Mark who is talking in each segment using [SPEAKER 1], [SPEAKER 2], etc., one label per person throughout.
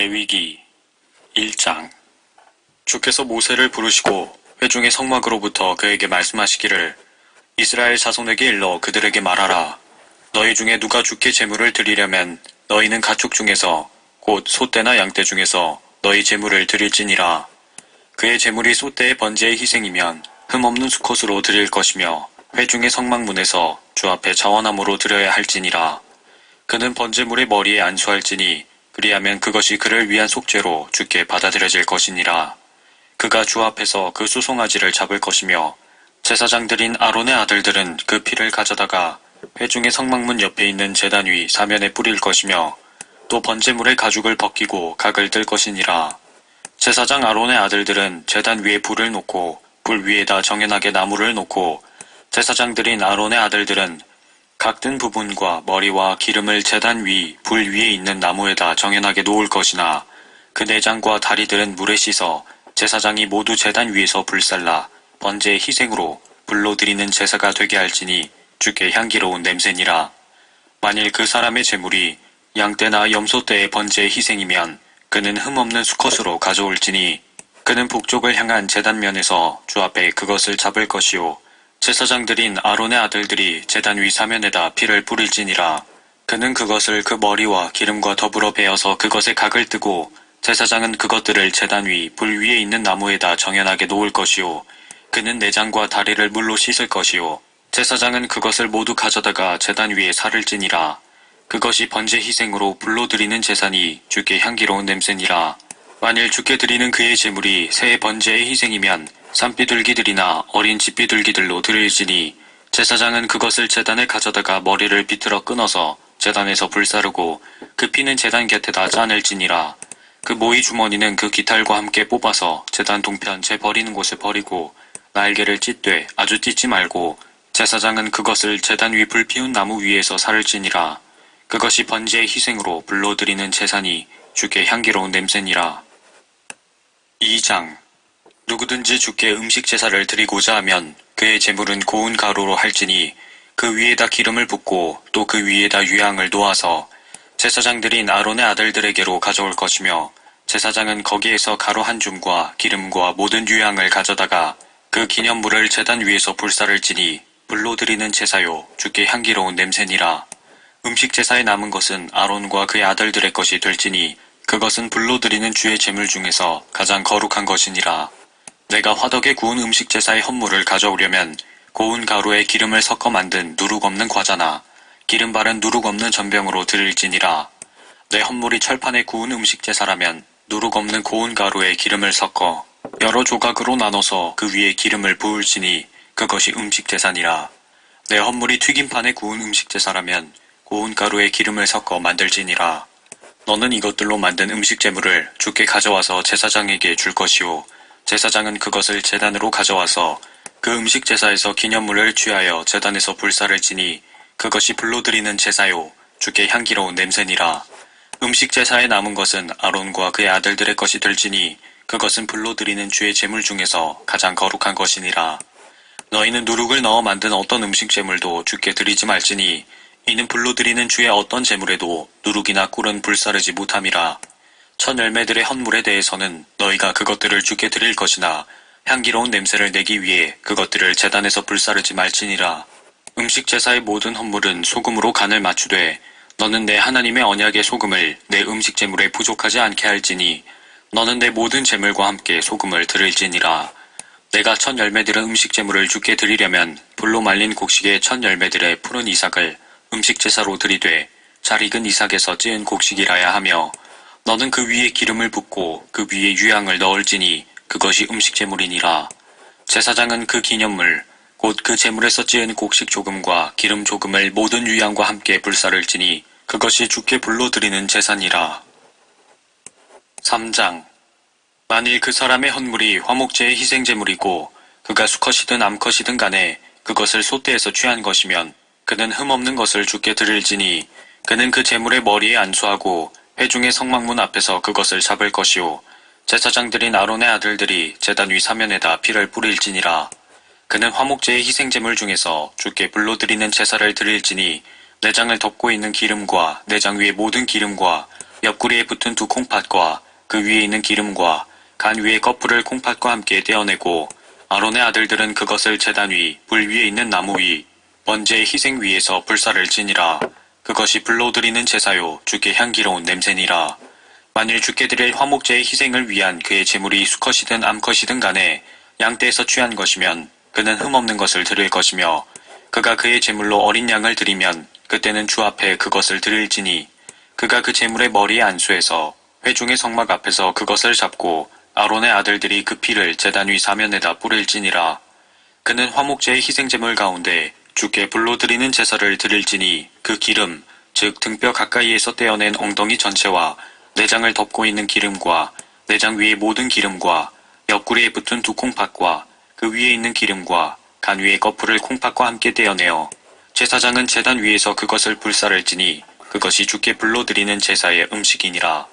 [SPEAKER 1] 레위기 1장. 주께서 모세를 부르시고 회중의 성막으로부터 그에게 말씀하시기를 이스라엘 자손에게 일러 그들에게 말하라. 너희 중에 누가 주께 제물을 드리려면 너희는 가축 중에서 곧 소떼나 양떼 중에서 너희 제물을 드릴지니라. 그의 제물이 소떼의 번제의 희생이면 흠없는 수컷으로 드릴 것이며 회중의 성막문에서 주 앞에 자원함으로 드려야 할지니라. 그는 번제물의 머리에 안수할지니 그리하면 그것이 그를 위한 속죄로 주께 받아들여질 것이니라. 그가 주 앞에서 그 수송아지를 잡을 것이며 제사장들인 아론의 아들들은 그 피를 가져다가 회중의 성막문 옆에 있는 제단 위 사면에 뿌릴 것이며 또 번제물의 가죽을 벗기고 각을 뜰 것이니라. 제사장 아론의 아들들은 제단 위에 불을 놓고 불 위에다 정연하게 나무를 놓고 제사장들인 아론의 아들들은 각 뜬 부분과 머리와 기름을 제단 위 불 위에 있는 나무에다 정연하게 놓을 것이나 그 내장과 다리들은 물에 씻어 제사장이 모두 제단 위에서 불살라 번제의 희생으로 불로 드리는 제사가 되게 할지니 주께 향기로운 냄새니라. 만일 그 사람의 제물이 양떼나 염소떼의 번제의 희생이면 그는 흠없는 수컷으로 가져올지니 그는 북쪽을 향한 제단면에서 주 앞에 그것을 잡을 것이요 제사장들인 아론의 아들들이 제단 위 사면에다 피를 뿌릴지니라. 그는 그것을 그 머리와 기름과 더불어 베어서 그것에 각을 뜨고 제사장은 그것들을 제단 위 불 위에 있는 나무에다 정연하게 놓을 것이요 그는 내장과 다리를 물로 씻을 것이요 제사장은 그것을 모두 가져다가 제단 위에 살을 찌니라. 그것이 번제 희생으로 불로 드리는 제사니 주께 향기로운 냄새니라. 만일 주께 드리는 그의 제물이 새 번제의 희생이면 산비둘기들이나 어린 집비둘기들로 드릴지니 제사장은 그것을 제단에 가져다가 머리를 비틀어 끊어서 제단에서 불사르고 그 피는 제단 곁에다 짜낼지니라. 그 모이 주머니는 그 기탈과 함께 뽑아서 제단 동편 제 버리는 곳에 버리고 날개를 찢되 아주 찢지 말고 제사장은 그것을 제단 위 불 피운 나무 위에서 살을지니라. 그것이 번제의 희생으로 불로 드리는 제사니 주께 향기로운 냄새니라. 2장. 누구든지 주께 음식 제사를 드리고자 하면 그의 제물은 고운 가루로 할지니 그 위에다 기름을 붓고 또 그 위에다 유향을 놓아서 제사장들인 아론의 아들들에게로 가져올 것이며 제사장은 거기에서 가루 한 줌과 기름과 모든 유향을 가져다가 그 기념물을 제단 위에서 불사를지니 불로 드리는 제사요 주께 향기로운 냄새니라. 음식 제사에 남은 것은 아론과 그의 아들들의 것이 될지니 그것은 불로 드리는 주의 제물 중에서 가장 거룩한 것이니라. 내가 화덕에 구운 음식 제사의 헌물을 가져오려면 고운 가루에 기름을 섞어 만든 누룩 없는 과자나 기름 바른 누룩 없는 전병으로 드릴지니라. 내 헌물이 철판에 구운 음식 제사라면 누룩 없는 고운 가루에 기름을 섞어 여러 조각으로 나눠서 그 위에 기름을 부을지니 그것이 음식 제사니라. 내 헌물이 튀김판에 구운 음식 제사라면 고운 가루에 기름을 섞어 만들지니라. 너는 이것들로 만든 음식 제물을 주께 가져와서 제사장에게 줄 것이요 제사장은 그것을 제단으로 가져와서 그 음식 제사에서 기념물을 취하여 제단에서 불사를 지니 그것이 불로 드리는 제사요 주께 향기로운 냄새니라. 음식 제사에 남은 것은 아론과 그의 아들들의 것이 될지니 그것은 불로 드리는 주의 제물 중에서 가장 거룩한 것이니라. 너희는 누룩을 넣어 만든 어떤 음식 제물도 주께 드리지 말지니 이는 불로 드리는 주의 어떤 제물에도 누룩이나 꿀은 불사르지 못함이라. 첫 열매들의 헌물에 대해서는 너희가 그것들을 주께 드릴 것이나 향기로운 냄새를 내기 위해 그것들을 제단에서 불사르지 말지니라. 음식 제사의 모든 헌물은 소금으로 간을 맞추되 너는 내 하나님의 언약의 소금을 내 음식 제물에 부족하지 않게 할지니 너는 내 모든 제물과 함께 소금을 드릴지니라. 내가 첫 열매들의 음식 제물을 주께 드리려면 불로 말린 곡식의 첫 열매들의 푸른 이삭을 음식 제사로 드리되 잘 익은 이삭에서 찌은 곡식이라야 하며 너는 그 위에 기름을 붓고 그 위에 유향을 넣을지니 그것이 음식 제물이니라. 제사장은 그 기념물 곧 그 제물에서 찌은 곡식 조금과 기름 조금을 모든 유향과 함께 불사를지니 그것이 주께 불로 드리는 제사니라. 3장. 만일 그 사람의 헌물이 화목제의 희생제물이고 그가 수컷이든 암컷이든 간에 그것을 소떼에서 취한 것이면 그는 흠없는 것을 주께 드릴지니 그는 그 제물의 머리에 안수하고 회중의 성막문 앞에서 그것을 잡을 것이요 제사장들인 아론의 아들들이 제단 위 사면에다 피를 뿌릴지니라. 그는 화목제의 희생제물 중에서 주께 불로 드리는 제사를 드릴지니 내장을 덮고 있는 기름과 내장 위의 모든 기름과 옆구리에 붙은 두 콩팥과 그 위에 있는 기름과 간 위의 거풀을 콩팥과 함께 떼어내고 아론의 아들들은 그것을 제단 위, 불 위에 있는 나무 위, 번제의 희생 위에서 불사를 지니라. 그것이 불로 드리는 제사요 주께 향기로운 냄새니라. 만일 주께 드릴 화목제의 희생을 위한 그의 제물이 수컷이든 암컷이든 간에 양떼에서 취한 것이면 그는 흠없는 것을 드릴 것이며 그가 그의 제물로 어린 양을 드리면 그때는 주 앞에 그것을 드릴지니 그가 그 제물의 머리에 안수해서 회중의 성막 앞에서 그것을 잡고 아론의 아들들이 그 피를 제단 위 사면에다 뿌릴지니라. 그는 화목제의 희생제물 가운데 주께 불로 드리는 제사를 드릴지니 그 기름 즉 등뼈 가까이에서 떼어낸 엉덩이 전체와 내장을 덮고 있는 기름과 내장 위의 모든 기름과 옆구리에 붙은 두 콩팥과 그 위에 있는 기름과 간 위의 거풀을 콩팥과 함께 떼어내어 제사장은 제단 위에서 그것을 불사를 지니 그것이 주께 불로 드리는 제사의 음식이니라.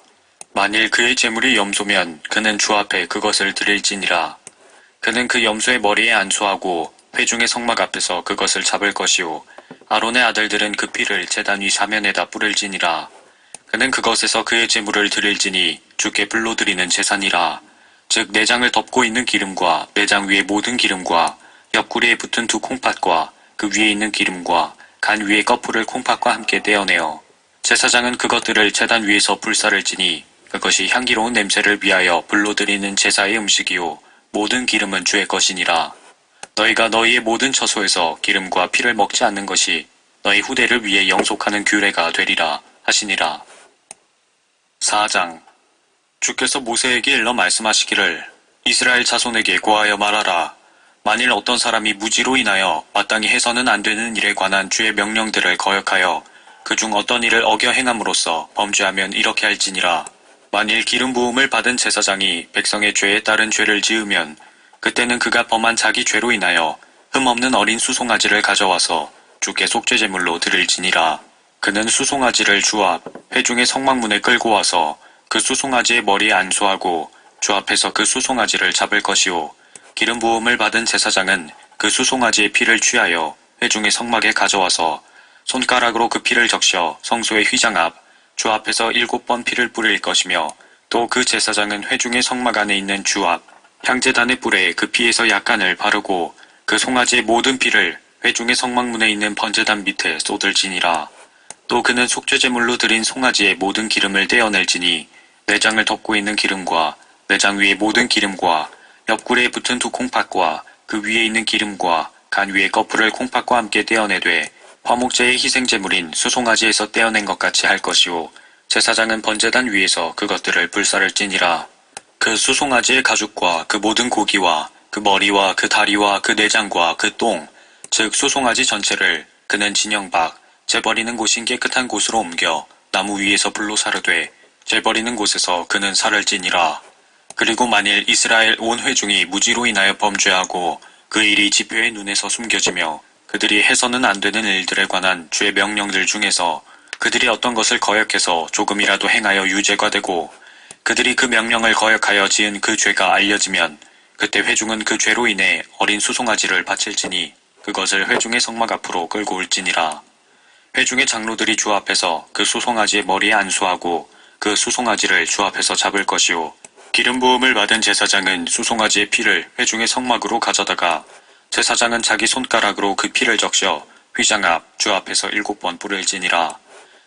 [SPEAKER 1] 만일 그의 제물이 염소면 그는 주 앞에 그것을 드릴지니라. 그는 그 염소의 머리에 안수하고 회중의 성막 앞에서 그것을 잡을 것이요 아론의 아들들은 그 피를 제단 위 사면에다 뿌릴지니라. 그는 그것에서 그의 제물을 드릴지니 주께 불로 드리는 제사니라. 즉 내장을 덮고 있는 기름과 내장 위의 모든 기름과 옆구리에 붙은 두 콩팥과 그 위에 있는 기름과 간 위의 거풀을 콩팥과 함께 떼어내어 제사장은 그것들을 제단 위에서 불사를 지니 그것이 향기로운 냄새를 위하여 불로 드리는 제사의 음식이요 모든 기름은 주의 것이니라. 너희가 너희의 모든 처소에서 기름과 피를 먹지 않는 것이 너희 후대를 위해 영속하는 규례가 되리라 하시니라. 4장. 주께서 모세에게 일러 말씀하시기를 이스라엘 자손에게 고하여 말하라. 만일 어떤 사람이 무지로 인하여 마땅히 해서는 안 되는 일에 관한 주의 명령들을 거역하여 그중 어떤 일을 어겨 행함으로써 범죄하면 이렇게 할지니라. 만일 기름 부음을 받은 제사장이 백성의 죄에 따른 죄를 지으면 그때는 그가 범한 자기 죄로 인하여 흠없는 어린 수송아지를 가져와서 주께 속죄제물로 드릴지니라. 그는 수송아지를 주 앞 회중의 성막문에 끌고 와서 그 수송아지의 머리에 안수하고 주 앞에서 그 수송아지를 잡을 것이요 기름 부음을 받은 제사장은 그 수송아지의 피를 취하여 회중의 성막에 가져와서 손가락으로 그 피를 적셔 성소의 휘장 앞 주 앞에서 7번 피를 뿌릴 것이며 또 그 제사장은 회중의 성막 안에 있는 주 앞 향제단의 뿔에 그 피에서 약간을 바르고 그 송아지의 모든 피를 회중의 성막문에 있는 번제단 밑에 쏟을지니라. 또 그는 속죄제물로 드린 송아지의 모든 기름을 떼어낼지니 내장을 덮고 있는 기름과 내장 위의 모든 기름과 옆구리에 붙은 두 콩팥과 그 위에 있는 기름과 간 위의 거풀을 콩팥과 함께 떼어내되 화목제의 희생제물인 수송아지에서 떼어낸 것 같이 할 것이요 제사장은 번제단 위에서 그것들을 불사를 찌니라. 그 수송아지의 가죽과 그 모든 고기와 그 머리와 그 다리와 그 내장과 그 똥 즉 수송아지 전체를 그는 진영 밖 재버리는 곳인 깨끗한 곳으로 옮겨 나무 위에서 불로 사르되 재버리는 곳에서 그는 살을 찌니라. 그리고 만일 이스라엘 온 회중이 무지로 인하여 범죄하고 그 일이 지표의 눈에서 숨겨지며 그들이 해서는 안 되는 일들에 관한 주의 명령들 중에서 그들이 어떤 것을 거역해서 조금이라도 행하여 유죄가 되고 그들이 그 명령을 거역하여 지은 그 죄가 알려지면 그때 회중은 그 죄로 인해 어린 수송아지를 바칠지니 그것을 회중의 성막 앞으로 끌고 올지니라. 회중의 장로들이 주 앞에서 그 수송아지의 머리에 안수하고 그 수송아지를 주 앞에서 잡을 것이요 기름 부음을 받은 제사장은 수송아지의 피를 회중의 성막으로 가져다가 제사장은 자기 손가락으로 그 피를 적셔 휘장 앞 주 앞에서 7번 뿌릴지니라.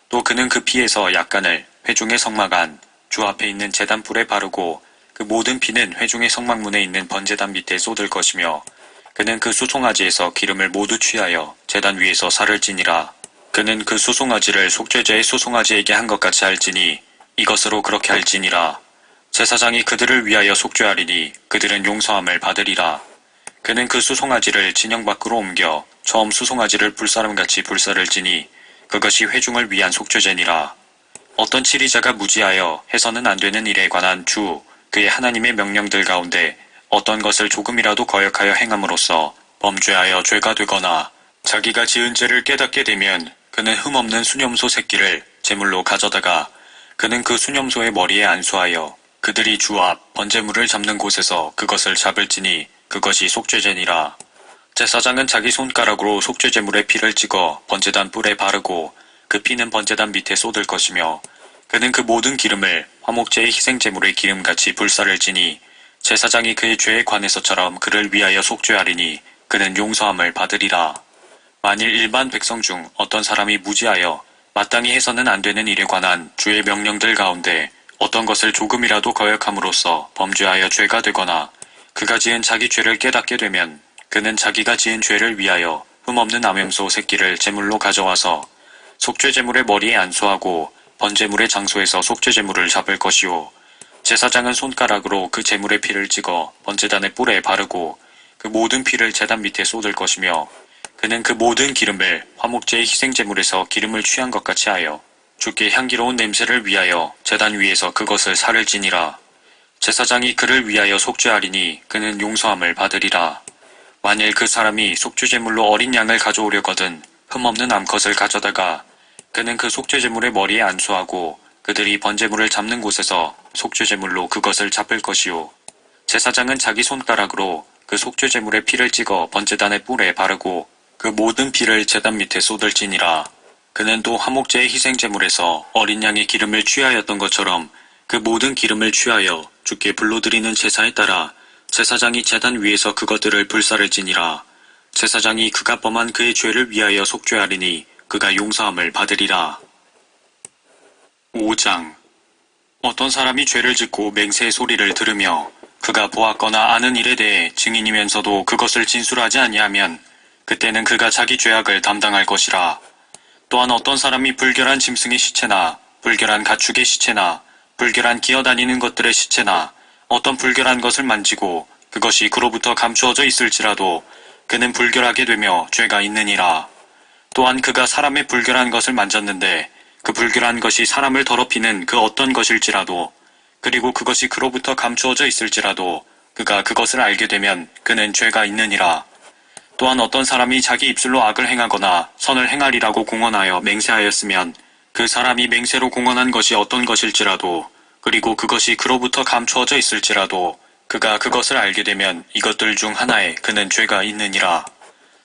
[SPEAKER 1] 또 그는 그 피에서 약간을 회중의 성막 안 주 앞에 있는 제단불에 바르고 그 모든 피는 회중의 성막문에 있는 번제단 밑에 쏟을 것이며 그는 그 수송아지에서 기름을 모두 취하여 제단 위에서 살을 찌니라. 그는 그 수송아지를 속죄제의 수송아지에게 한 것 같이 할지니 이것으로 그렇게 할지니라. 제사장이 그들을 위하여 속죄하리니 그들은 용서함을 받으리라. 그는 그 수송아지를 진영 밖으로 옮겨 처음 수송아지를 불사름같이 불사를 지니 그것이 회중을 위한 속죄제니라. 어떤 치리자가 무지하여 해서는 안 되는 일에 관한 주 그의 하나님의 명령들 가운데 어떤 것을 조금이라도 거역하여 행함으로써 범죄하여 죄가 되거나 자기가 지은 죄를 깨닫게 되면 그는 흠없는 수념소 새끼를 제물로 가져다가 그는 그 수념소의 머리에 안수하여 그들이 주 앞 번제물을 잡는 곳에서 그것을 잡을지니 그것이 속죄제니라. 제사장은 자기 손가락으로 속죄제물의 피를 찍어 번제단 뿔에 바르고 그 피는 번제단 밑에 쏟을 것이며 그는 그 모든 기름을 화목제의 희생제물의 기름같이 불사를지니 제사장이 그의 죄에 관해서처럼 그를 위하여 속죄하리니 그는 용서함을 받으리라. 만일 일반 백성 중 어떤 사람이 무지하여 마땅히 해서는 안 되는 일에 관한 주의 명령들 가운데 어떤 것을 조금이라도 거역함으로써 범죄하여 죄가 되거나 그가 지은 자기 죄를 깨닫게 되면 그는 자기가 지은 죄를 위하여 흠없는 암염소 새끼를 제물로 가져와서 속죄제물의 머리에 안수하고 번제물의 장소에서 속죄제물을 잡을 것이요 제사장은 손가락으로 그 제물의 피를 찍어 번제단의 뿔에 바르고 그 모든 피를 제단 밑에 쏟을 것이며 그는 그 모든 기름을 화목제의 희생제물에서 기름을 취한 것 같이 하여 주께 향기로운 냄새를 위하여 제단 위에서 그것을 사를지니라. 제사장이 그를 위하여 속죄하리니 그는 용서함을 받으리라. 만일 그 사람이 속죄제물로 어린 양을 가져오려거든 흠없는 암컷을 가져다가 그는 그 속죄제물의 머리에 안수하고 그들이 번제물을 잡는 곳에서 속죄제물로 그것을 잡을 것이요 제사장은 자기 손가락으로 그 속죄제물의 피를 찍어 번제단의 뿔에 바르고 그 모든 피를 제단 밑에 쏟을지니라. 그는 또 화목제의 희생제물에서 어린 양의 기름을 취하였던 것처럼 그 모든 기름을 취하여 주께 불로드리는 제사에 따라 제사장이 제단 위에서 그것들을 불사를지니라. 제사장이 그가 범한 그의 죄를 위하여 속죄하리니 그가 용서함을 받으리라. 5장. 어떤 사람이 죄를 짓고 맹세의 소리를 들으며 그가 보았거나 아는 일에 대해 증인이면서도 그것을 진술하지 아니하면 그때는 그가 자기 죄악을 담당할 것이라. 또한 어떤 사람이 불결한 짐승의 시체나 불결한 가축의 시체나 불결한 기어다니는 것들의 시체나 어떤 불결한 것을 만지고 그것이 그로부터 감추어져 있을지라도 그는 불결하게 되며 죄가 있느니라. 또한 그가 사람의 불결한 것을 만졌는데 그 불결한 것이 사람을 더럽히는 그 어떤 것일지라도 그리고 그것이 그로부터 감추어져 있을지라도 그가 그것을 알게 되면 그는 죄가 있느니라. 또한 어떤 사람이 자기 입술로 악을 행하거나 선을 행하리라고 공언하여 맹세하였으면 그 사람이 맹세로 공언한 것이 어떤 것일지라도 그리고 그것이 그로부터 감추어져 있을지라도 그가 그것을 알게 되면 이것들 중 하나에 그는 죄가 있느니라.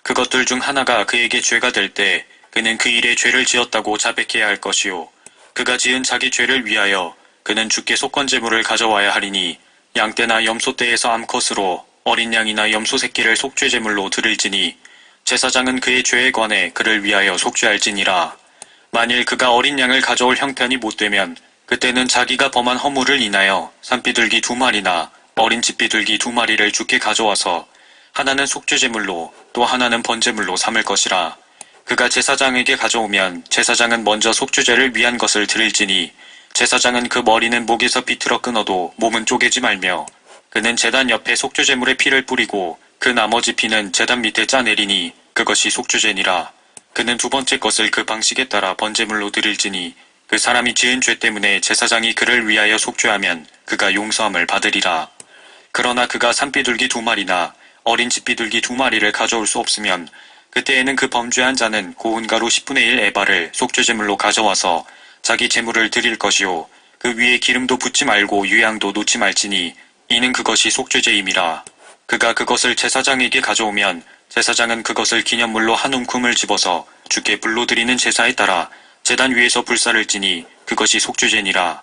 [SPEAKER 1] 그것들 중 하나가 그에게 죄가 될 때 그는 그 일에 죄를 지었다고 자백해야 할 것이요 그가 지은 자기 죄를 위하여 그는 주께 속건제물을 가져와야 하리니 양떼나 염소떼에서 암컷으로 어린 양이나 염소 새끼를 속죄제물로 드릴지니 제사장은 그의 죄에 관해 그를 위하여 속죄할지니라. 만일 그가 어린 양을 가져올 형편이 못되면 그때는 자기가 범한 허물을 인하여 산비둘기 2마리나 어린 집비둘기 2마리를 주께 가져와서 하나는 속죄제물로 또 하나는 번제물로 삼을 것이라. 그가 제사장에게 가져오면 제사장은 먼저 속죄제를 위한 것을 드릴지니 제사장은 그 머리는 목에서 비틀어 끊어도 몸은 쪼개지 말며 그는 제단 옆에 속죄제물의 피를 뿌리고 그 나머지 피는 제단 밑에 짜내리니 그것이 속죄제니라. 그는 두 번째 것을 그 방식에 따라 번제물로 드릴지니 그 사람이 지은 죄 때문에 제사장이 그를 위하여 속죄하면 그가 용서함을 받으리라. 그러나 그가 산비둘기 2마리나 어린 집비둘기 2마리를 가져올 수 없으면 그때에는 그 범죄한 자는 고운 가루 10분의 1 에바를 속죄제물로 가져와서 자기 제물을 드릴 것이요 그 위에 기름도 붓지 말고 유향도 놓지 말지니 이는 그것이 속죄제임이라. 그가 그것을 제사장에게 가져오면 제사장은 그것을 기념물로 한 움큼을 집어서 주께 불로 드리는 제사에 따라 제단 위에서 불사를지니 그것이 속죄제니라.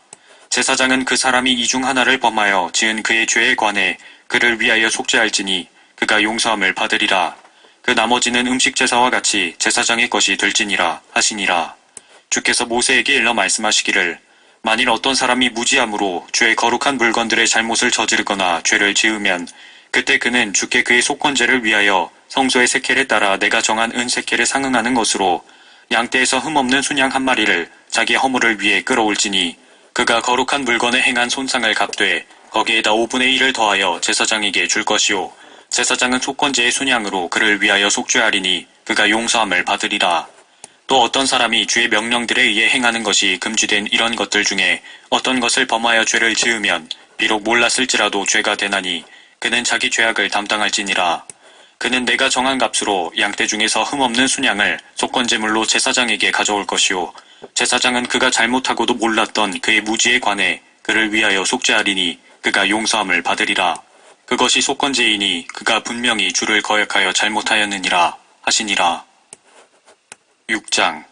[SPEAKER 1] 제사장은 그 사람이 이 중 하나를 범하여 지은 그의 죄에 관해 그를 위하여 속죄할지니 그가 용서함을 받으리라. 그 나머지는 음식 제사와 같이 제사장의 것이 될지니라 하시니라. 주께서 모세에게 일러 말씀하시기를 만일 어떤 사람이 무지함으로 죄의 거룩한 물건들의 잘못을 저지르거나 죄를 지으면 그때 그는 주께 그의 속건제를 위하여 성소의 세켈에 따라 내가 정한 은 세켈에 상응하는 것으로 양떼에서 흠없는 순양 1마리를 자기 허물을 위해 끌어올지니 그가 거룩한 물건에 행한 손상을 갚되 거기에다 5분의 1을 더하여 제사장에게 줄 것이요 제사장은 속건제의 순양으로 그를 위하여 속죄하리니 그가 용서함을 받으리라. 또 어떤 사람이 주의 명령들에 의해 행하는 것이 금지된 이런 것들 중에 어떤 것을 범하여 죄를 지으면 비록 몰랐을지라도 죄가 되나니 그는 자기 죄악을 담당할지니라. 그는 내가 정한 값으로 양떼 중에서 흠없는 순양을 속건제물로 제사장에게 가져올 것이요 제사장은 그가 잘못하고도 몰랐던 그의 무지에 관해 그를 위하여 속죄하리니 그가 용서함을 받으리라. 그것이 속건제이니 그가 분명히 주를 거역하여 잘못하였느니라 하시니라. 6장.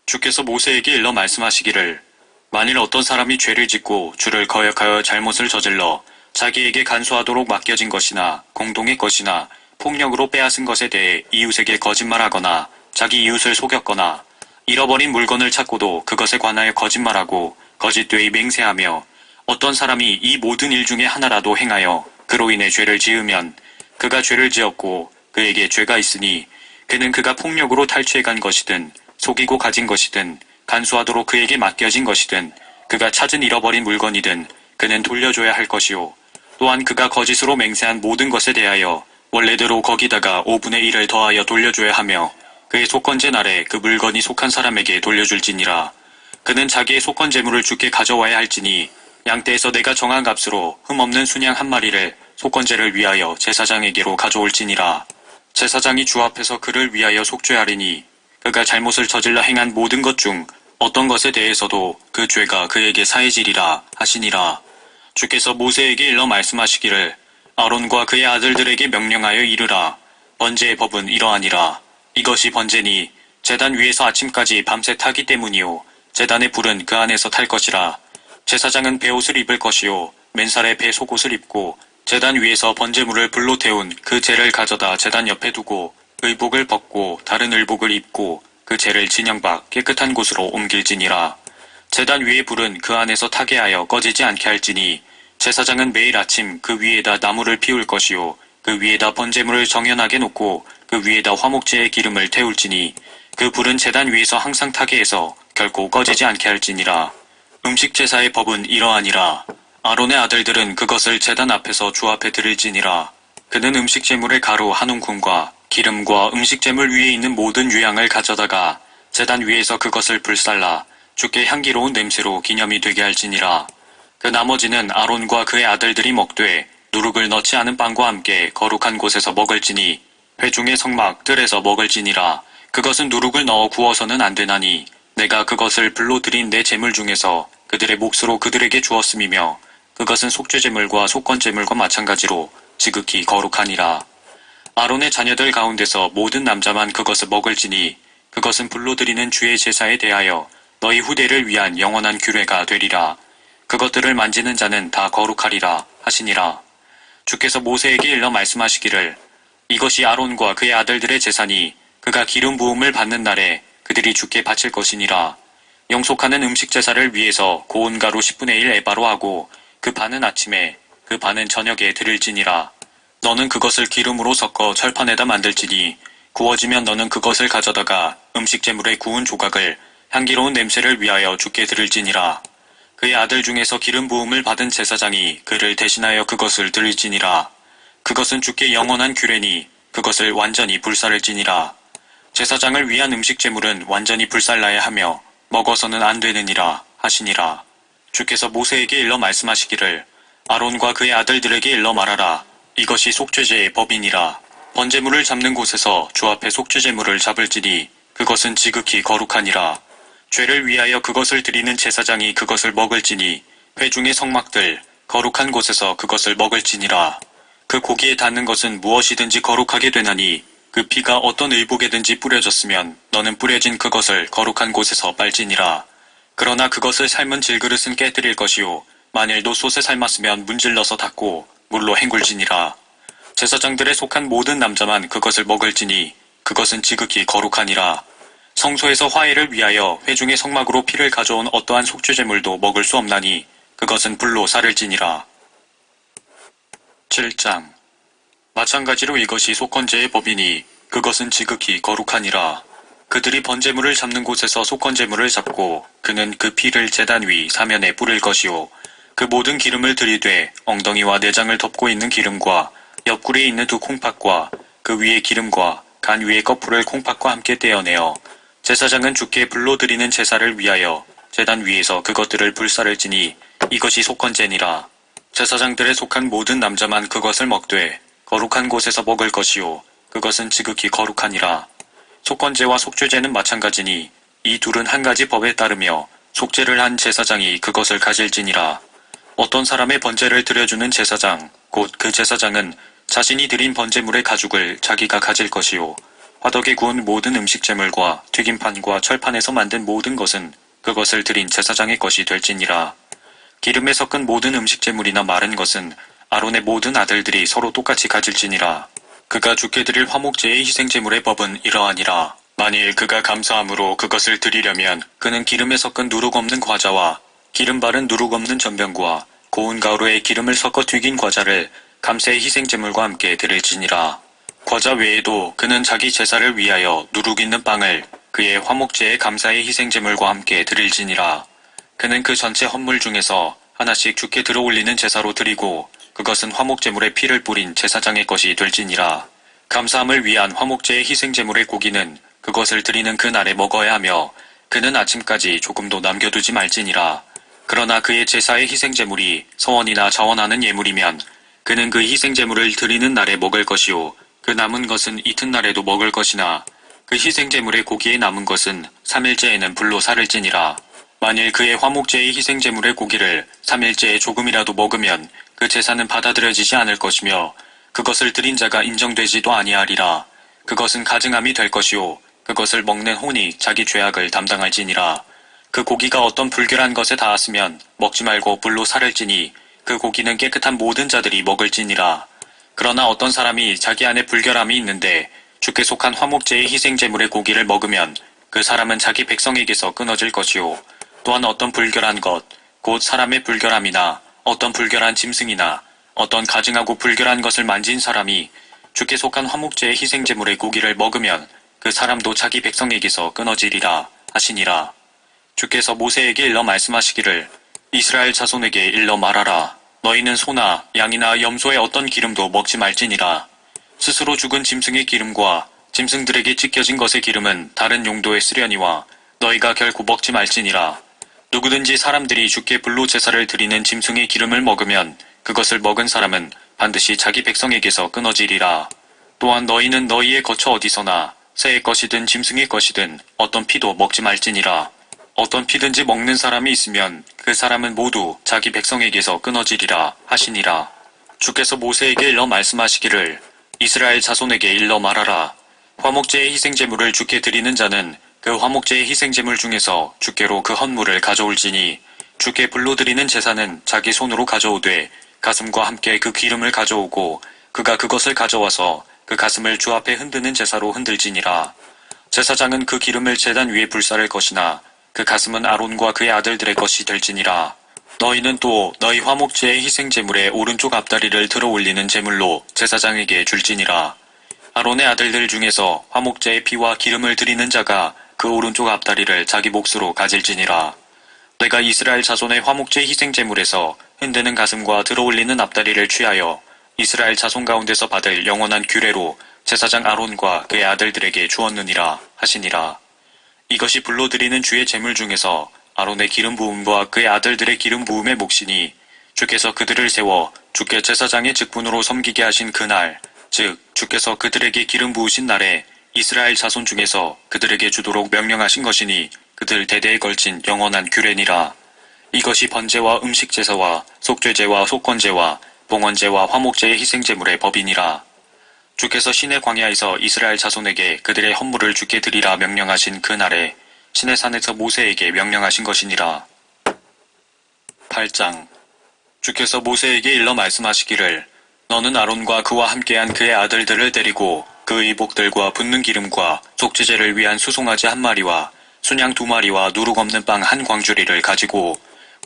[SPEAKER 1] 주께서 모세에게 일러 말씀하시기를 만일 어떤 사람이 죄를 짓고 주를 거역하여 잘못을 저질러 자기에게 간수하도록 맡겨진 것이나 공동의 것이나 폭력으로 빼앗은 것에 대해 이웃에게 거짓말하거나 자기 이웃을 속였거나 잃어버린 물건을 찾고도 그것에 관하여 거짓말하고 거짓되이 맹세하며 어떤 사람이 이 모든 일 중에 하나라도 행하여 그로 인해 죄를 지으면 그가 죄를 지었고 그에게 죄가 있으니 그는 그가 폭력으로 탈취해간 것이든 속이고 가진 것이든 간수하도록 그에게 맡겨진 것이든 그가 찾은 잃어버린 물건이든 그는 돌려줘야 할 것이요. 또한 그가 거짓으로 맹세한 모든 것에 대하여 원래대로 거기다가 5분의 1을 더하여 돌려줘야 하며 그의 속건제 날에 그 물건이 속한 사람에게 돌려줄지니라. 그는 자기의 속건 제물을 주께 가져와야 할지니 양떼에서 내가 정한 값으로 흠없는 순양 한 마리를 속건제를 위하여 제사장에게로 가져올지니라. 제사장이 주 앞에서 그를 위하여 속죄하리니 그가 잘못을 저질러 행한 모든 것 중 어떤 것에 대해서도 그 죄가 그에게 사해지리라 하시니라. 주께서 모세에게 일러 말씀하시기를 아론과 그의 아들들에게 명령하여 이르라. 번제의 법은 이러하니라. 이것이 번제니 제단 위에서 아침까지 밤새 타기 때문이요 제단의 불은 그 안에서 탈 것이라. 제사장은 베옷을 입을 것이요 맨살에 배 속옷을 입고 제단 위에서 번제물을 불로 태운 그 재를 가져다 제단 옆에 두고 의복을 벗고 다른 의복을 입고 그 재를 진영 밖 깨끗한 곳으로 옮길지니라. 제단 위의 불은 그 안에서 타게 하여 꺼지지 않게 할지니 제사장은 매일 아침 그 위에다 나무를 피울 것이요 그 위에다 번제물을 정연하게 놓고 그 위에다 화목제의 기름을 태울지니 그 불은 제단 위에서 항상 타게 해서 결코 꺼지지 않게 할지니라. 음식 제사의 법은 이러하니라. 아론의 아들들은 그것을 제단 앞에서 주 앞에 드릴지니라. 그는 음식 제물의 가루 한 움큼과 기름과 음식 제물 위에 있는 모든 유향을 가져다가 제단 위에서 그것을 불살라 주께 향기로운 냄새로 기념이 되게 할지니라. 그 나머지는 아론과 그의 아들들이 먹되 누룩을 넣지 않은 빵과 함께 거룩한 곳에서 먹을지니 회중의 성막 뜰에서 먹을지니라. 그것은 누룩을 넣어 구워서는 안 되나니 내가 그것을 불로 드린 내 제물 중에서 그들의 몫으로 그들에게 주었음이며 그것은 속죄제물과 속건제물과 마찬가지로 지극히 거룩하니라. 아론의 자녀들 가운데서 모든 남자만 그것을 먹을지니 그것은 불로 드리는 주의 제사에 대하여 너희 후대를 위한 영원한 규례가 되리라. 그것들을 만지는 자는 다 거룩하리라 하시니라. 주께서 모세에게 일러 말씀하시기를 이것이 아론과 그의 아들들의 제사니 그가 기름 부음을 받는 날에 그들이 주께 바칠 것이니라. 영속하는 음식 제사를 위해서 고운 가루 10분의 1 에바로 하고 그 반은 아침에 그 반은 저녁에 드릴지니라. 너는 그것을 기름으로 섞어 철판에다 만들지니 구워지면 너는 그것을 가져다가 음식 제물의 구운 조각을 향기로운 냄새를 위하여 주께 드릴지니라. 그의 아들 중에서 기름 부음을 받은 제사장이 그를 대신하여 그것을 드릴지니라. 그것은 주께 영원한 규례니 그것을 완전히 불살을지니라. 제사장을 위한 음식 제물은 완전히 불살라야 하며 먹어서는 안 되느니라 하시니라. 주께서 모세에게 일러 말씀하시기를 아론과 그의 아들들에게 일러 말하라. 이것이 속죄제의 법이니라. 번제물을 잡는 곳에서 주 앞에 속죄제물을 잡을지니 그것은 지극히 거룩하니라. 죄를 위하여 그것을 드리는 제사장이 그것을 먹을지니 회중의 성막들 거룩한 곳에서 그것을 먹을지니라. 그 고기에 닿는 것은 무엇이든지 거룩하게 되나니 그 피가 어떤 의복에든지 뿌려졌으면 너는 뿌려진 그것을 거룩한 곳에서 빨지니라. 그러나 그것을 삶은 질그릇은 깨뜨릴 것이요 만일 노솥에 삶았으면 문질러서 닦고 물로 헹굴지니라. 제사장들에 속한 모든 남자만 그것을 먹을지니 그것은 지극히 거룩하니라. 성소에서 화해를 위하여 회중의 성막으로 피를 가져온 어떠한 속죄제물도 먹을 수 없나니 그것은 불로 사를지니라. 7장. 마찬가지로 이것이 속건제의 법이니 그것은 지극히 거룩하니라. 그들이 번제물을 잡는 곳에서 속건제물을 잡고 그는 그 피를 제단 위 사면에 뿌릴 것이요 그 모든 기름을 들이되 엉덩이와 내장을 덮고 있는 기름과 옆구리에 있는 두 콩팥과 그 위에 기름과 간 위의 거풀을 콩팥과 함께 떼어내어 제사장은 주께 불로 드리는 제사를 위하여 제단 위에서 그것들을 불사를지니 이것이 속건제니라. 제사장들에 속한 모든 남자만 그것을 먹되 거룩한 곳에서 먹을 것이요 그것은 지극히 거룩하니라. 속건제와 속죄제는 마찬가지니 이 둘은 한 가지 법에 따르며 속죄를 한 제사장이 그것을 가질지니라. 어떤 사람의 번제를 드려주는 제사장 곧 그 제사장은 자신이 드린 번제물의 가죽을 자기가 가질 것이요 화덕에 구운 모든 음식 제물과 튀김판과 철판에서 만든 모든 것은 그것을 드린 제사장의 것이 될지니라. 기름에 섞은 모든 음식 제물이나 마른 것은 아론의 모든 아들들이 서로 똑같이 가질지니라. 그가 주께 드릴 화목제의 희생제물의 법은 이러하니라. 만일 그가 감사함으로 그것을 드리려면 그는 기름에 섞은 누룩 없는 과자와 기름 바른 누룩 없는 전병구와 고운 가루에 기름을 섞어 튀긴 과자를 감사의 희생제물과 함께 드릴지니라. 과자 외에도 그는 자기 제사를 위하여 누룩 있는 빵을 그의 화목제의 감사의 희생제물과 함께 드릴지니라. 그는 그 전체 헌물 중에서 하나씩 주께 들어올리는 제사로 드리고 그것은 화목제물에 피를 뿌린 제사장의 것이 될지니라. 감사함을 위한 화목제의 희생제물의 고기는 그것을 드리는 그 날에 먹어야 하며 그는 아침까지 조금도 남겨두지 말지니라. 그러나 그의 제사의 희생제물이 서원이나 자원하는 예물이면 그는 그 희생제물을 드리는 날에 먹을 것이요 그 남은 것은 이튿날에도 먹을 것이나 그 희생제물의 고기에 남은 것은 3일째에는 불로 사를지니라. 만일 그의 화목제의 희생제물의 고기를 3일째에 조금이라도 먹으면 그 제사는 받아들여지지 않을 것이며 그것을 드린 자가 인정되지도 아니하리라. 그것은 가증함이 될 것이요 그것을 먹는 혼이 자기 죄악을 담당할지니라. 그 고기가 어떤 불결한 것에 닿았으면 먹지 말고 불로 사를지니 그 고기는 깨끗한 모든 자들이 먹을지니라. 그러나 어떤 사람이 자기 안에 불결함이 있는데 주께 속한 화목제의 희생제물의 고기를 먹으면 그 사람은 자기 백성에게서 끊어질 것이요 또한 어떤 불결한 것, 곧 사람의 불결함이나 어떤 불결한 짐승이나 어떤 가증하고 불결한 것을 만진 사람이 주께 속한 화목제의 희생제물의 고기를 먹으면 그 사람도 자기 백성에게서 끊어지리라 하시니라. 주께서 모세에게 일러 말씀하시기를 이스라엘 자손에게 일러 말하라. 너희는 소나 양이나 염소의 어떤 기름도 먹지 말지니라. 스스로 죽은 짐승의 기름과 짐승들에게 찢겨진 것의 기름은 다른 용도에 쓰려니와 너희가 결코 먹지 말지니라. 누구든지 사람들이 주께 불로 제사를 드리는 짐승의 기름을 먹으면 그것을 먹은 사람은 반드시 자기 백성에게서 끊어지리라. 또한 너희는 너희의 거처 어디서나 새의 것이든 짐승의 것이든 어떤 피도 먹지 말지니라. 어떤 피든지 먹는 사람이 있으면 그 사람은 모두 자기 백성에게서 끊어지리라 하시니라. 주께서 모세에게 일러 말씀하시기를 이스라엘 자손에게 일러 말하라. 화목제의 희생제물을 주께 드리는 자는 그 화목제의 희생제물 중에서 주께로 그 헌물을 가져올지니 주께 불로 드리는 제사는 자기 손으로 가져오되 가슴과 함께 그 기름을 가져오고 그가 그것을 가져와서 그 가슴을 주 앞에 흔드는 제사로 흔들지니라. 제사장은 그 기름을 제단 위에 불사를 것이나 그 가슴은 아론과 그의 아들들의 것이 될지니라. 너희는 또 너희 화목제의 희생제물의 오른쪽 앞다리를 들어 올리는 제물로 제사장에게 줄지니라. 아론의 아들들 중에서 화목제의 피와 기름을 드리는 자가 그 오른쪽 앞다리를 자기 몫으로 가질지니라. 내가 이스라엘 자손의 화목제 희생제물에서 흔드는 가슴과 들어 올리는 앞다리를 취하여 이스라엘 자손 가운데서 받을 영원한 규례로 제사장 아론과 그의 아들들에게 주었느니라 하시니라. 이것이 불로 드리는 주의 제물 중에서 아론의 기름 부음과 그의 아들들의 기름 부음의 몫이니 주께서 그들을 세워 주께 제사장의 직분으로 섬기게 하신 그날 즉 주께서 그들에게 기름 부으신 날에 이스라엘 자손 중에서 그들에게 주도록 명령하신 것이니 그들 대대에 걸친 영원한 규례니라. 이것이 번제와 음식제사와 속죄제와 속건제와 봉헌제와 화목제의 희생제물의 법이니라. 주께서 시내 광야에서 이스라엘 자손에게 그들의 헌물을 주께 드리라 명령하신 그 날에 시내 산에서 모세에게 명령하신 것이니라. 8장 주께서 모세에게 일러 말씀하시기를 너는 아론과 그와 함께한 그의 아들들을 데리고 그 의복들과 붓는 기름과 속죄제를 위한 수송아지 1마리와 순양 2마리와 누룩 없는 빵 1광주리를 가지고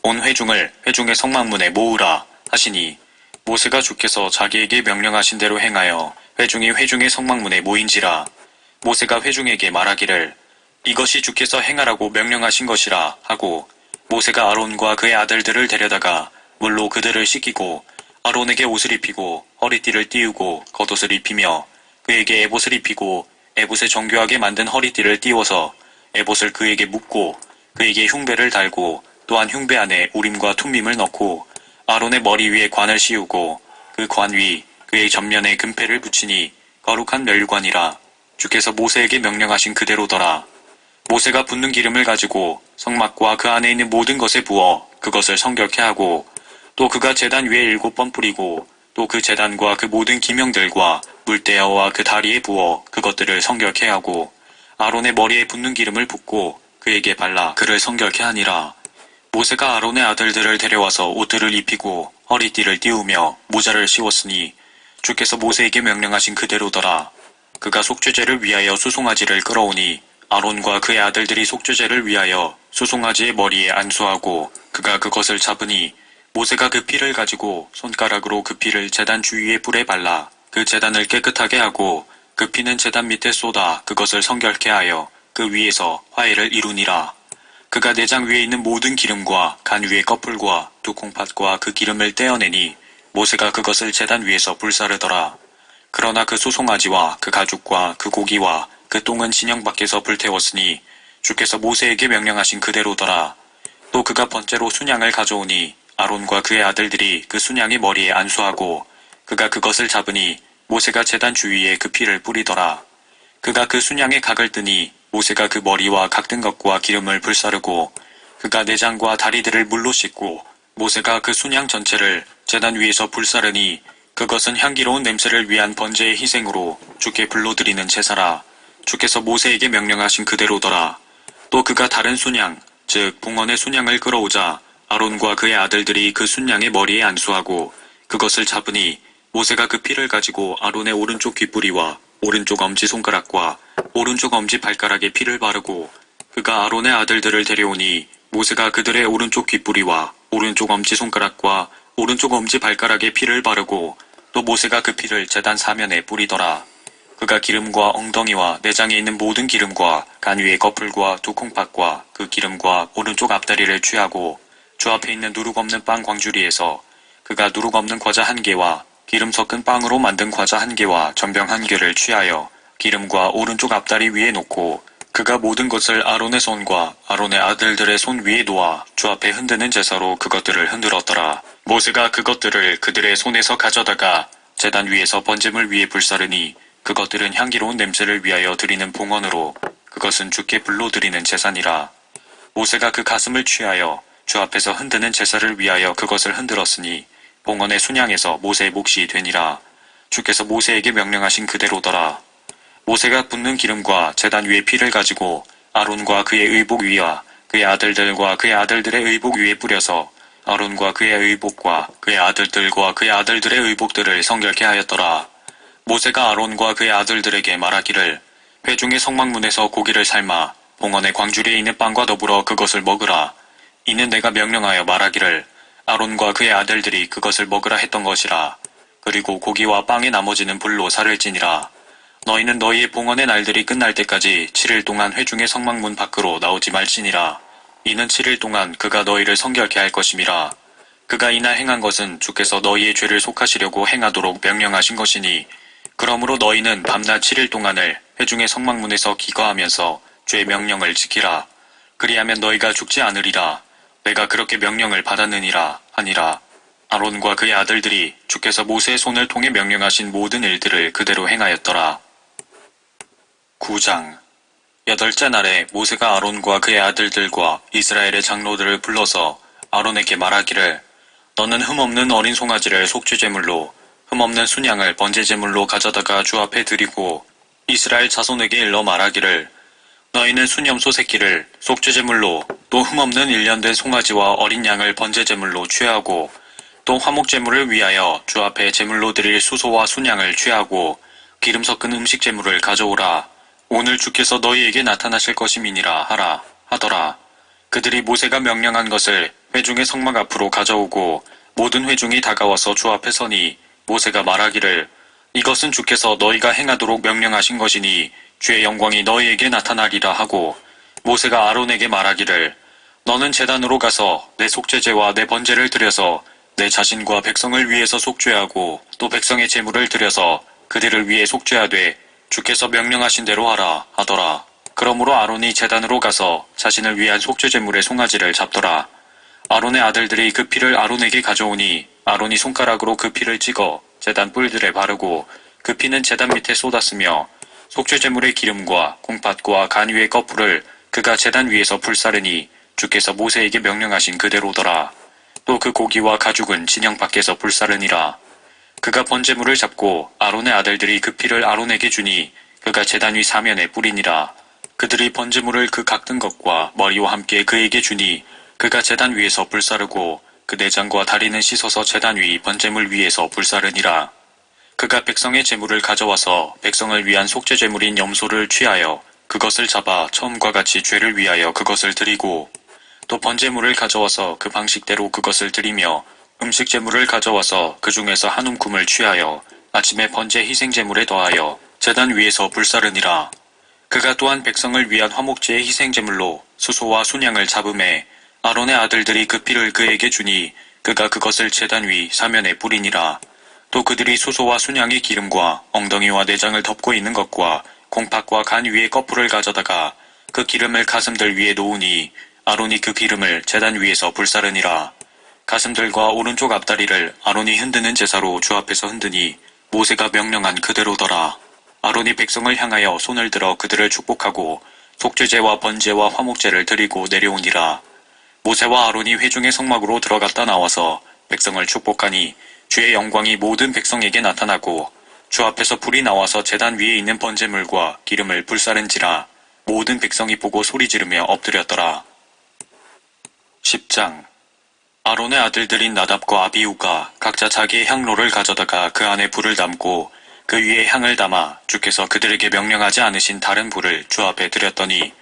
[SPEAKER 1] 온 회중을 회중의 성막문에 모으라 하시니 모세가 주께서 자기에게 명령하신 대로 행하여 회중이 회중의 성막문에 모인지라. 모세가 회중에게 말하기를 이것이 주께서 행하라고 명령하신 것이라 하고 모세가 아론과 그의 아들들을 데려다가 물로 그들을 씻기고 아론에게 옷을 입히고 허리띠를 띄우고 겉옷을 입히며 그에게 에봇을 입히고 에봇에 정교하게 만든 허리띠를 띄워서 에봇을 그에게 묶고 그에게 흉배를 달고 또한 흉배 안에 우림과 툼밈을 넣고 아론의 머리 위에 관을 씌우고 그 관 위 그의 전면에 금패를 붙이니 거룩한 멸관이라. 주께서 모세에게 명령하신 그대로더라. 모세가 붓는 기름을 가지고 성막과 그 안에 있는 모든 것에 부어 그것을 성결케 하고 또 그가 제단 위에 7번 뿌리고 또 그 제단과 그 모든 기명들과 물대야와 그 다리에 부어 그것들을 성결케 하고 아론의 머리에 붓는 기름을 붓고 그에게 발라 그를 성결케 하니라. 모세가 아론의 아들들을 데려와서 옷들을 입히고 허리띠를 띄우며 모자를 씌웠으니 주께서 모세에게 명령하신 그대로더라. 그가 속죄제를 위하여 수송아지를 끌어오니 아론과 그의 아들들이 속죄제를 위하여 수송아지의 머리에 안수하고 그가 그것을 잡으니 모세가 그 피를 가지고 손가락으로 그 피를 제단 주위의 뿔에 발라 그 제단을 깨끗하게 하고 그 피는 제단 밑에 쏟아 그것을 성결케 하여 그 위에서 화해를 이루니라. 그가 내장 위에 있는 모든 기름과 간 위의 꺼풀과 두 콩팥과 그 기름을 떼어내니 모세가 그것을 제단 위에서 불사르더라. 그러나 그 수송아지와 그 가죽과 그 고기와 그 똥은 진영 밖에서 불태웠으니 주께서 모세에게 명령하신 그대로더라. 또 그가 번제로 순양을 가져오니 아론과 그의 아들들이 그 순양의 머리에 안수하고 그가 그것을 잡으니 모세가 제단 주위에 그 피를 뿌리더라. 그가 그 순양의 각을 뜨니 모세가 그 머리와 각든 것과 기름을 불사르고 그가 내장과 다리들을 물로 씻고 모세가 그 순양 전체를 제단 위에서 불사르니 그것은 향기로운 냄새를 위한 번제의 희생으로 주께 불러드리는 제사라. 주께서 모세에게 명령하신 그대로더라. 또 그가 다른 순양 즉 봉헌의 순양을 끌어오자 아론과 그의 아들들이 그 순양의 머리에 안수하고 그것을 잡으니 모세가 그 피를 가지고 아론의 오른쪽 귓뿌리와 오른쪽 엄지손가락과 오른쪽 엄지발가락에 피를 바르고 그가 아론의 아들들을 데려오니 모세가 그들의 오른쪽 귓뿌리와 오른쪽 엄지손가락과 오른쪽 엄지발가락에 피를 바르고 또 모세가 그 피를 제단 사면에 뿌리더라. 그가 기름과 엉덩이와 내장에 있는 모든 기름과 간 위의 거풀과 두 콩팥과 그 기름과 오른쪽 앞다리를 취하고 주 앞에 있는 누룩 없는 빵 광주리에서 그가 누룩 없는 과자 1개와 기름 섞은 빵으로 만든 과자 1개와 전병 1개를 취하여 기름과 오른쪽 앞다리 위에 놓고 그가 모든 것을 아론의 손과 아론의 아들들의 손 위에 놓아 주 앞에 흔드는 제사로 그것들을 흔들었더라. 모세가 그것들을 그들의 손에서 가져다가 제단 위에서 번제물 위에 불사르니 그것들은 향기로운 냄새를 위하여 드리는 봉헌으로 그것은 주께 불로 드리는 제사니라. 모세가 그 가슴을 취하여 주 앞에서 흔드는 제사를 위하여 그것을 흔들었으니 봉헌의 순양에서 모세의 몫이 되니라. 주께서 모세에게 명령하신 그대로더라. 모세가 붓는 기름과 제단 위의 피를 가지고 아론과 그의 의복 위와 그의 아들들과 그의 아들들의 의복 위에 뿌려서 아론과 그의 의복과 그의 아들들과 그의 아들들의 의복들을 성결케 하였더라. 모세가 아론과 그의 아들들에게 말하기를 회중의 성막문에서 고기를 삶아 봉헌의 광주리에 있는 빵과 더불어 그것을 먹으라. 이는 내가 명령하여 말하기를 아론과 그의 아들들이 그것을 먹으라 했던 것이라. 그리고 고기와 빵의 나머지는 불로 살을 찌니라. 너희는 너희의 봉헌의 날들이 끝날 때까지 7일 동안 회중의 성막문 밖으로 나오지 말지니라. 이는 7일 동안 그가 너희를 성결케 할 것임이라. 그가 이날 행한 것은 주께서 너희의 죄를 속하시려고 행하도록 명령하신 것이니 그러므로 너희는 밤낮 7일 동안을 회중의 성막문에서 기거하면서 죄의 명령을 지키라. 그리하면 너희가 죽지 않으리라. 내가 그렇게 명령을 받았느니라 하니라. 아론과 그의 아들들이 주께서 모세의 손을 통해 명령하신 모든 일들을 그대로 행하였더라. 9장 8째 날에 모세가 아론과 그의 아들들과 이스라엘의 장로들을 불러서 아론에게 말하기를 너는 흠없는 어린 송아지를 속죄제물로 흠없는 순양을 번제제물로 가져다가 주 앞에 드리고 이스라엘 자손에게 일러 말하기를 너희는 순염소 새끼를 속죄제물로 또 흠없는 1년 된 송아지와 어린 양을 번제제물로 취하고 또 화목제물을 위하여 주 앞에 제물로 드릴 수소와 순양을 취하고 기름 섞은 음식제물을 가져오라. 오늘 주께서 너희에게 나타나실 것임이니라 하라 하더라. 그들이 모세가 명령한 것을 회중의 성막 앞으로 가져오고 모든 회중이 다가와서 주 앞에 서니 모세가 말하기를 이것은 주께서 너희가 행하도록 명령하신 것이니 주의 영광이 너희에게 나타나리라 하고 모세가 아론에게 말하기를 너는 제단으로 가서 내 속죄제와 내 번제를 드려서 내 자신과 백성을 위해서 속죄하고 또 백성의 제물을 드려서 그들을 위해 속죄하되 주께서 명령하신 대로 하라 하더라. 그러므로 아론이 제단으로 가서 자신을 위한 속죄제물의 송아지를 잡더라. 아론의 아들들이 그 피를 아론에게 가져오니 아론이 손가락으로 그 피를 찍어 제단 뿔들에 바르고 그 피는 제단 밑에 쏟았으며 속죄제물의 기름과 콩팥과 간 위의 거풀을 그가 제단 위에서 불사르니 주께서 모세에게 명령하신 그대로더라. 또 그 고기와 가죽은 진영 밖에서 불사르니라. 그가 번제물을 잡고 아론의 아들들이 그 피를 아론에게 주니 그가 제단 위 사면에 뿌리니라. 그들이 번제물을 그 각든 것과 머리와 함께 그에게 주니 그가 제단 위에서 불사르고 그 내장과 다리는 씻어서 제단 위 번제물 위에서 불사르니라. 그가 백성의 제물을 가져와서 백성을 위한 속죄 제물인 염소를 취하여 그것을 잡아 처음과 같이 죄를 위하여 그것을 드리고 또 번제물을 가져와서 그 방식대로 그것을 드리며 음식 제물을 가져와서 그 중에서 한 움큼을 취하여 아침에 번제 희생 제물에 더하여 제단 위에서 불사르니라. 그가 또한 백성을 위한 화목제의 희생 제물로 수소와 순양을 잡음에 아론의 아들들이 그 피를 그에게 주니 그가 그것을 제단 위 사면에 뿌리니라. 또 그들이 수소와 순양의 기름과 엉덩이와 내장을 덮고 있는 것과 콩팥과 간 위에 거풀을 가져다가 그 기름을 가슴들 위에 놓으니 아론이 그 기름을 제단 위에서 불사르니라. 가슴들과 오른쪽 앞다리를 아론이 흔드는 제사로 주 앞에서 흔드니 모세가 명령한 그대로더라. 아론이 백성을 향하여 손을 들어 그들을 축복하고 속죄제와 번제와 화목제를 드리고 내려오니라. 모세와 아론이 회중의 성막으로 들어갔다 나와서 백성을 축복하니 주의 영광이 모든 백성에게 나타나고 주 앞에서 불이 나와서 제단 위에 있는 번제물과 기름을 불사른지라. 모든 백성이 보고 소리 지르며 엎드렸더라. 10장. 아론의 아들들인 나답과 아비후가 각자 자기의 향로를 가져다가 그 안에 불을 담고 그 위에 향을 담아 주께서 그들에게 명령하지 않으신 다른 불을 주 앞에 드렸더니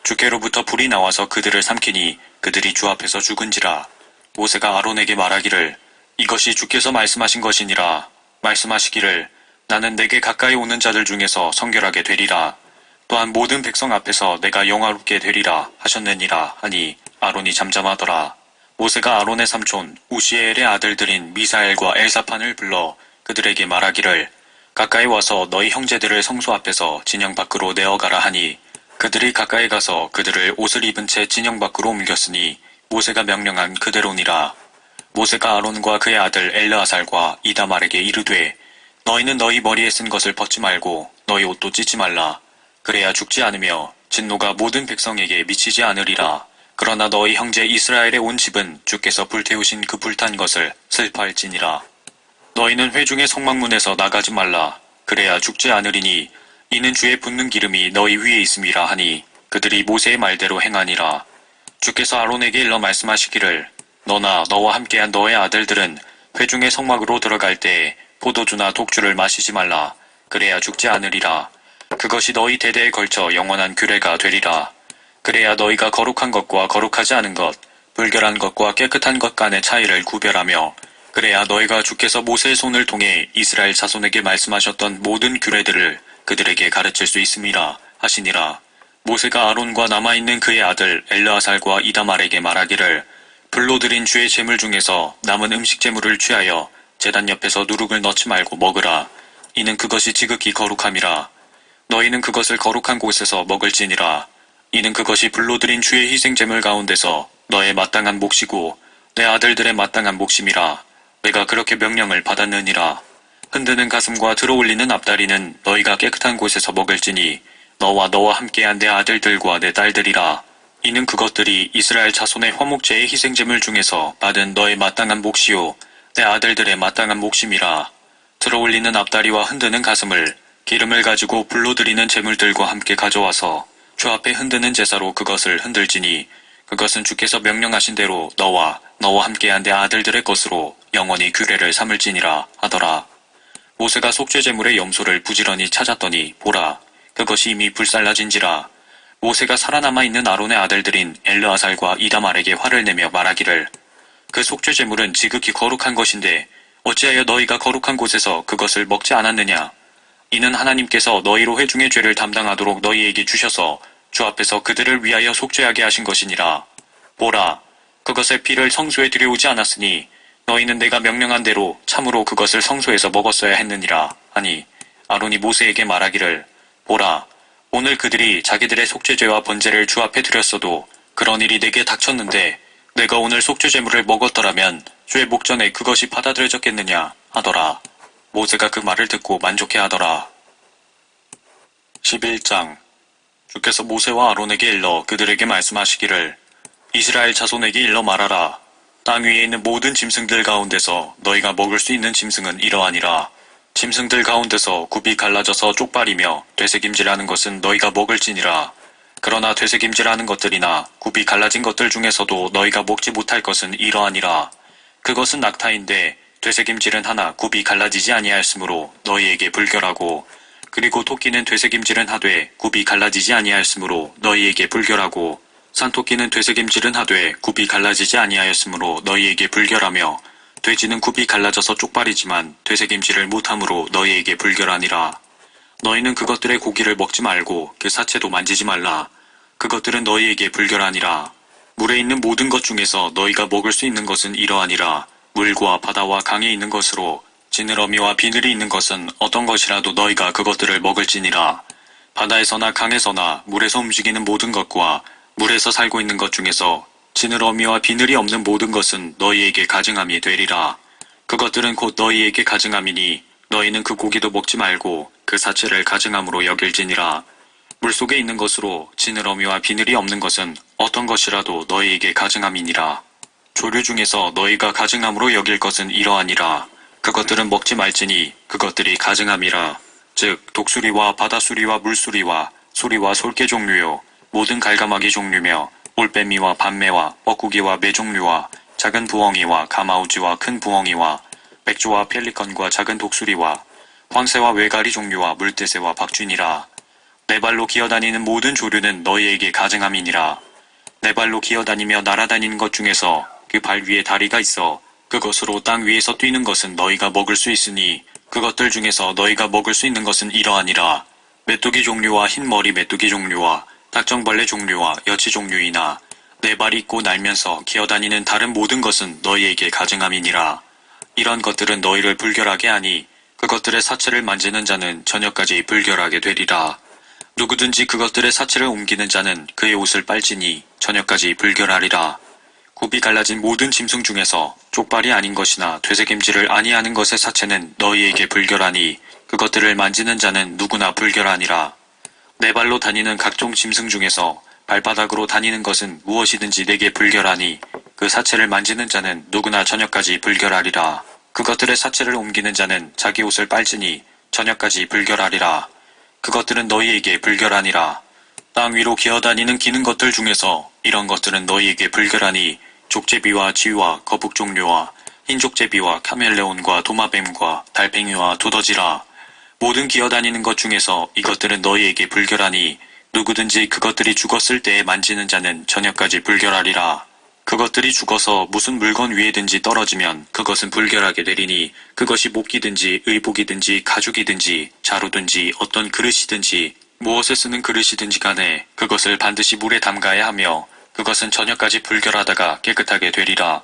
[SPEAKER 1] 주께로부터 불이 나와서 그들을 삼키니 그들이 주 앞에서 죽은지라. 모세가 아론에게 말하기를 이것이 주께서 말씀하신 것이니라. 말씀하시기를 나는 내게 가까이 오는 자들 중에서 성결하게 되리라. 또한 모든 백성 앞에서 내가 영화롭게 되리라 하셨느니라 하니 아론이 잠잠하더라. 모세가 아론의 삼촌 우시엘의 아들들인 미사엘과 엘사판을 불러 그들에게 말하기를 가까이 와서 너희 형제들을 성소 앞에서 진영 밖으로 내어가라 하니 그들이 가까이 가서 그들을 옷을 입은 채 진영 밖으로 옮겼으니 모세가 명령한 그대로니라. 모세가 아론과 그의 아들 엘르아살과 이다말에게 이르되 너희는 너희 머리에 쓴 것을 벗지 말고 너희 옷도 찢지 말라. 그래야 죽지 않으며 진노가 모든 백성에게 미치지 않으리라. 그러나 너희 형제 이스라엘의 온 집은 주께서 불태우신 그 불탄 것을 슬퍼할지니라. 너희는 회중의 성막문에서 나가지 말라. 그래야 죽지 않으리니 이는 주의 붓는 기름이 너희 위에 있음이라 하니 그들이 모세의 말대로 행하니라. 주께서 아론에게 일러 말씀하시기를 너나 너와 함께한 너의 아들들은 회중의 성막으로 들어갈 때에 포도주나 독주를 마시지 말라. 그래야 죽지 않으리라. 그것이 너희 대대에 걸쳐 영원한 규례가 되리라. 그래야 너희가 거룩한 것과 거룩하지 않은 것, 불결한 것과 깨끗한 것 간의 차이를 구별하며 그래야 너희가 주께서 모세의 손을 통해 이스라엘 자손에게 말씀하셨던 모든 규례들을 그들에게 가르칠 수 있음이라 하시니라. 모세가 아론과 남아있는 그의 아들 엘르아살과 이다말에게 말하기를 불로 드린 주의 제물 중에서 남은 음식 제물을 취하여 제단 옆에서 누룩을 넣지 말고 먹으라. 이는 그것이 지극히 거룩함이라. 너희는 그것을 거룩한 곳에서 먹을지니라. 이는 그것이 불로 드린 주의 희생 제물 가운데서 너의 마땅한 몫이고 내 아들들의 마땅한 몫임이라. 내가 그렇게 명령을 받았느니라. 흔드는 가슴과 들어올리는 앞다리는 너희가 깨끗한 곳에서 먹을지니 너와 함께한 내 아들들과 내 딸들이라. 이는 그것들이 이스라엘 자손의 화목제의 희생제물 중에서 받은 너의 마땅한 몫이요 내 아들들의 마땅한 몫임이라. 들어올리는 앞다리와 흔드는 가슴을 기름을 가지고 불로 드리는 제물들과 함께 가져와서 주 앞에 흔드는 제사로 그것을 흔들지니 그것은 주께서 명령하신 대로 너와 함께한 내 아들들의 것으로 영원히 규례를 삼을지니라 하더라. 모세가 속죄제물의 염소를 부지런히 찾았더니 보라, 그것이 이미 불살라진지라. 모세가 살아남아 있는 아론의 아들들인 엘르아살과 이다말에게 화를 내며 말하기를 그 속죄제물은 지극히 거룩한 것인데 어찌하여 너희가 거룩한 곳에서 그것을 먹지 않았느냐. 이는 하나님께서 너희로 회중의 죄를 담당하도록 너희에게 주셔서 주 앞에서 그들을 위하여 속죄하게 하신 것이니라. 보라, 그것의 피를 성소에 들여오지 않았으니 너희는 내가 명령한 대로 참으로 그것을 성소에서 먹었어야 했느니라 하니 아론이 모세에게 말하기를 보라, 오늘 그들이 자기들의 속죄죄와 번제를 주 앞에 드렸어도 그런 일이 내게 닥쳤는데 내가 오늘 속죄제물을 먹었더라면 주의 목전에 그것이 받아들여졌겠느냐 하더라. 모세가 그 말을 듣고 만족해하더라. 11장. 주께서 모세와 아론에게 일러 그들에게 말씀하시기를 이스라엘 자손에게 일러 말하라. 땅 위에 있는 모든 짐승들 가운데서 너희가 먹을 수 있는 짐승은 이러하니라. 짐승들 가운데서 굽이 갈라져서 쪽발이며 되새김질하는 것은 너희가 먹을지니라. 그러나 되새김질하는 것들이나 굽이 갈라진 것들 중에서도 너희가 먹지 못할 것은 이러하니라. 그것은 낙타인데 되새김질은 하나 굽이 갈라지지 아니하였으므로 너희에게 불결하고, 그리고 토끼는 되새김질은 하되 굽이 갈라지지 아니하였으므로 너희에게 불결하고, 산토끼는 되새김질은 하되 굽이 갈라지지 아니하였으므로 너희에게 불결하며, 돼지는 굽이 갈라져서 쪽발이지만 되새김질을 못함으로 너희에게 불결하니라. 너희는 그것들의 고기를 먹지 말고 그 사체도 만지지 말라. 그것들은 너희에게 불결하니라. 물에 있는 모든 것 중에서 너희가 먹을 수 있는 것은 이러하니라. 물과 바다와 강에 있는 것으로 지느러미와 비늘이 있는 것은 어떤 것이라도 너희가 그것들을 먹을지니라. 바다에서나 강에서나 물에서 움직이는 모든 것과 물에서 살고 있는 것 중에서 지느러미와 비늘이 없는 모든 것은 너희에게 가증함이 되리라. 그것들은 곧 너희에게 가증함이니 너희는 그 고기도 먹지 말고 그 사체를 가증함으로 여길지니라. 물속에 있는 것으로 지느러미와 비늘이 없는 것은 어떤 것이라도 너희에게 가증함이니라. 조류 중에서 너희가 가증함으로 여길 것은 이러하니라. 그것들은 먹지 말지니 그것들이 가증함이라. 즉 독수리와 바다수리와 물수리와 수리와 솔개 종류요 모든 갈가마귀 종류며 올빼미와 밤매와 뻐꾸기와 매 종류와 작은 부엉이와 가마우지와 큰 부엉이와 백조와 펠리컨과 작은 독수리와 황새와 외가리 종류와 물대새와 박쥐니라. 네 발로 기어다니는 모든 조류는 너희에게 가증함이니라. 네 발로 기어다니며 날아다니는 것 중에서 그 발 위에 다리가 있어 그것으로 땅 위에서 뛰는 것은 너희가 먹을 수 있으니 그것들 중에서 너희가 먹을 수 있는 것은 이러하니라. 메뚜기 종류와 흰머리 메뚜기 종류와 닥정벌레 종류와 여치 종류이나 네 발이 있고 날면서 기어다니는 다른 모든 것은 너희에게 가증함이니라. 이런 것들은 너희를 불결하게 하니 그것들의 사체를 만지는 자는 저녁까지 불결하게 되리라. 누구든지 그것들의 사체를 옮기는 자는 그의 옷을 빨지니 저녁까지 불결하리라. 굽이 갈라진 모든 짐승 중에서 쪽발이 아닌 것이나 되새김질을 아니하는 것의 사체는 너희에게 불결하니 그것들을 만지는 자는 누구나 불결하니라. 네 발로 다니는 각종 짐승 중에서 발바닥으로 다니는 것은 무엇이든지 내게 불결하니 그 사체를 만지는 자는 누구나 저녁까지 불결하리라. 그것들의 사체를 옮기는 자는 자기 옷을 빨지니 저녁까지 불결하리라. 그것들은 너희에게 불결하니라. 땅 위로 기어다니는 기는 것들 중에서 이런 것들은 너희에게 불결하니 족제비와 쥐와 거북 종류와 흰족제비와 카멜레온과 도마뱀과 달팽이와 두더지라. 모든 기어다니는 것 중에서 이것들은 너희에게 불결하니 누구든지 그것들이 죽었을 때에 만지는 자는 저녁까지 불결하리라. 그것들이 죽어서 무슨 물건 위에든지 떨어지면 그것은 불결하게 되리니 그것이 목기든지 의복이든지 가죽이든지 자루든지 어떤 그릇이든지 무엇에 쓰는 그릇이든지 간에 그것을 반드시 물에 담가야 하며 그것은 저녁까지 불결하다가 깨끗하게 되리라.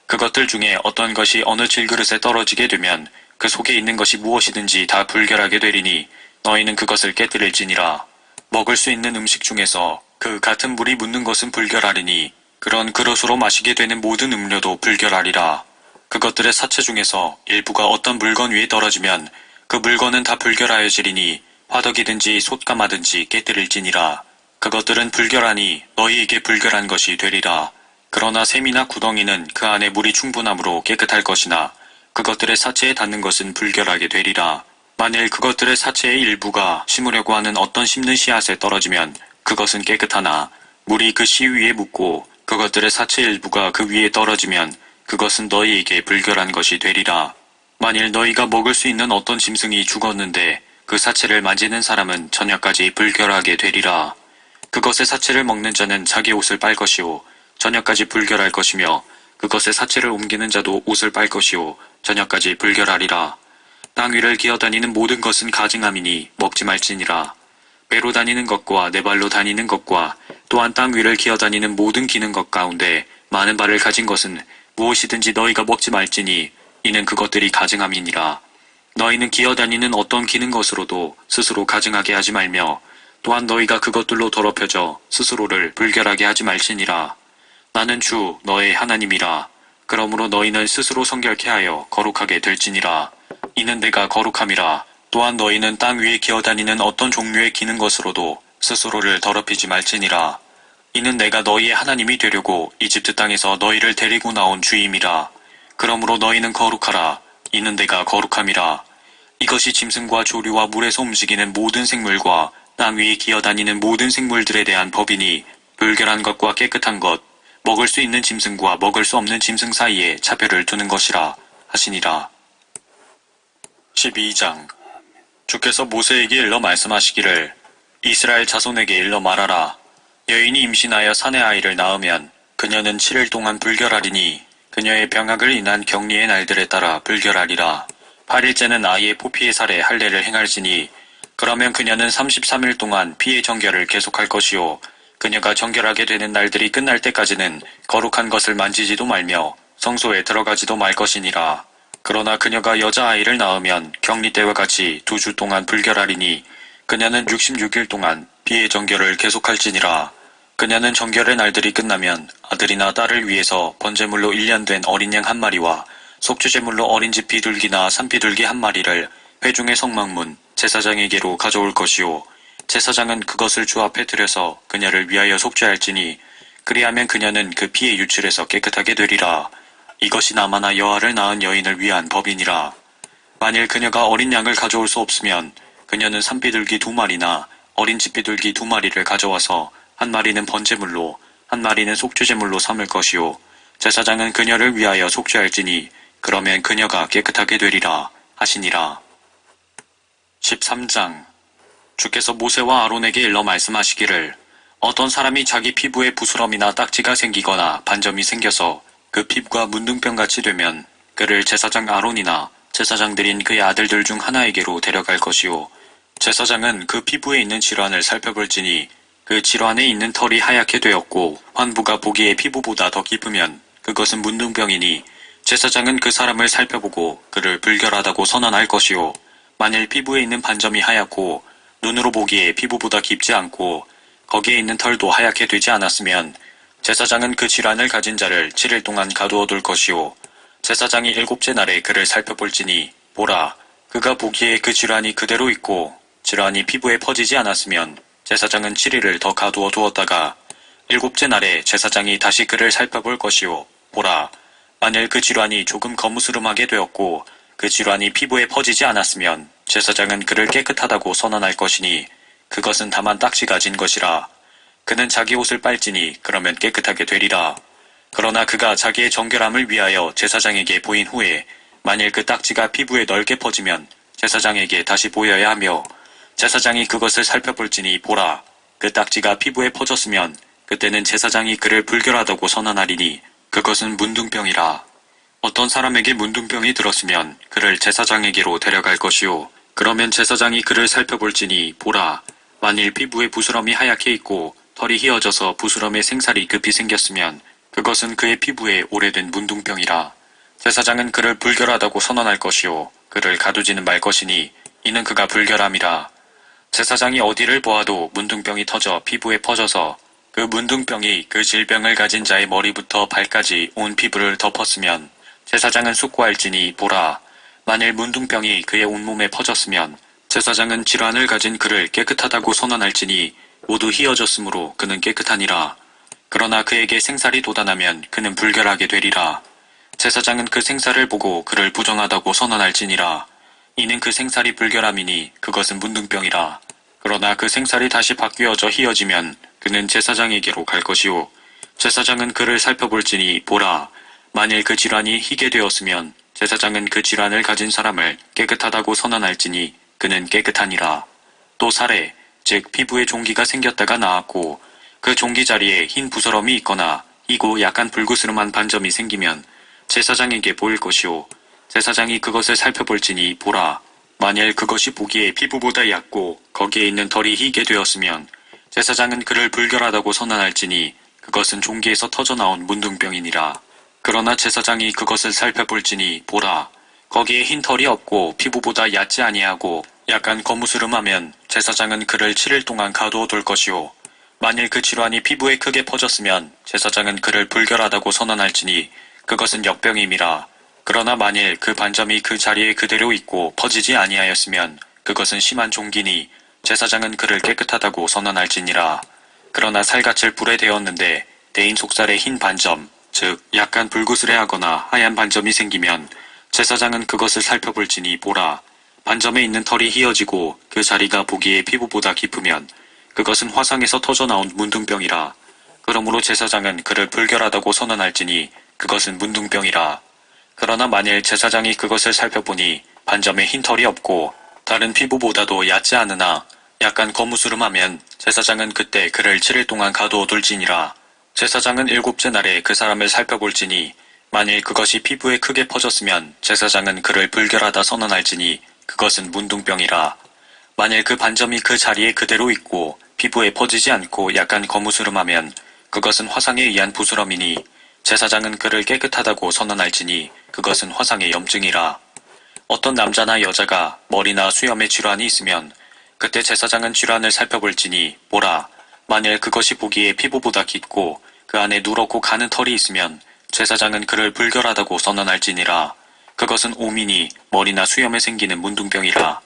[SPEAKER 1] 그것들 중에 어떤 것이 어느 질그릇에 떨어지게 되면 그 속에 있는 것이 무엇이든지 다 불결하게 되리니 너희는 그것을 깨뜨릴지니라. 먹을 수 있는 음식 중에서 그 같은 물이 묻는 것은 불결하리니 그런 그릇으로 마시게 되는 모든 음료도 불결하리라. 그것들의 사체 중에서 일부가 어떤 물건 위에 떨어지면 그 물건은 다 불결하여지리니 화덕이든지 솥가마든지 깨뜨릴지니라. 그것들은 불결하니 너희에게 불결한 것이 되리라. 그러나 샘이나 구덩이는 그 안에 물이 충분함으로 깨끗할 것이나 그것들의 사체에 닿는 것은 불결하게 되리라. 만일 그것들의 사체의 일부가 심으려고 하는 어떤 심는 씨앗에 떨어지면 그것은 깨끗하나 물이 그 씨 위에 묻고 그것들의 사체 일부가 그 위에 떨어지면 그것은 너희에게 불결한 것이 되리라. 만일 너희가 먹을 수 있는 어떤 짐승이 죽었는데 그 사체를 만지는 사람은 저녁까지 불결하게 되리라. 그것의 사체를 먹는 자는 자기 옷을 빨 것이요 저녁까지 불결할 것이며 그것의 사체를 옮기는 자도 옷을 빨 것이요 저녁까지 불결하리라. 땅 위를 기어다니는 모든 것은 가증함이니 먹지 말지니라. 배로 다니는 것과 네 발로 다니는 것과 또한 땅 위를 기어다니는 모든 기는 것 가운데 많은 발을 가진 것은 무엇이든지 너희가 먹지 말지니 이는 그것들이 가증함이니라. 너희는 기어다니는 어떤 기는 것으로도 스스로 가증하게 하지 말며 또한 너희가 그것들로 더럽혀져 스스로를 불결하게 하지 말지니라. 나는 주 너의 하나님이라. 그러므로 너희는 스스로 성결케 하여 거룩하게 될지니라. 이는 내가 거룩함이라. 또한 너희는 땅 위에 기어다니는 어떤 종류의 기는 것으로도 스스로를 더럽히지 말지니라. 이는 내가 너희의 하나님이 되려고 이집트 땅에서 너희를 데리고 나온 주임이라. 그러므로 너희는 거룩하라. 이는 내가 거룩함이라. 이것이 짐승과 조류와 물에서 움직이는 모든 생물과 땅 위에 기어다니는 모든 생물들에 대한 법이니 불결한 것과 깨끗한 것, 먹을 수 있는 짐승과 먹을 수 없는 짐승 사이에 차별을 두는 것이라 하시니라. 12장. 주께서 모세에게 일러 말씀하시기를 이스라엘 자손에게 일러 말하라. 여인이 임신하여 사내 아이를 낳으면 그녀는 7일 동안 불결하리니 그녀의 병약을 인한 격리의 날들에 따라 불결하리라. 8일째는 아이의 포피의 살에 할례를 행할지니 그러면 그녀는 33일 동안 피의 정결을 계속할 것이요 그녀가 정결하게 되는 날들이 끝날 때까지는 거룩한 것을 만지지도 말며 성소에 들어가지도 말 것이니라. 그러나 그녀가 여자아이를 낳으면 격리 때와 같이 2주 동안 불결하리니 그녀는 66일 동안 피의 정결을 계속할지니라. 그녀는 정결의 날들이 끝나면 아들이나 딸을 위해서 번제물로 1년 된 어린 양 1마리와 속죄제물로 어린 집 비둘기나 산비둘기 1마리를 회중의 성막문 제사장에게로 가져올 것이요 제사장은 그것을 주 앞에 들여서 그녀를 위하여 속죄할지니 그리하면 그녀는 그 피의 유출에서 깨끗하게 되리라. 이것이 나마나 여아를 낳은 여인을 위한 법이니라. 만일 그녀가 어린 양을 가져올 수 없으면 그녀는 산비둘기 2마리나 어린 집 비둘기 2마리를 가져와서 1마리는 번제물로 1마리는 속죄제물로 삼을 것이요 제사장은 그녀를 위하여 속죄할지니 그러면 그녀가 깨끗하게 되리라 하시니라. 13장. 주께서 모세와 아론에게 일러 말씀하시기를 어떤 사람이 자기 피부에 부스럼이나 딱지가 생기거나 반점이 생겨서 그 피부가 문둥병같이 되면 그를 제사장 아론이나 제사장들인 그의 아들들 중 하나에게로 데려갈 것이요 제사장은 그 피부에 있는 질환을 살펴볼지니 그 질환에 있는 털이 하얗게 되었고 환부가 보기에 피부보다 더 깊으면 그것은 문둥병이니 제사장은 그 사람을 살펴보고 그를 불결하다고 선언할 것이요 만일 피부에 있는 반점이 하얗고 눈으로 보기에 피부보다 깊지 않고 거기에 있는 털도 하얗게 되지 않았으면 제사장은 그 질환을 가진 자를 7일 동안 가두어 둘 것이요 제사장이 7째 날에 그를 살펴볼지니 보라 그가 보기에 그 질환이 그대로 있고 질환이 피부에 퍼지지 않았으면 제사장은 7일을 더 가두어 두었다가 7째 날에 제사장이 다시 그를 살펴볼 것이요 보라 만일 그 질환이 조금 거무스름하게 되었고 그 질환이 피부에 퍼지지 않았으면 제사장은 그를 깨끗하다고 선언할 것이니 그것은 다만 딱지가 진 것이라. 그는 자기 옷을 빨지니 그러면 깨끗하게 되리라. 그러나 그가 자기의 정결함을 위하여 제사장에게 보인 후에 만일 그 딱지가 피부에 넓게 퍼지면 제사장에게 다시 보여야 하며 제사장이 그것을 살펴볼지니 보라 그 딱지가 피부에 퍼졌으면 그때는 제사장이 그를 불결하다고 선언하리니 그것은 문둥병이라. 어떤 사람에게 문둥병이 들었으면 그를 제사장에게로 데려갈 것이요 그러면 제사장이 그를 살펴볼지니 보라 만일 피부에 부스럼이 하얗게 있고 털이 휘어져서 부스럼에 생살이 급히 생겼으면 그것은 그의 피부에 오래된 문둥병이라. 제사장은 그를 불결하다고 선언할 것이요 그를 가두지는 말 것이니 이는 그가 불결함이라. 제사장이 어디를 보아도 문둥병이 터져 피부에 퍼져서 그 문둥병이 그 질병을 가진 자의 머리부터 발까지 온 피부를 덮었으면 제사장은 숙고할지니 보라 만일 문둥병이 그의 온몸에 퍼졌으면 제사장은 질환을 가진 그를 깨끗하다고 선언할지니 모두 휘어졌으므로 그는 깨끗하니라. 그러나 그에게 생살이 돋아나면 그는 불결하게 되리라. 제사장은 그 생살을 보고 그를 부정하다고 선언할지니라. 이는 그 생살이 불결함이니 그것은 문둥병이라. 그러나 그 생살이 다시 바뀌어져 휘어지면 그는 제사장에게로 갈 것이요 제사장은 그를 살펴볼지니 보라 만일 그 질환이 희게 되었으면 제사장은 그 질환을 가진 사람을 깨끗하다고 선언할지니 그는 깨끗하니라. 또 살에 즉 피부에 종기가 생겼다가 나았고 그 종기 자리에 흰 부스럼이 있거나 희고 약간 불구스름한 반점이 생기면 제사장에게 보일 것이요 제사장이 그것을 살펴볼지니 보라 만일 그것이 보기에 피부보다 얕고 거기에 있는 털이 희게 되었으면 제사장은 그를 불결하다고 선언할지니 그것은 종기에서 터져나온 문둥병이니라. 그러나 제사장이 그것을 살펴볼지니 보라 거기에 흰 털이 없고 피부보다 얕지 아니하고 약간 거무스름하면 제사장은 그를 7일 동안 가두어 둘 것이요 만일 그 질환이 피부에 크게 퍼졌으면 제사장은 그를 불결하다고 선언할지니 그것은 역병임이라. 그러나 만일 그 반점이 그 자리에 그대로 있고 퍼지지 아니하였으면 그것은 심한 종기니 제사장은 그를 깨끗하다고 선언할지니라. 그러나 살갗을 불에 데웠는데 대인 속살에 흰 반점 즉 약간 불구스레하거나 하얀 반점이 생기면 제사장은 그것을 살펴볼지니 보라 반점에 있는 털이 휘어지고 그 자리가 보기에 피부보다 깊으면 그것은 화상에서 터져나온 문둥병이라. 그러므로 제사장은 그를 불결하다고 선언할지니 그것은 문둥병이라. 그러나 만일 제사장이 그것을 살펴보니 반점에 흰 털이 없고 다른 피부보다도 얕지 않으나 약간 거무스름하면 제사장은 그때 그를 7일 동안 가두어 둘지니라. 제사장은 7째 날에 그 사람을 살펴볼지니 만일 그것이 피부에 크게 퍼졌으면 제사장은 그를 불결하다 선언할지니 그것은 문둥병이라. 만일 그 반점이 그 자리에 그대로 있고 피부에 퍼지지 않고 약간 거무스름하면 그것은 화상에 의한 부스럼이니 제사장은 그를 깨끗하다고 선언할지니 그것은 화상의 염증이라. 어떤 남자나 여자가 머리나 수염에 질환이 있으면 그때 제사장은 질환을 살펴볼지니 보라, 만일 그것이 보기에 피부보다 깊고 그 안에 누렇고 가는 털이 있으면 제사장은 그를 불결하다고 선언할지니라. 그것은 옴이니 머리나 수염에 생기는 문둥병이라.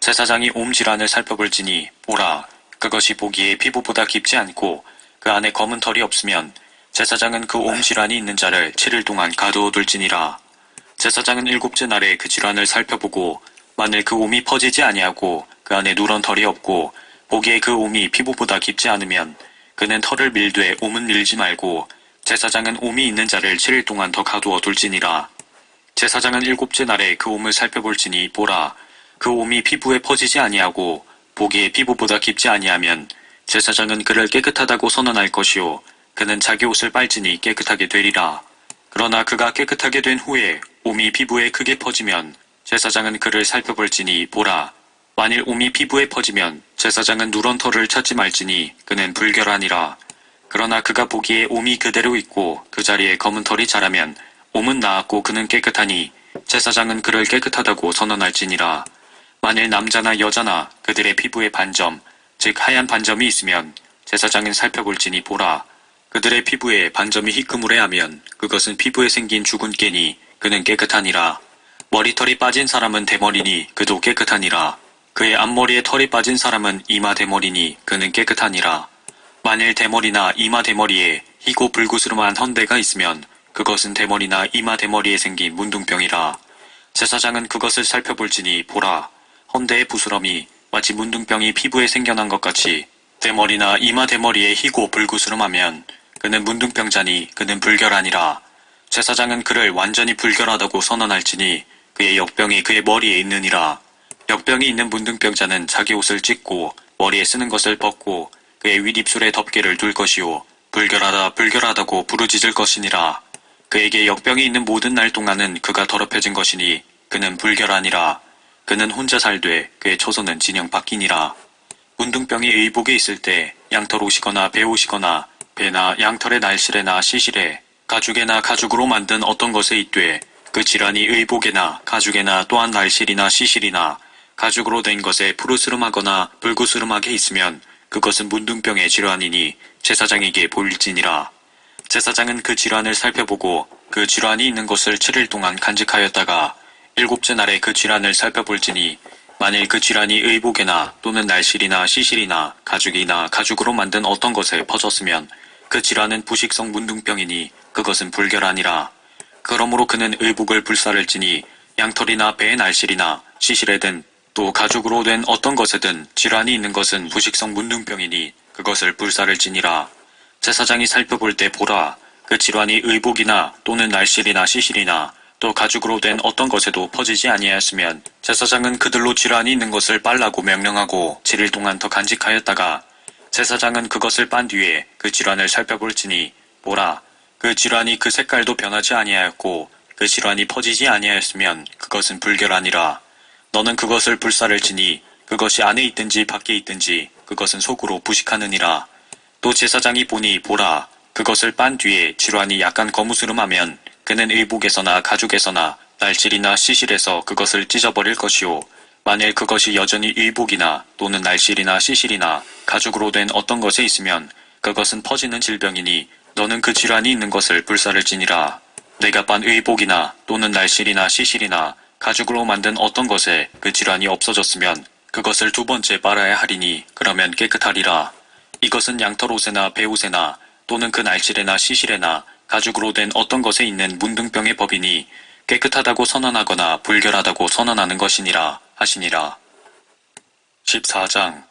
[SPEAKER 1] 제사장이 옴 질환을 살펴볼지니 보라, 그것이 보기에 피부보다 깊지 않고 그 안에 검은 털이 없으면 제사장은 그 옴 질환이 있는 자를 7일 동안 가두어 둘지니라. 제사장은 7째 날에 그 질환을 살펴보고 만일 그 옴이 퍼지지 아니하고 그 안에 누런 털이 없고 보기에 그 옴이 피부보다 깊지 않으면 그는 털을 밀되 옴은 밀지 말고 제사장은 옴이 있는 자를 7일 동안 더 가두어 둘지니라. 제사장은 7째 날에 그 옴을 살펴볼지니 보라, 그 옴이 피부에 퍼지지 아니하고 보기에 피부보다 깊지 아니하면 제사장은 그를 깨끗하다고 선언할 것이요 그는 자기 옷을 빨지니 깨끗하게 되리라. 그러나 그가 깨끗하게 된 후에 옴이 피부에 크게 퍼지면 제사장은 그를 살펴볼지니 보라, 만일 옴이 피부에 퍼지면 제사장은 누런 털을 찾지 말지니 그는 불결하니라. 그러나 그가 보기에 옴이 그대로 있고 그 자리에 검은 털이 자라면 옴은 나았고 그는 깨끗하니 제사장은 그를 깨끗하다고 선언할지니라. 만일 남자나 여자나 그들의 피부에 반점, 즉 하얀 반점이 있으면 제사장은 살펴볼지니 보라, 그들의 피부에 반점이 희끄무레하면 그것은 피부에 생긴 죽은 깨니 그는 깨끗하니라. 머리털이 빠진 사람은 대머리니 그도 깨끗하니라. 그의 앞머리에 털이 빠진 사람은 이마 대머리니 그는 깨끗하니라. 만일 대머리나 이마 대머리에 희고 불구스름한 헌대가 있으면 그것은 대머리나 이마 대머리에 생긴 문둥병이라. 제사장은 그것을 살펴볼지니 보라, 헌대의 부스럼이 마치 문둥병이 피부에 생겨난 것 같이 대머리나 이마 대머리에 희고 불구스름하면 그는 문둥병자니 그는 불결하니라. 제사장은 그를 완전히 불결하다고 선언할지니 그의 역병이 그의 머리에 있느니라. 역병이 있는 문둥병자는 자기 옷을 찢고 머리에 쓰는 것을 벗고 그의 윗입술에 덮개를 둘 것이요 불결하다 불결하다고 부르짖을 것이니라. 그에게 역병이 있는 모든 날 동안은 그가 더럽혀진 것이니 그는 불결하니라. 그는 혼자 살되 그의 초소는 진영 바뀌니라. 문둥병이 의복에 있을 때 양털 옷이거나 배 옷이거나 배나 양털의 날실에나 시실에 가죽에나 가죽으로 만든 어떤 것에 있되 그 질환이 의복에나 가죽에나 또한 날실이나 시실이나 가죽으로 된 것에 푸르스름하거나 불구스름하게 있으면 그것은 문둥병의 질환이니 제사장에게 보일지니라. 제사장은 그 질환을 살펴보고 그 질환이 있는 것을 7일 동안 간직하였다가 7째 날에 그 질환을 살펴볼지니 만일 그 질환이 의복에나 또는 날실이나 시실이나 가죽이나 가죽으로 만든 어떤 것에 퍼졌으면 그 질환은 부식성 문둥병이니 그것은 불결하니라. 그러므로 그는 의복을 불사를지니 양털이나 배의 날실이나 시실에든 또 가죽으로 된 어떤 것에든 질환이 있는 것은 부식성 문둥병이니 그것을 불사를지니라. 제사장이 살펴볼 때 보라, 그 질환이 의복이나 또는 날실이나 시실이나 또 가죽으로 된 어떤 것에도 퍼지지 아니하였으면 제사장은 그들로 질환이 있는 것을 빨라고 명령하고 7일 동안 더 간직하였다가 제사장은 그것을 빤 뒤에 그 질환을 살펴볼지니 보라, 그 질환이 그 색깔도 변하지 아니하였고 그 질환이 퍼지지 아니하였으면 그것은 불결하니라. 너는 그것을 불사를지니 그것이 안에 있든지 밖에 있든지 그것은 속으로 부식하느니라. 또 제사장이 보니 보라, 그것을 빤 뒤에 질환이 약간 거무스름하면 그는 의복에서나 가죽에서나 날실이나 시실에서 그것을 찢어버릴 것이요 만일 그것이 여전히 의복이나 또는 날실이나 시실이나 가죽으로 된 어떤 것에 있으면 그것은 퍼지는 질병이니 너는 그 질환이 있는 것을 불사를지니라. 내가 빤 의복이나 또는 날실이나 시실이나 가죽으로 만든 어떤 것에 그 질환이 없어졌으면 그것을 2번째 빨아야 하리니 그러면 깨끗하리라. 이것은 양털 옷에나 배옷에나 또는 그 날실에나 시실에나 가죽으로 된 어떤 것에 있는 문둥병의 법이니 깨끗하다고 선언하거나 불결하다고 선언하는 것이니라. 하시니라. 14장.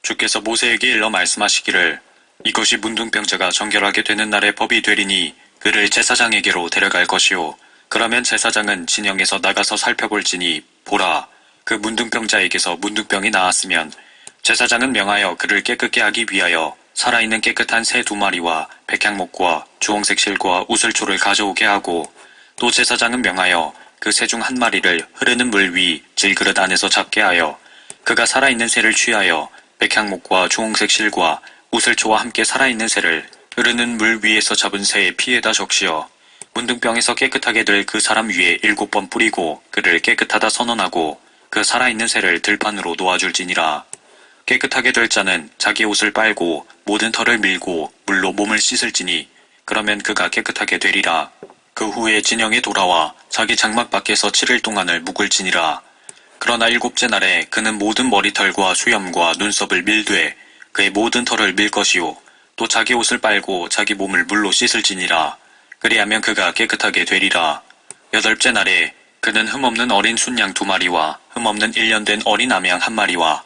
[SPEAKER 1] 주께서 모세에게 일러 말씀하시기를 이것이 문둥병자가 정결하게 되는 날의 법이 되리니 그를 제사장에게로 데려갈 것이요 그러면 제사장은 진영에서 나가서 살펴볼지니 보라 그 문둥병자에게서 문둥병이 나았으면 제사장은 명하여 그를 깨끗게 하기 위하여 살아있는 깨끗한 새 2마리와 백향목과 주홍색 실과 우슬초를 가져오게 하고 또 제사장은 명하여 그 새 중 1마리를 흐르는 물 위 질그릇 안에서 잡게 하여 그가 살아있는 새를 취하여 백향목과 주홍색 실과 우슬초와 함께 살아있는 새를 흐르는 물 위에서 잡은 새의 피에다 적시어 문둥병에서 깨끗하게 될 그 사람 위에 7번 뿌리고 그를 깨끗하다 선언하고 그 살아있는 새를 들판으로 놓아줄지니라. 깨끗하게 될 자는 자기 옷을 빨고 모든 털을 밀고 물로 몸을 씻을지니 그러면 그가 깨끗하게 되리라. 그 후에 진영에 돌아와 자기 장막 밖에서 7일 동안을 묵을지니라. 그러나 7째 날에 그는 모든 머리털과 수염과 눈썹을 밀되 그의 모든 털을 밀 것이요 또 자기 옷을 빨고 자기 몸을 물로 씻을지니라. 그리하면 그가 깨끗하게 되리라. 8째 날에 그는 흠없는 어린 순양 2마리와 흠없는 1년 된 어린 암양 1마리와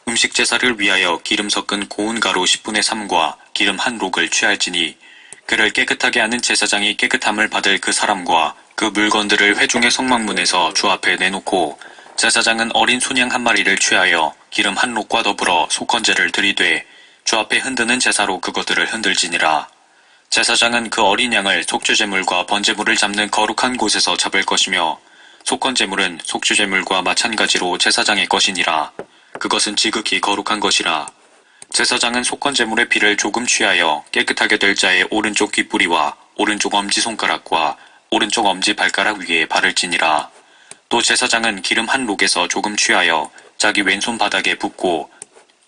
[SPEAKER 1] 음식 제사를 위하여 기름 섞은 고운 가루 10분의 3과 기름 1록을 취할지니 그를 깨끗하게 하는 제사장이 깨끗함을 받을 그 사람과 그 물건들을 회중의 성막문에서 주 앞에 내놓고 제사장은 어린 순양 1마리를 취하여 기름 1록과 더불어 속건제를 드리되 주 앞에 흔드는 제사로 그것들을 흔들지니라. 제사장은 그 어린 양을 속죄제물과 번제물을 잡는 거룩한 곳에서 잡을 것이며 속건제물은 속죄제물과 마찬가지로 제사장의 것이니라. 그것은 지극히 거룩한 것이라. 제사장은 속건제물의 피를 조금 취하여 깨끗하게 될 자의 오른쪽 귓뿌리와 오른쪽 엄지손가락과 오른쪽 엄지발가락 위에 바를지니라. 또 제사장은 기름 1록에서 조금 취하여 자기 왼손 바닥에 붓고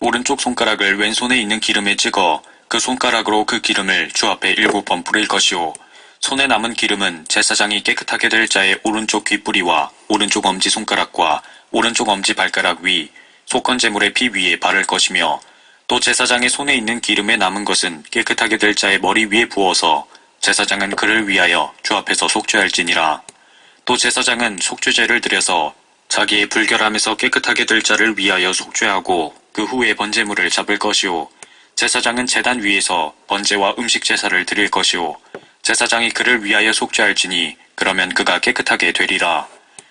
[SPEAKER 1] 오른쪽 손가락을 왼손에 있는 기름에 찍어 그 손가락으로 그 기름을 주 앞에 7번 뿌릴 것이요 손에 남은 기름은 제사장이 깨끗하게 될 자의 오른쪽 귓뿌리와 오른쪽 엄지손가락과 오른쪽 엄지발가락 위 속건제물의 피 위에 바를 것이며 또 제사장의 손에 있는 기름에 남은 것은 깨끗하게 될 자의 머리 위에 부어서 제사장은 그를 위하여 주 앞에서 속죄할지니라. 또 제사장은 속죄제를 드려서 자기의 불결함에서 깨끗하게 될 자를 위하여 속죄하고 그 후에 번제물을 잡을 것이요 제사장은 제단 위에서 번제와 음식 제사를 드릴 것이요 제사장이 그를 위하여 속죄할지니 그러면 그가 깨끗하게 되리라.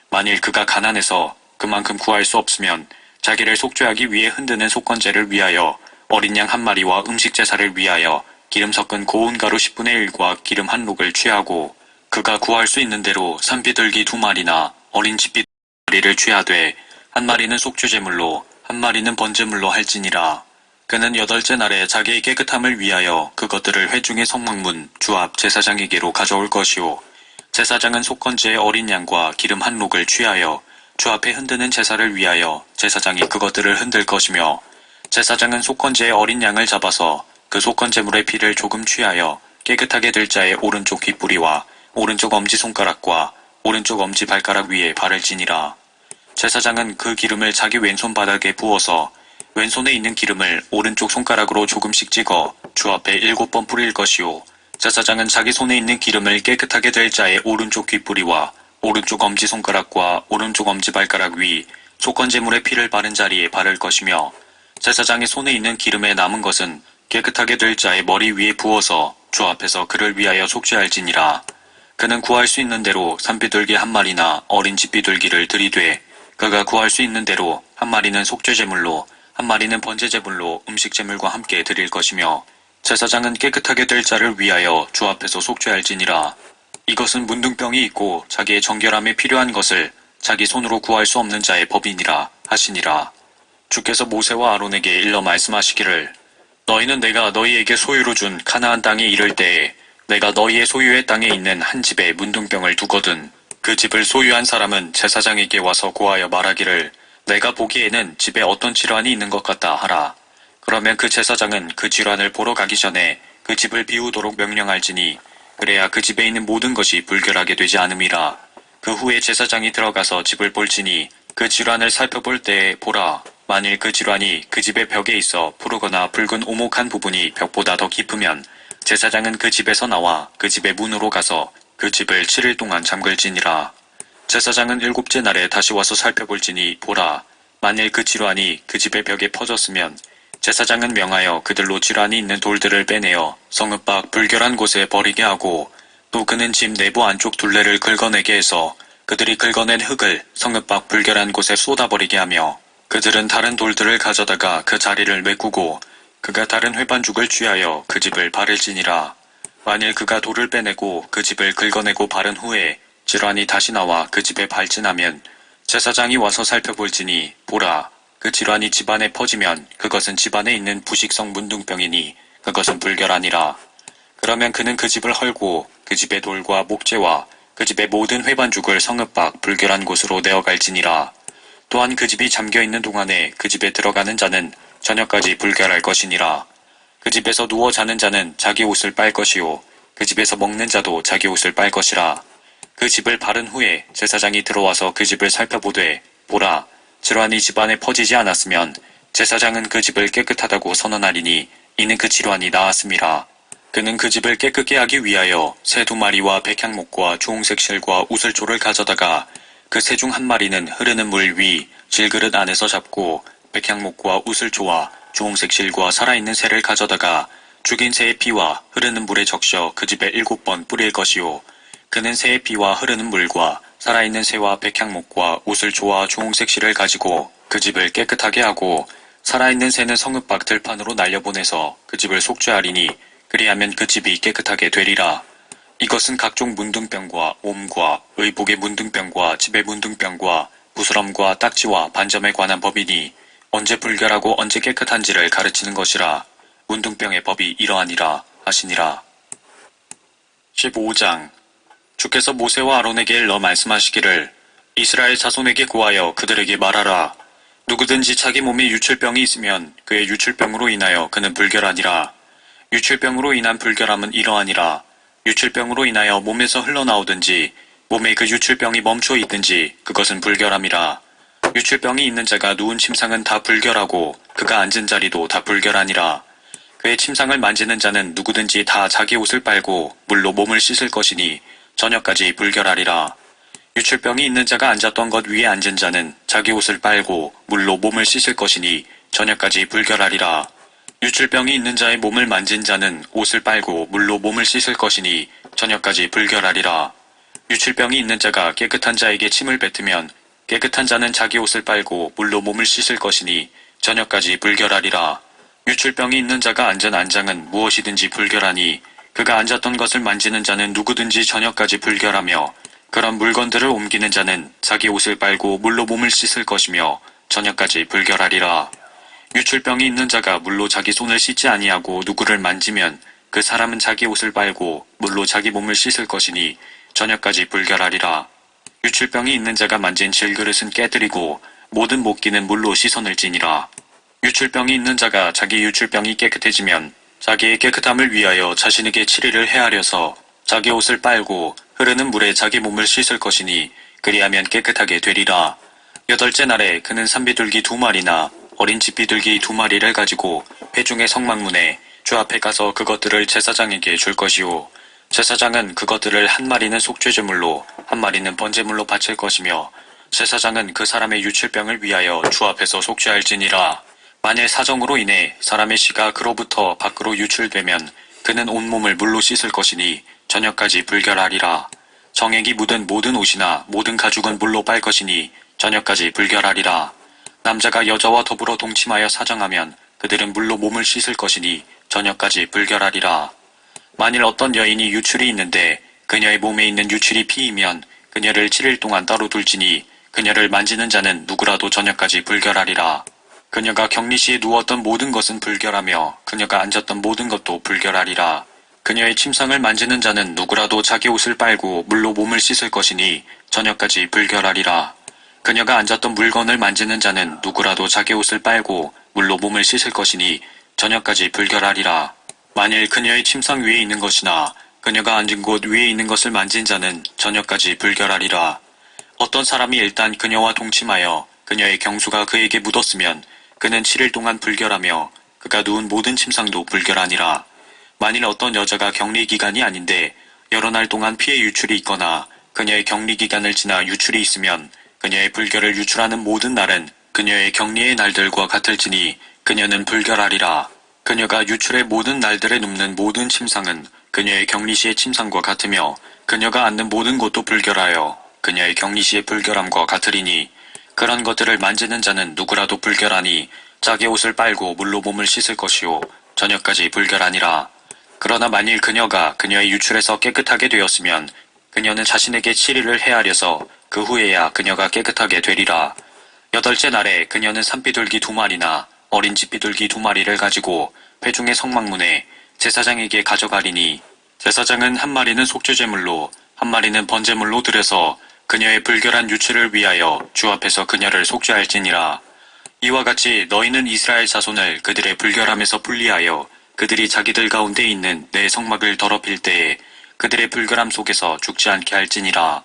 [SPEAKER 1] 만일 그가 가난해서 그만큼 구할 수 없으면 자기를 속죄하기 위해 흔드는 속건제를 위하여 어린 양 1마리와 음식 제사를 위하여 기름 섞은 고운 가루 10분의 1과 기름 1록을 취하고 그가 구할 수 있는 대로 산비둘기 2마리나 어린 집비 2마리를 취하되 1마리는 속죄제물로 1마리는 번제물로 할지니라. 그는 8째 날에 자기의 깨끗함을 위하여 그것들을 회중의 성막문 주 앞 제사장에게로 가져올 것이요 제사장은 속건제의 어린 양과 기름 1록을 취하여 주 앞에 흔드는 제사를 위하여 제사장이 그것들을 흔들 것이며 제사장은 속건제의 어린 양을 잡아서 그 속건제물의 피를 조금 취하여 깨끗하게 될 자의 오른쪽 귓뿌리와 오른쪽 엄지손가락과 오른쪽 엄지발가락 위에 바를지니라. 제사장은 그 기름을 자기 왼손 바닥에 부어서 왼손에 있는 기름을 오른쪽 손가락으로 조금씩 찍어 주 앞에 7번 뿌릴 것이요 제사장은 자기 손에 있는 기름을 깨끗하게 될 자의 오른쪽 귓뿌리와 오른쪽 엄지손가락과 오른쪽 엄지발가락 위 속건제물의 피를 바른 자리에 바를 것이며 제사장의 손에 있는 기름에 남은 것은 깨끗하게 될 자의 머리 위에 부어서 주 앞에서 그를 위하여 속죄할지니라. 그는 구할 수 있는 대로 산비둘기 1마리나 어린 집비둘기를 들이되 그가 구할 수 있는 대로 1마리는 속죄제물로 1마리는 번제제물로 음식제물과 함께 드릴 것이며 제사장은 깨끗하게 될 자를 위하여 주 앞에서 속죄할지니라. 이것은 문둥병이 있고 자기의 정결함에 필요한 것을 자기 손으로 구할 수 없는 자의 법이니라 하시니라. 주께서 모세와 아론에게 일러 말씀하시기를 너희는 내가 너희에게 소유로 준 가나안 땅에 이를 때에 내가 너희의 소유의 땅에 있는 한 집에 문둥병을 두거든 그 집을 소유한 사람은 제사장에게 와서 고하여 말하기를 내가 보기에는 집에 어떤 질환이 있는 것 같다 하라. 그러면 그 제사장은 그 질환을 보러 가기 전에 그 집을 비우도록 명령할지니 그래야 그 집에 있는 모든 것이 불결하게 되지 않음이라. 그 후에 제사장이 들어가서 집을 볼지니 그 질환을 살펴볼 때에 보라. 만일 그 질환이 그 집의 벽에 있어 푸르거나 붉은 오목한 부분이 벽보다 더 깊으면 제사장은 그 집에서 나와 그 집의 문으로 가서 그 집을 7일 동안 잠글지니라. 제사장은 일곱째 날에 다시 와서 살펴볼지니 보라, 만일 그 질환이 그 집의 벽에 퍼졌으면 제사장은 명하여 그들로 질환이 있는 돌들을 빼내어 성읍 밖 불결한 곳에 버리게 하고, 또 그는 집 내부 안쪽 둘레를 긁어내게 해서 그들이 긁어낸 흙을 성읍 밖 불결한 곳에 쏟아버리게 하며, 그들은 다른 돌들을 가져다가 그 자리를 메꾸고 그가 다른 회반죽을 취하여 그 집을 바를지니라. 만일 그가 돌을 빼내고 그 집을 긁어내고 바른 후에 질환이 다시 나와 그 집에 발진하면 제사장이 와서 살펴볼지니 보라, 그 질환이 집안에 퍼지면 그것은 집안에 있는 부식성 문둥병이니 그것은 불결하니라. 그러면 그는 그 집을 헐고 그 집의 돌과 목재와 그 집의 모든 회반죽을 성읍 밖 불결한 곳으로 내어갈지니라. 또한 그 집이 잠겨있는 동안에 그 집에 들어가는 자는 저녁까지 불결할 것이니라. 그 집에서 누워 자는 자는 자기 옷을 빨 것이요 그 집에서 먹는 자도 자기 옷을 빨 것이라. 그 집을 바른 후에 제사장이 들어와서 그 집을 살펴보되 보라, 질환이 집안에 퍼지지 않았으면 제사장은 그 집을 깨끗하다고 선언하리니 이는 그 질환이 나았음이라. 그는 그 집을 깨끗게 하기 위하여 새 2마리와 백향목과 주홍색 실과 우슬초를 가져다가 그 새 중 한 마리는 흐르는 물 위 질그릇 안에서 잡고, 백향목과 우슬초와 주홍색 실과 살아있는 새를 가져다가 죽인 새의 피와 흐르는 물에 적셔 그 집에 7번 뿌릴 것이요 그는 새의 피와 흐르는 물과 살아있는 새와 백향목과 우슬초와 주홍색 실을 가지고 그 집을 깨끗하게 하고, 살아있는 새는 성읍 밖 들판으로 날려보내서 그 집을 속죄하리니 그리하면 그 집이 깨끗하게 되리라. 이것은 각종 문둥병과 옴과 의복의 문둥병과 집의 문둥병과 부스럼과 딱지와 반점에 관한 법이니 언제 불결하고 언제 깨끗한지를 가르치는 것이라. 문둥병의 법이 이러하니라 하시니라. 15장. 주께서 모세와 아론에게 일러 말씀하시기를 이스라엘 자손에게 고하여 그들에게 말하라. 누구든지 자기 몸에 유출병이 있으면 그의 유출병으로 인하여 그는 불결하니라. 유출병으로 인한 불결함은 이러하니라. 유출병으로 인하여 몸에서 흘러나오든지 몸에 그 유출병이 멈춰 있든지 그것은 불결함이라. 유출병이 있는 자가 누운 침상은 다 불결하고 그가 앉은 자리도 다 불결하니라. 그의 침상을 만지는 자는 누구든지 다 자기 옷을 빨고 물로 몸을 씻을 것이니 저녁까지 불결하리라. 유출병이 있는 자가 앉았던 것 위에 앉은 자는 자기 옷을 빨고 물로 몸을 씻을 것이니 저녁까지 불결하리라. 유출병이 있는 자의 몸을 만진 자는 옷을 빨고 물로 몸을 씻을 것이니 저녁까지 불결하리라. 유출병이 있는 자가 깨끗한 자에게 침을 뱉으면 깨끗한 자는 자기 옷을 빨고 물로 몸을 씻을 것이니 저녁까지 불결하리라. 유출병이 있는 자가 앉은 안장은 무엇이든지 불결하니 그가 앉았던 것을 만지는 자는 누구든지 저녁까지 불결하며, 그런 물건들을 옮기는 자는 자기 옷을 빨고 물로 몸을 씻을 것이며 저녁까지 불결하리라. 유출병이 있는 자가 물로 자기 손을 씻지 아니하고 누구를 만지면 그 사람은 자기 옷을 빨고 물로 자기 몸을 씻을 것이니 저녁까지 불결하리라. 유출병이 있는 자가 만진 질그릇은 깨뜨리고 모든 목기는 물로 씻어낼지니라. 유출병이 있는 자가 자기 유출병이 깨끗해지면 자기의 깨끗함을 위하여 자신에게 7일을 헤아려서 자기 옷을 빨고 흐르는 물에 자기 몸을 씻을 것이니 그리하면 깨끗하게 되리라. 8째 날에 그는 산비둘기 2마리나 어린 집비둘기 2마리를 가지고 회중의 성막문에 주 앞에 가서 그것들을 제사장에게 줄 것이요 제사장은 그것들을 1마리는 속죄제물로 1마리는 번제물로 바칠 것이며, 제사장은 그 사람의 유출병을 위하여 주 앞에서 속죄할지니라. 만일 사정으로 인해 사람의 씨가 그로부터 밖으로 유출되면 그는 온몸을 물로 씻을 것이니 저녁까지 불결하리라. 정액이 묻은 모든 옷이나 모든 가죽은 물로 빨 것이니 저녁까지 불결하리라. 남자가 여자와 더불어 동침하여 사정하면 그들은 물로 몸을 씻을 것이니 저녁까지 불결하리라. 만일 어떤 여인이 유출이 있는데 그녀의 몸에 있는 유출이 피이면 그녀를 7일 동안 따로 둘지니 그녀를 만지는 자는 누구라도 저녁까지 불결하리라. 그녀가 격리시에 누웠던 모든 것은 불결하며 그녀가 앉았던 모든 것도 불결하리라. 그녀의 침상을 만지는 자는 누구라도 자기 옷을 빨고 물로 몸을 씻을 것이니 저녁까지 불결하리라. 그녀가 앉았던 물건을 만지는 자는 누구라도 자기 옷을 빨고 물로 몸을 씻을 것이니 저녁까지 불결하리라. 만일 그녀의 침상 위에 있는 것이나 그녀가 앉은 곳 위에 있는 것을 만진 자는 저녁까지 불결하리라. 어떤 사람이 일단 그녀와 동침하여 그녀의 경수가 그에게 묻었으면 그는 7일 동안 불결하며 그가 누운 모든 침상도 불결하니라. 만일 어떤 여자가 격리 기간이 아닌데 여러 날 동안 피의 유출이 있거나 그녀의 격리 기간을 지나 유출이 있으면 그녀의 불결을 유출하는 모든 날은 그녀의 격리의 날들과 같을지니 그녀는 불결하리라. 그녀가 유출의 모든 날들에 눕는 모든 침상은 그녀의 격리시의 침상과 같으며 그녀가 앉는 모든 곳도 불결하여 그녀의 격리시의 불결함과 같으리니 그런 것들을 만지는 자는 누구라도 불결하니 자기 옷을 빨고 물로 몸을 씻을 것이요 저녁까지 불결하니라. 그러나 만일 그녀가 그녀의 유출에서 깨끗하게 되었으면 그녀는 자신에게 7일을 헤아려서 그 후에야 그녀가 깨끗하게 되리라. 8째 날에 그녀는 산비둘기 2마리나 어린 집비둘기 2마리를 가지고 회중의 성막문에 제사장에게 가져가리니 제사장은 한 마리는 속죄제물로 한 마리는 번제물로 드려서 그녀의 불결한 유출을 위하여 주 앞에서 그녀를 속죄할지니라. 이와 같이 너희는 이스라엘 자손을 그들의 불결함에서 분리하여 그들이 자기들 가운데 있는 내 성막을 더럽힐 때에 그들의 불결함 속에서 죽지 않게 할지니라.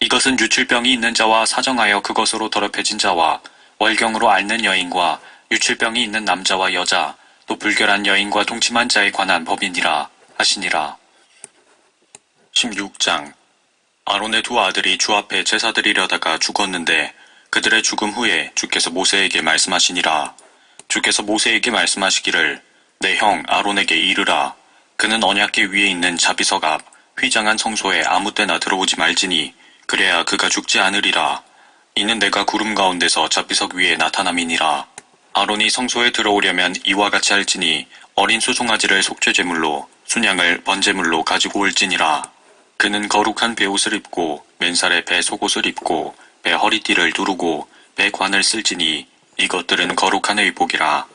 [SPEAKER 1] 이것은 유출병이 있는 자와 사정하여 그것으로 더럽혀진 자와 월경으로 앓는 여인과 유출병이 있는 남자와 여자 또 불결한 여인과 동침한 자에 관한 법이니라 하시니라. 16장. 아론의 2 아들이 주 앞에 제사드리려다가 죽었는데 그들의 죽음 후에 주께서 모세에게 말씀하시니라. 주께서 모세에게 말씀하시기를 내 형 아론에게 이르라. 그는 언약궤 위에 있는 자비석 앞 휘장한 성소에 아무 때나 들어오지 말지니 그래야 그가 죽지 않으리라. 이는 내가 구름 가운데서 자비석 위에 나타남이니라. 아론이 성소에 들어오려면 이와 같이 할지니 어린 수송아지를 속죄제물로 순양을 번제물로 가지고 올지니라. 그는 거룩한 베옷을 입고 맨살에 배 속옷을 입고 배 허리띠를 두르고 배 관을 쓸지니 이것들은 거룩한 의복이라.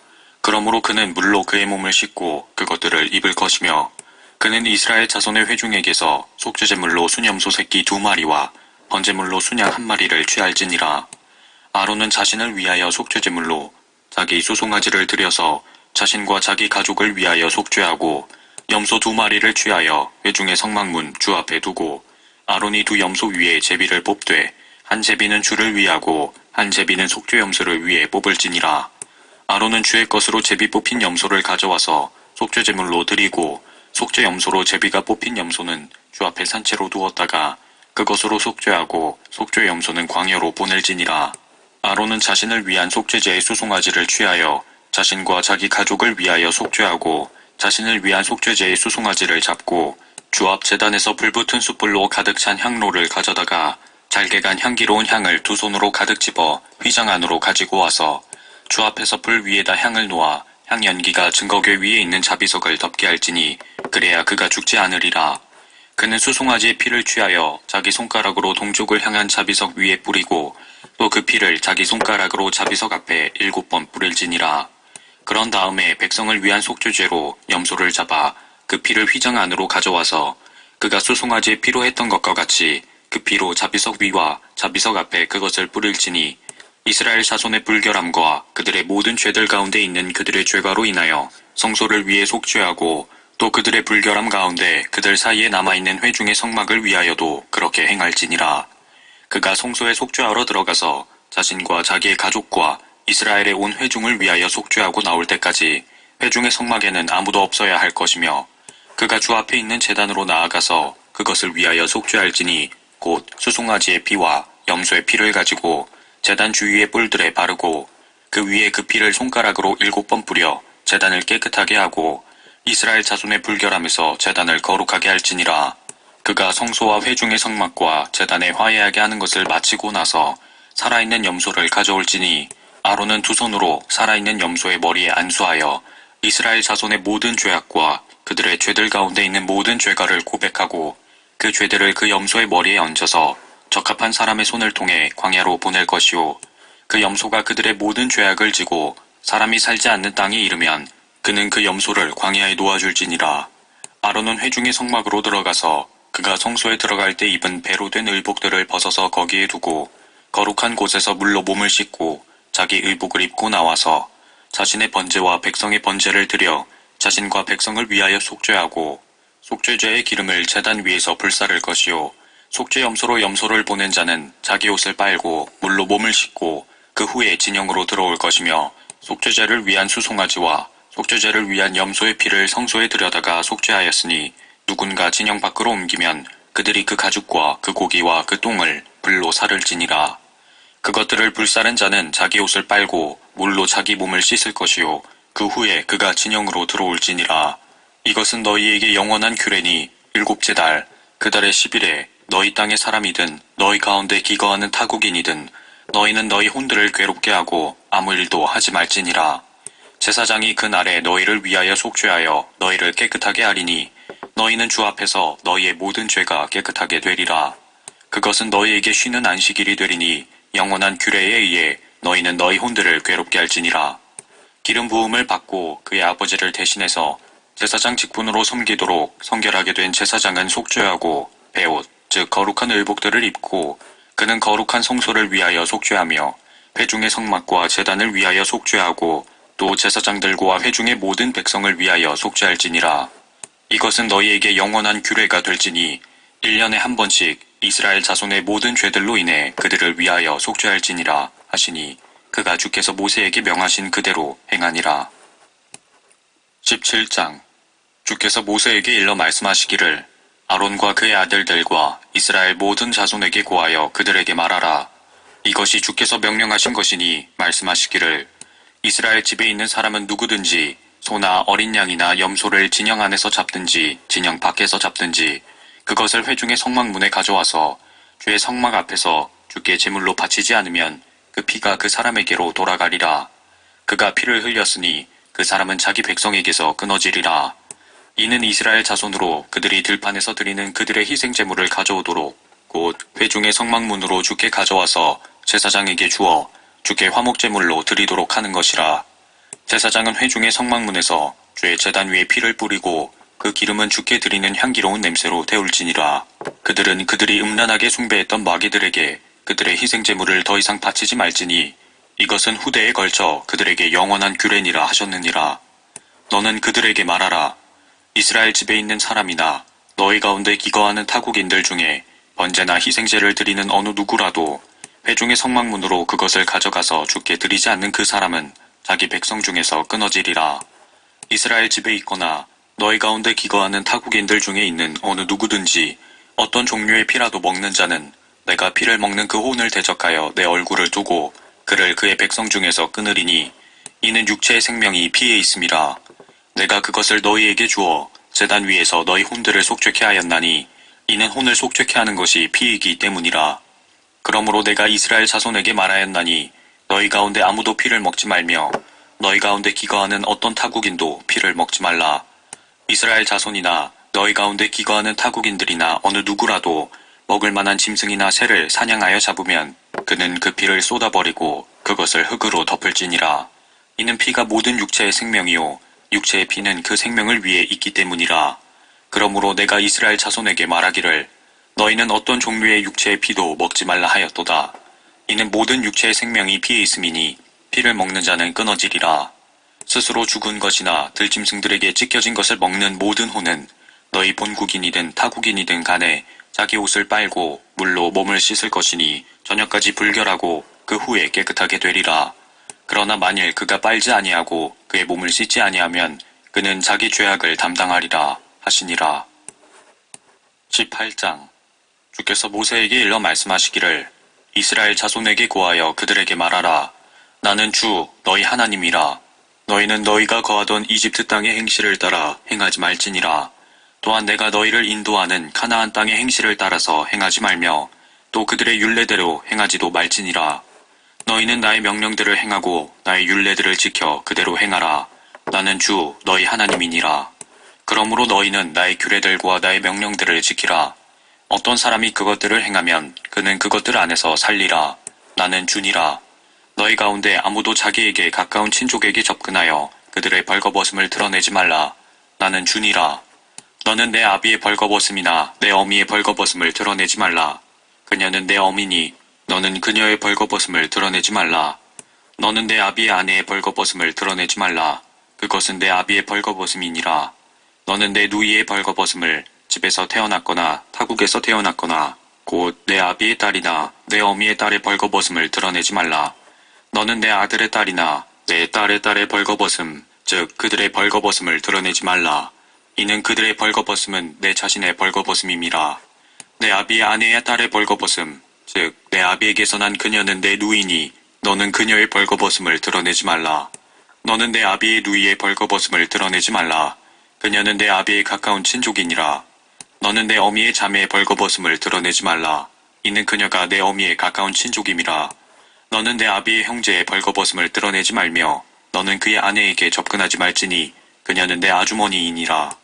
[SPEAKER 1] 그러므로 그는 물로 그의 몸을 씻고 그것들을 입을 것이며 그는 이스라엘 자손의 회중에게서 속죄제물로 순염소 새끼 2마리와 번제물로 순양 1마리를 취할지니라. 아론은 자신을 위하여 속죄제물로 자기 수송아지를 들여서 자신과 자기 가족을 위하여 속죄하고 염소 2마리를 취하여 회중의 성막문 주 앞에 두고 아론이 2 염소 위에 제비를 뽑되 한 제비는 주를 위하고 한 제비는 속죄 염소를 위해 뽑을지니라. 아론은 주의 것으로 제비 뽑힌 염소를 가져와서 속죄제물로 드리고 속죄 염소로 제비가 뽑힌 염소는 주 앞에 산채로 두었다가 그것으로 속죄하고 속죄 염소는 광야로 보낼지니라. 아론은 자신을 위한 속죄제의 수송아지를 취하여 자신과 자기 가족을 위하여 속죄하고 자신을 위한 속죄제의 수송아지를 잡고 주 앞 제단에서 불붙은 숯불로 가득 찬 향로를 가져다가 잘게 간 향기로운 향을 2 손으로 가득 집어 휘장 안으로 가지고 와서 주 앞에서 불 위에다 향을 놓아 향 연기가 증거궤 위에 있는 자비석을 덮게 할지니 그래야 그가 죽지 않으리라. 그는 수송아지의 피를 취하여 자기 손가락으로 동족을 향한 자비석 위에 뿌리고 또 그 피를 자기 손가락으로 자비석 앞에 7번 뿌릴지니라. 그런 다음에 백성을 위한 속죄죄로 염소를 잡아 그 피를 휘장 안으로 가져와서 그가 수송아지의 피로 했던 것과 같이 그 피로 자비석 위와 자비석 앞에 그것을 뿌릴지니 이스라엘 자손의 불결함과 그들의 모든 죄들 가운데 있는 그들의 죄가로 인하여 성소를 위해 속죄하고 또 그들의 불결함 가운데 그들 사이에 남아있는 회중의 성막을 위하여도 그렇게 행할지니라. 그가 성소에 속죄하러 들어가서 자신과 자기의 가족과 이스라엘의 온 회중을 위하여 속죄하고 나올 때까지 회중의 성막에는 아무도 없어야 할 것이며 그가 주 앞에 있는 제단으로 나아가서 그것을 위하여 속죄할지니 곧 수송아지의 피와 염소의 피를 가지고 제단 주위의 뿔들에 바르고 그 위에 그 피를 손가락으로 7번 뿌려 제단을 깨끗하게 하고 이스라엘 자손의 불결함에서 제단을 거룩하게 할지니라. 그가 성소와 회중의 성막과 제단에 화해하게 하는 것을 마치고 나서 살아있는 염소를 가져올지니 아론은 2 손으로 살아있는 염소의 머리에 안수하여 이스라엘 자손의 모든 죄악과 그들의 죄들 가운데 있는 모든 죄가를 고백하고 그 죄들을 그 염소의 머리에 얹어서 적합한 사람의 손을 통해 광야로 보낼 것이요 그 염소가 그들의 모든 죄악을 지고 사람이 살지 않는 땅에 이르면 그는 그 염소를 광야에 놓아줄지니라. 아론은 회중의 성막으로 들어가서 그가 성소에 들어갈 때 입은 배로 된 의복들을 벗어서 거기에 두고 거룩한 곳에서 물로 몸을 씻고 자기 의복을 입고 나와서 자신의 번제와 백성의 번제를 드려 자신과 백성을 위하여 속죄하고 속죄제의 기름을 제단 위에서 불사를 것이요 속죄 염소로 염소를 보낸 자는 자기 옷을 빨고 물로 몸을 씻고 그 후에 진영으로 들어올 것이며 속죄제를 위한 수송아지와 속죄제를 위한 염소의 피를 성소에 들여다가 속죄하였으니 누군가 진영 밖으로 옮기면 그들이 그 가죽과 그 고기와 그 똥을 불로 사를지니라. 그것들을 불사른 자는 자기 옷을 빨고 물로 자기 몸을 씻을 것이요 그 후에 그가 진영으로 들어올지니라. 이것은 너희에게 영원한 규례니 일곱째 달 그 달의 10일에 너희 땅의 사람이든 너희 가운데 기거하는 타국인이든 너희는 너희 혼들을 괴롭게 하고 아무 일도 하지 말지니라. 제사장이 그 날에 너희를 위하여 속죄하여 너희를 깨끗하게 하리니 너희는 주 앞에서 너희의 모든 죄가 깨끗하게 되리라. 그것은 너희에게 쉬는 안식일이 되리니 영원한 규례에 의해 너희는 너희 혼들을 괴롭게 할지니라. 기름 부음을 받고 그의 아버지를 대신해서 제사장 직분으로 섬기도록 성결하게 된 제사장은 속죄하고 베옷 즉 거룩한 의복들을 입고 그는 거룩한 성소를 위하여 속죄하며 회중의 성막과 제단을 위하여 속죄하고 또 제사장들과 회중의 모든 백성을 위하여 속죄할지니라. 이것은 너희에게 영원한 규례가 될지니 1년에 한 번씩 이스라엘 자손의 모든 죄들로 인해 그들을 위하여 속죄할지니라 하시니 그가 주께서 모세에게 명하신 그대로 행하니라. 17장 주께서 모세에게 일러 말씀하시기를 아론과 그의 아들들과 이스라엘 모든 자손에게 고하여 그들에게 말하라. 이것이 주께서 명령하신 것이니 말씀하시기를 이스라엘 집에 있는 사람은 누구든지 소나 어린 양이나 염소를 진영 안에서 잡든지 진영 밖에서 잡든지 그것을 회중의 성막문에 가져와서 주의 성막 앞에서 주께 제물로 바치지 않으면 그 피가 그 사람에게로 돌아가리라. 그가 피를 흘렸으니 그 사람은 자기 백성에게서 끊어지리라. 이는 이스라엘 자손으로 그들이 들판에서 드리는 그들의 희생제물을 가져오도록 곧 회중의 성막문으로 주께 가져와서 제사장에게 주어 주께 화목제물로 드리도록 하는 것이라. 제사장은 회중의 성막문에서 주의 제단 위에 피를 뿌리고 그 기름은 주께 드리는 향기로운 냄새로 태울지니라. 그들은 그들이 음란하게 숭배했던 마귀들에게 그들의 희생제물을 더 이상 바치지 말지니 이것은 후대에 걸쳐 그들에게 영원한 규례니라 하셨느니라. 너는 그들에게 말하라. 이스라엘 집에 있는 사람이나 너희 가운데 기거하는 타국인들 중에 번제나 희생제를 드리는 어느 누구라도 회중의 성막문으로 그것을 가져가서 주께 드리지 않는 그 사람은 자기 백성 중에서 끊어지리라. 이스라엘 집에 있거나 너희 가운데 기거하는 타국인들 중에 있는 어느 누구든지 어떤 종류의 피라도 먹는 자는 내가 피를 먹는 그 혼을 대적하여 내 얼굴을 두고 그를 그의 백성 중에서 끊으리니 이는 육체의 생명이 피에 있음이라. 내가 그것을 너희에게 주어 제단 위에서 너희 혼들을 속죄케 하였나니 이는 혼을 속죄케 하는 것이 피이기 때문이라. 그러므로 내가 이스라엘 자손에게 말하였나니 너희 가운데 아무도 피를 먹지 말며 너희 가운데 기거하는 어떤 타국인도 피를 먹지 말라. 이스라엘 자손이나 너희 가운데 기거하는 타국인들이나 어느 누구라도 먹을 만한 짐승이나 새를 사냥하여 잡으면 그는 그 피를 쏟아버리고 그것을 흙으로 덮을지니라. 이는 피가 모든 육체의 생명이요 육체의 피는 그 생명을 위해 있기 때문이라. 그러므로 내가 이스라엘 자손에게 말하기를 너희는 어떤 종류의 육체의 피도 먹지 말라 하였도다. 이는 모든 육체의 생명이 피에 있음이니 피를 먹는 자는 끊어지리라. 스스로 죽은 것이나 들짐승들에게 찢겨진 것을 먹는 모든 혼은 너희 본국인이든 타국인이든 간에 자기 옷을 빨고 물로 몸을 씻을 것이니 저녁까지 불결하고 그 후에 깨끗하게 되리라. 그러나 만일 그가 빨지 아니하고 그의 몸을 씻지 아니하면 그는 자기 죄악을 담당하리라 하시니라. 18장 주께서 모세에게 일러 말씀하시기를 이스라엘 자손에게 고하여 그들에게 말하라. 나는 주 너희 하나님이라. 너희는 너희가 거하던 이집트 땅의 행실을 따라 행하지 말지니라. 또한 내가 너희를 인도하는 가나안 땅의 행실을 따라서 행하지 말며 또 그들의 율례대로 행하지도 말지니라. 너희는 나의 명령들을 행하고 나의 율례들을 지켜 그대로 행하라. 나는 주 너희 하나님이니라. 그러므로 너희는 나의 규례들과 나의 명령들을 지키라. 어떤 사람이 그것들을 행하면 그는 그것들 안에서 살리라. 나는 주니라. 너희 가운데 아무도 자기에게 가까운 친족에게 접근하여 그들의 벌거벗음을 드러내지 말라. 나는 주니라. 너는 내 아비의 벌거벗음이나 내 어미의 벌거벗음을 드러내지 말라. 그녀는 내 어미니 너는 그녀의 벌거벗음을 드러내지 말라. 너는 내 아비의 아내의 벌거벗음을 드러내지 말라. 그것은 내 아비의 벌거벗음이니라. 너는 내 누이의 벌거벗음을 집에서 태어났거나 타국에서 태어났거나 곧 내 아비의 딸이나 내 어미의 딸의 벌거벗음을 드러내지 말라. 너는 내 아들의 딸이나 내 딸의 딸의 벌거벗음 즉 그들의 벌거벗음을 드러내지 말라. 이는 그들의 벌거벗음은 내 자신의 벌거벗음임이라. 내 아비의 아내의 딸의 벌거벗음, 즉 내 아비에게서 난 그녀는 내 누이니 너는 그녀의 벌거벗음을 드러내지 말라. 너는 내 아비의 누이의 벌거벗음을 드러내지 말라. 그녀는 내 아비의 가까운 친족이니라. 너는 내 어미의 자매의 벌거벗음을 드러내지 말라. 이는 그녀가 내 어미의 가까운 친족임이라. 너는 내 아비의 형제의 벌거벗음을 드러내지 말며 너는 그의 아내에게 접근하지 말지니 그녀는 내 아주머니이니라.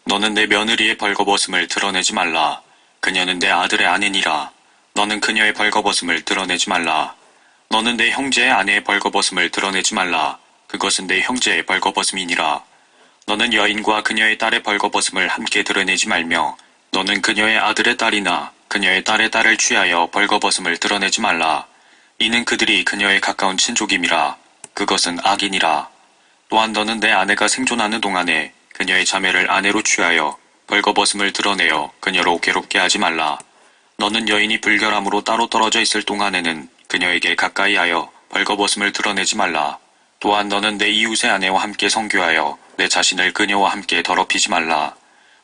[SPEAKER 1] 너는 내 며느리의 벌거벗음을 드러내지 말라. 그녀는 내 아들의 아내니라. 너는 그녀의 벌거벗음을 드러내지 말라. 너는 내 형제의 아내의 벌거벗음을 드러내지 말라. 그것은 내 형제의 벌거벗음이니라. 너는 여인과 그녀의 딸의 벌거벗음을 함께 드러내지 말며 너는 그녀의 아들의 딸이나 그녀의 딸의 딸을 취하여 벌거벗음을 드러내지 말라. 이는 그들이 그녀의 가까운 친족임이라. 그것은 악이니라. 또한 너는 내 아내가 생존하는 동안에 그녀의 자매를 아내로 취하여 벌거벗음을 드러내어 그녀로 괴롭게 하지 말라. 너는 여인이 불결함으로 따로 떨어져 있을 동안에는 그녀에게 가까이하여 벌거벗음을 드러내지 말라. 또한 너는 내 이웃의 아내와 함께 성교하여 내 자신을 그녀와 함께 더럽히지 말라.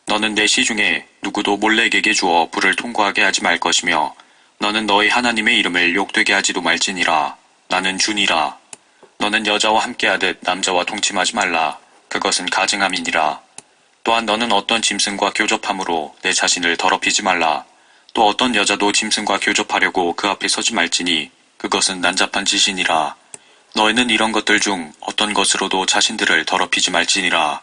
[SPEAKER 1] 너는 내 시중에 누구도 몰래에게 주어 불을 통과하게 하지 말 것이며 너는 너희 하나님의 이름을 욕되게 하지도 말지니라. 나는 주니라. 너는 여자와 함께하듯 남자와 동침하지 말라. 그것은 가증함이니라. 또한 너는 어떤 짐승과 교접함으로 내 자신을 더럽히지 말라. 또 어떤 여자도 짐승과 교접하려고 그 앞에 서지 말지니 그것은 난잡한 짓이니라. 너희는 이런 것들 중 어떤 것으로도 자신들을 더럽히지 말지니라.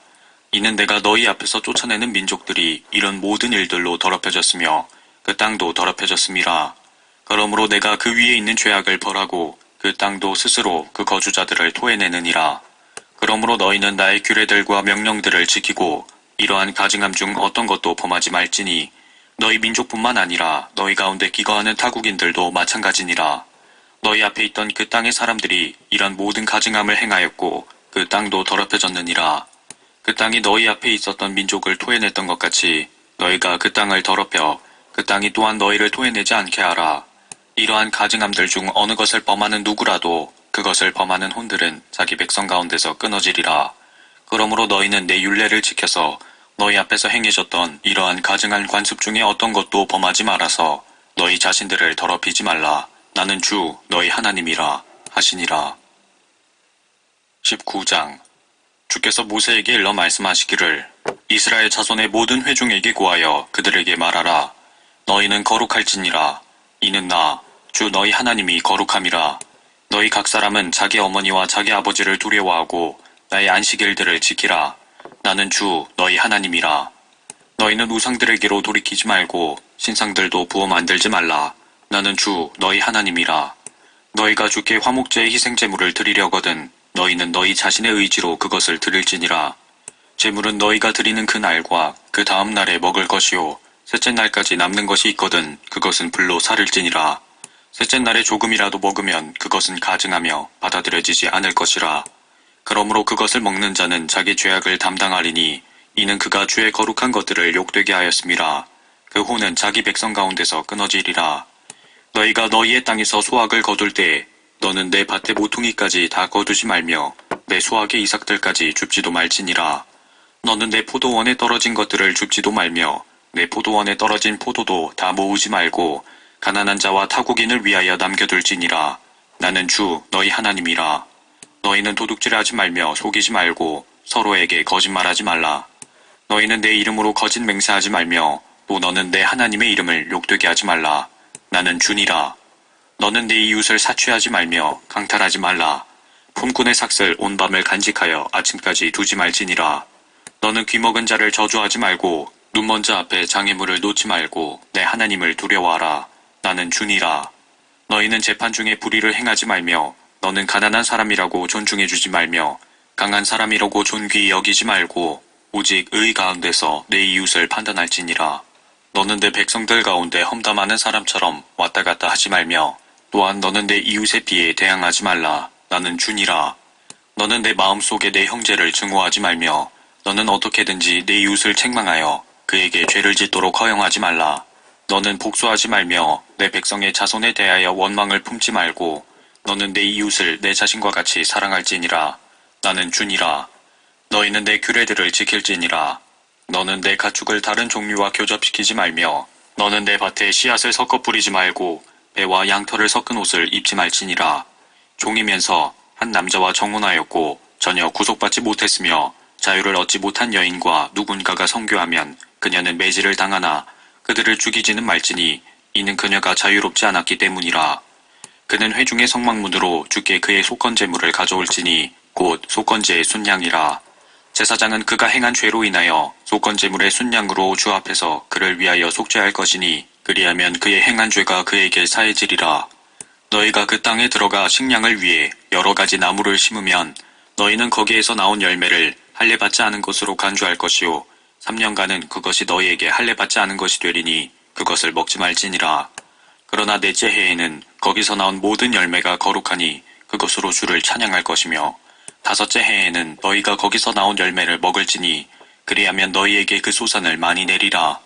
[SPEAKER 1] 이는 내가 너희 앞에서 쫓아내는 민족들이 이런 모든 일들로 더럽혀졌으며 그 땅도 더럽혀졌음이라. 그러므로 내가 그 위에 있는 죄악을 벌하고 그 땅도 스스로 그 거주자들을 토해내느니라. 그러므로 너희는 나의 규례들과 명령들을 지키고 이러한 가증함 중 어떤 것도 범하지 말지니 너희 민족뿐만 아니라 너희 가운데 기거하는 타국인들도 마찬가지니라. 너희 앞에 있던 그 땅의 사람들이 이런 모든 가증함을 행하였고 그 땅도 더럽혀졌느니라. 그 땅이 너희 앞에 있었던 민족을 토해냈던 것 같이 너희가 그 땅을 더럽혀 그 땅이 또한 너희를 토해내지 않게 하라. 이러한 가증함들 중 어느 것을 범하는 누구라도 그것을 범하는 혼들은 자기 백성 가운데서 끊어지리라. 그러므로 너희는 내 율례를 지켜서 너희 앞에서 행해졌던 이러한 가증한 관습 중에 어떤 것도 범하지 말아서 너희 자신들을 더럽히지 말라. 나는 주 너희 하나님이라 하시니라. 19장. 주께서 모세에게 일러 말씀하시기를 이스라엘 자손의 모든 회중에게 고하여 그들에게 말하라. 너희는 거룩할지니라. 이는 나 주 너희 하나님이 거룩함이라. 너희 각 사람은 자기 어머니와 자기 아버지를 두려워하고 나의 안식일들을 지키라. 나는 주 너희 하나님이라. 너희는 우상들에게로 돌이키지 말고 신상들도 부어 만들지 말라. 나는 주 너희 하나님이라. 너희가 주께 화목제의 희생제물을 드리려거든 너희는 너희 자신의 의지로 그것을 드릴지니라. 제물은 너희가 드리는 그 날과 그 다음 날에 먹을 것이요 셋째 날까지 남는 것이 있거든 그것은 불로 사를지니라. 셋째 날에 조금이라도 먹으면 그것은 가증하며 받아들여지지 않을 것이라. 그러므로 그것을 먹는 자는 자기 죄악을 담당하리니 이는 그가 주의 거룩한 것들을 욕되게 하였음이라. 그 호는 자기 백성 가운데서 끊어지리라. 너희가 너희의 땅에서 수확을 거둘 때에 너는 내 밭의 모퉁이까지 다 거두지 말며 내 수확의 이삭들까지 줍지도 말지니라. 너는 내 포도원에 떨어진 것들을 줍지도 말며 내 포도원에 떨어진 포도도 다 모으지 말고 가난한 자와 타국인을 위하여 남겨둘지니라. 나는 주 너희 하나님이라. 너희는 도둑질하지 말며 속이지 말고 서로에게 거짓말하지 말라. 너희는 내 이름으로 거짓 맹세하지 말며 또 너는 내 하나님의 이름을 욕되게 하지 말라. 나는 주니라. 너는 내 이웃을 사취하지 말며 강탈하지 말라. 품꾼의 삭슬 온 밤을 간직하여 아침까지 두지 말지니라. 너는 귀먹은 자를 저주하지 말고 눈먼 자 앞에 장애물을 놓지 말고 내 하나님을 두려워하라. 나는 주니라. 너희는 재판 중에 불의를 행하지 말며 너는 가난한 사람이라고 존중해주지 말며 강한 사람이라고 존귀히 여기지 말고 오직 의 가운데서 내 이웃을 판단할지니라. 너는 내 백성들 가운데 험담하는 사람처럼 왔다 갔다 하지 말며 또한 너는 내 이웃에 비해 대항하지 말라. 나는 주니라. 너는 내 마음속에 내 형제를 증오하지 말며 너는 어떻게든지 내 이웃을 책망하여 그에게 죄를 짓도록 허용하지 말라. 너는 복수하지 말며 내 백성의 자손에 대하여 원망을 품지 말고 너는 내 이웃을 내 자신과 같이 사랑할지니라. 나는 주니라. 너희는 내 규례들을 지킬지니라. 너는 내 가축을 다른 종류와 교접시키지 말며 너는 내 밭에 씨앗을 섞어 뿌리지 말고 배와 양털을 섞은 옷을 입지 말지니라. 종이면서 한 남자와 정혼하였고 전혀 구속받지 못했으며 자유를 얻지 못한 여인과 누군가가 성교하면 그녀는 매질을 당하나 그들을 죽이지는 말지니 이는 그녀가 자유롭지 않았기 때문이라. 그는 회중의 성막문으로 주께 그의 속건제물을 가져올지니 곧 속건제의 순양이라. 제사장은 그가 행한 죄로 인하여 속건제물의 순양으로 주 앞에서 그를 위하여 속죄할 것이니 그리하면 그의 행한 죄가 그에게 사해지리라. 너희가 그 땅에 들어가 식량을 위해 여러 가지 나무를 심으면 너희는 거기에서 나온 열매를 할례받지 않은 것으로 간주할 것이요 3년간은 그것이 너희에게 할례받지 않은 것이 되리니 그것을 먹지 말지니라. 그러나 넷째 해에는 거기서 나온 모든 열매가 거룩하니 그것으로 주를 찬양할 것이며 다섯째 해에는 너희가 거기서 나온 열매를 먹을지니 그리하면 너희에게 그 소산을 많이 내리라.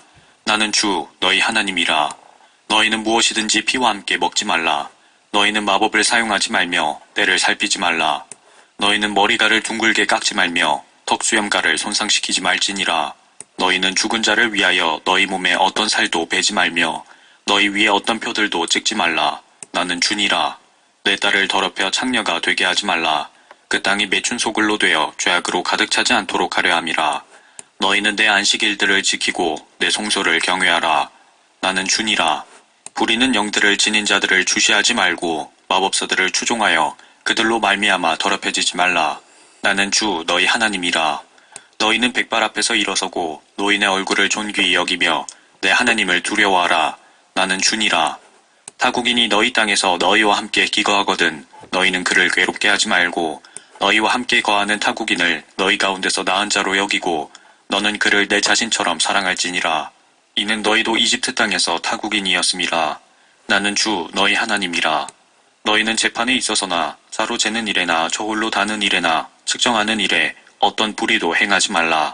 [SPEAKER 1] 나는 주 너희 하나님이라. 너희는 무엇이든지 피와 함께 먹지 말라. 너희는 마법을 사용하지 말며 때를 살피지 말라. 너희는 머리가를 둥글게 깎지 말며 턱수염가를 손상시키지 말지니라. 너희는 죽은 자를 위하여 너희 몸에 어떤 살도 베지 말며 너희 위에 어떤 표들도 찍지 말라. 나는 주니라. 내 딸을 더럽혀 창녀가 되게 하지 말라. 그 땅이 매춘 소굴로 되어 죄악으로 가득 차지 않도록 하려 함이라. 너희는 내 안식일들을 지키고 내 성소를 경외하라. 나는 주니라. 부리는 영들을 지닌 자들을 주시하지 말고 마법사들을 추종하여 그들로 말미암아 더럽혀지지 말라. 나는 주 너희 하나님이라. 너희는 백발 앞에서 일어서고 노인의 얼굴을 존귀히 여기며 내 하나님을 두려워하라. 나는 주니라. 타국인이 너희 땅에서 너희와 함께 기거하거든 너희는 그를 괴롭게 하지 말고 너희와 함께 거하는 타국인을 너희 가운데서 나은 자로 여기고 너는 그를 내 자신처럼 사랑할지니라. 이는 너희도 이집트 땅에서 타국인이었음이라. 나는 주 너희 하나님이라. 너희는 재판에 있어서나 자로 재는 일에나 저울로 다는 일에나 측정하는 일에 어떤 불의도 행하지 말라.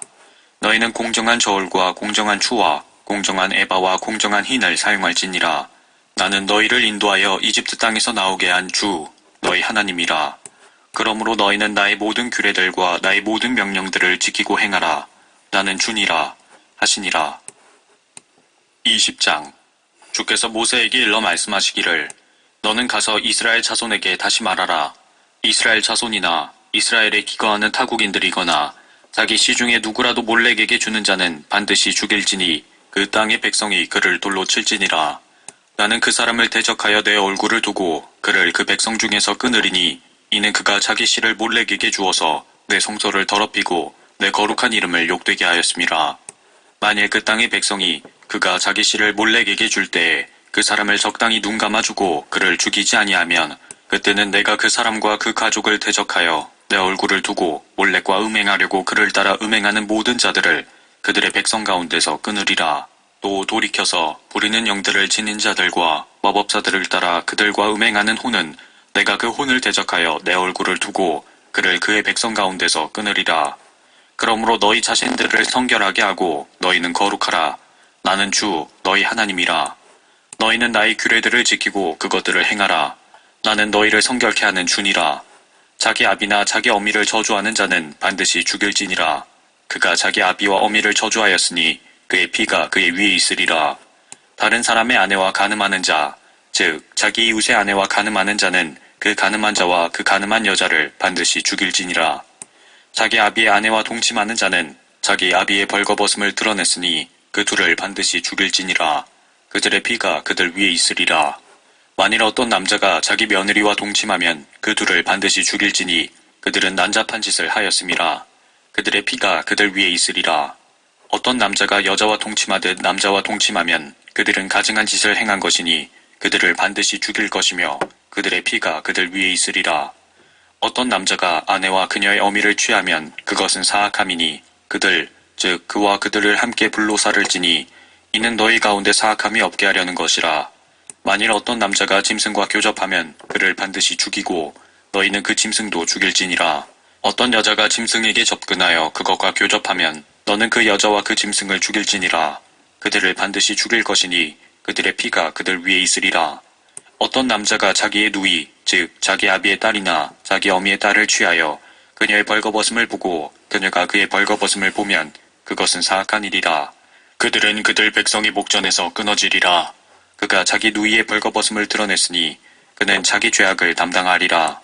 [SPEAKER 1] 너희는 공정한 저울과 공정한 추와 공정한 에바와 공정한 흰을 사용할지니라. 나는 너희를 인도하여 이집트 땅에서 나오게 한 주 너희 하나님이라. 그러므로 너희는 나의 모든 규례들과 나의 모든 명령들을 지키고 행하라. 나는 주니라 하시니라. 20장. 주께서 모세에게 일러 말씀하시기를 너는 가서 이스라엘 자손에게 다시 말하라. 이스라엘 자손이나 이스라엘에 기거하는 타국인들이거나 자기 시중에 누구라도 몰렉에게 주는 자는 반드시 죽일지니 그 땅의 백성이 그를 돌로 칠지니라. 나는 그 사람을 대적하여 내 얼굴을 두고 그를 그 백성 중에서 끊으리니 이는 그가 자기 씨를 몰렉에게 주어서 내 성소를 더럽히고 내 거룩한 이름을 욕되게 하였음이라. 만일 그 땅의 백성이 그가 자기 씨를 몰렉에게 줄 때에 그 사람을 적당히 눈 감아주고 그를 죽이지 아니하면 그때는 내가 그 사람과 그 가족을 대적하여 내 얼굴을 두고 몰렉과 음행하려고 그를 따라 음행하는 모든 자들을 그들의 백성 가운데서 끊으리라. 또 돌이켜서 부리는 영들을 지닌 자들과 마법사들을 따라 그들과 음행하는 혼은 내가 그 혼을 대적하여 내 얼굴을 두고 그를 그의 백성 가운데서 끊으리라. 그러므로 너희 자신들을 성결하게 하고 너희는 거룩하라. 나는 주 너희 하나님이라. 너희는 나의 규례들을 지키고 그것들을 행하라. 나는 너희를 성결케 하는 주니라. 자기 아비나 자기 어미를 저주하는 자는 반드시 죽일지니라. 그가 자기 아비와 어미를 저주하였으니 그의 피가 그의 위에 있으리라. 다른 사람의 아내와 간음하는 자, 즉 자기 이웃의 아내와 간음하는 자는 그 간음한 자와 그 간음한 여자를 반드시 죽일지니라. 자기 아비의 아내와 동침하는 자는 자기 아비의 벌거벗음을 드러냈으니 그 둘을 반드시 죽일지니라. 그들의 피가 그들 위에 있으리라. 만일 어떤 남자가 자기 며느리와 동침하면 그 둘을 반드시 죽일지니 그들은 난잡한 짓을 하였음이라. 그들의 피가 그들 위에 있으리라. 어떤 남자가 여자와 동침하듯 남자와 동침하면 그들은 가증한 짓을 행한 것이니 그들을 반드시 죽일 것이며 그들의 피가 그들 위에 있으리라. 어떤 남자가 아내와 그녀의 어미를 취하면 그것은 사악함이니 그들 즉 그와 그들을 함께 불로 살을지니 이는 너희 가운데 사악함이 없게 하려는 것이라. 만일 어떤 남자가 짐승과 교접하면 그를 반드시 죽이고 너희는 그 짐승도 죽일지니라. 어떤 여자가 짐승에게 접근하여 그것과 교접하면 너는 그 여자와 그 짐승을 죽일지니라. 그들을 반드시 죽일 것이니 그들의 피가 그들 위에 있으리라. 어떤 남자가 자기의 누이 즉 자기 아비의 딸이나 자기 어미의 딸을 취하여 그녀의 벌거벗음을 보고 그녀가 그의 벌거벗음을 보면 그것은 사악한 일이라. 그들은 그들 백성의 목전에서 끊어지리라. 그가 자기 누이의 벌거벗음을 드러냈으니 그는 자기 죄악을 담당하리라.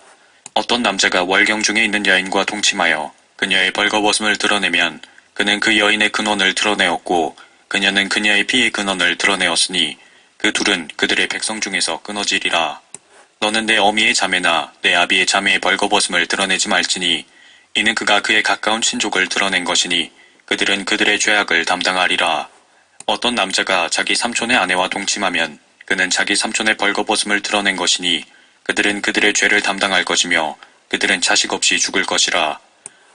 [SPEAKER 1] 어떤 남자가 월경 중에 있는 여인과 동침하여 그녀의 벌거벗음을 드러내면 그는 그 여인의 근원을 드러내었고 그녀는 그녀의 피의 근원을 드러내었으니 그 둘은 그들의 백성 중에서 끊어지리라. 너는 내 어미의 자매나 내 아비의 자매의 벌거벗음을 드러내지 말지니 이는 그가 그의 가까운 친족을 드러낸 것이니 그들은 그들의 죄악을 담당하리라. 어떤 남자가 자기 삼촌의 아내와 동침하면 그는 자기 삼촌의 벌거벗음을 드러낸 것이니 그들은 그들의 죄를 담당할 것이며 그들은 자식 없이 죽을 것이라.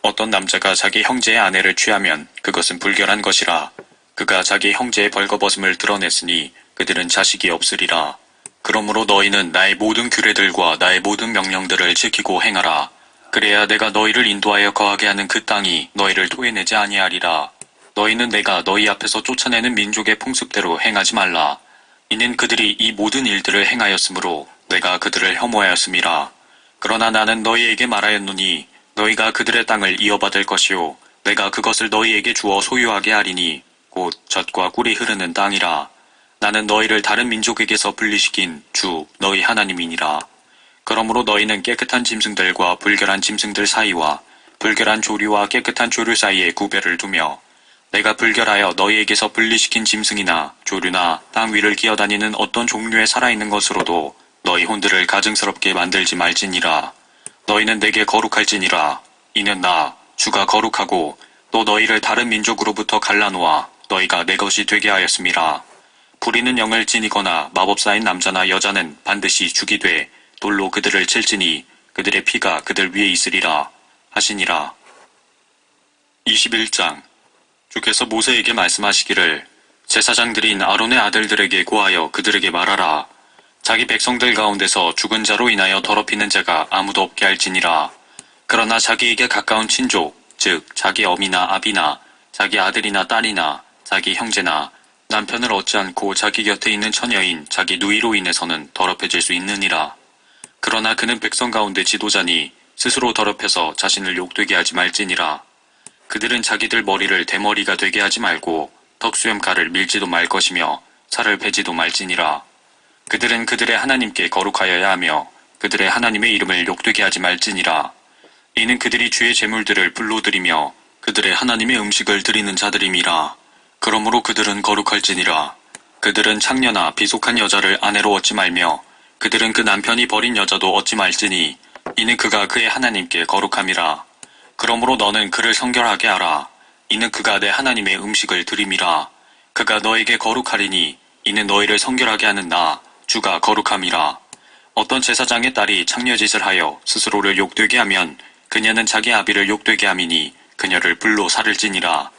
[SPEAKER 1] 어떤 남자가 자기 형제의 아내를 취하면 그것은 불결한 것이라. 그가 자기 형제의 벌거벗음을 드러냈으니 그들은 자식이 없으리라. 그러므로 너희는 나의 모든 규례들과 나의 모든 명령들을 지키고 행하라. 그래야 내가 너희를 인도하여 거하게 하는 그 땅이 너희를 토해내지 아니하리라. 너희는 내가 너희 앞에서 쫓아내는 민족의 풍습대로 행하지 말라. 이는 그들이 이 모든 일들을 행하였으므로 내가 그들을 혐오하였음이라. 그러나 나는 너희에게 말하였노니 너희가 그들의 땅을 이어받을 것이요 내가 그것을 너희에게 주어 소유하게 하리니 곧 젖과 꿀이 흐르는 땅이라. 나는 너희를 다른 민족에게서 분리시킨 주 너희 하나님이니라. 그러므로 너희는 깨끗한 짐승들과 불결한 짐승들 사이와 불결한 조류와 깨끗한 조류 사이에 구별을 두며 내가 불결하여 너희에게서 분리시킨 짐승이나 조류나 땅 위를 기어다니는 어떤 종류의 살아있는 것으로도 너희 혼들을 가증스럽게 만들지 말지니라. 너희는 내게 거룩할지니라. 이는 나 주가 거룩하고 또 너희를 다른 민족으로부터 갈라놓아 너희가 내 것이 되게 하였음이라. 부리는 영을 지니거나 마법사인 남자나 여자는 반드시 죽이되 돌로 그들을 칠지니 그들의 피가 그들 위에 있으리라 하시니라. 21장. 주께서 모세에게 말씀하시기를 제사장들인 아론의 아들들에게 고하여 그들에게 말하라. 자기 백성들 가운데서 죽은 자로 인하여 더럽히는 자가 아무도 없게 할지니라. 그러나 자기에게 가까운 친족, 즉 자기 어미나 아비나 자기 아들이나 딸이나 자기 형제나 남편을 얻지 않고 자기 곁에 있는 처녀인 자기 누이로 인해서는 더럽혀질 수 있느니라. 그러나 그는 백성 가운데 지도자니 스스로 더럽혀서 자신을 욕되게 하지 말지니라. 그들은 자기들 머리를 대머리가 되게 하지 말고 덕수염가를 밀지도 말 것이며 살을 베지도 말지니라. 그들은 그들의 하나님께 거룩하여야 하며 그들의 하나님의 이름을 욕되게 하지 말지니라. 이는 그들이 주의 제물들을 불로 드리며 그들의 하나님의 음식을 드리는 자들임이라. 그러므로 그들은 거룩할지니라. 그들은 창녀나 비속한 여자를 아내로 얻지 말며 그들은 그 남편이 버린 여자도 얻지 말지니 이는 그가 그의 하나님께 거룩함이라. 그러므로 너는 그를 성결하게 하라. 이는 그가 내 하나님의 음식을 드림이라. 그가 너에게 거룩하리니 이는 너희를 성결하게 하는 나 주가 거룩함이라. 어떤 제사장의 딸이 창녀짓을 하여 스스로를 욕되게 하면 그녀는 자기 아비를 욕되게 함이니 그녀를 불로 살을 찌니라.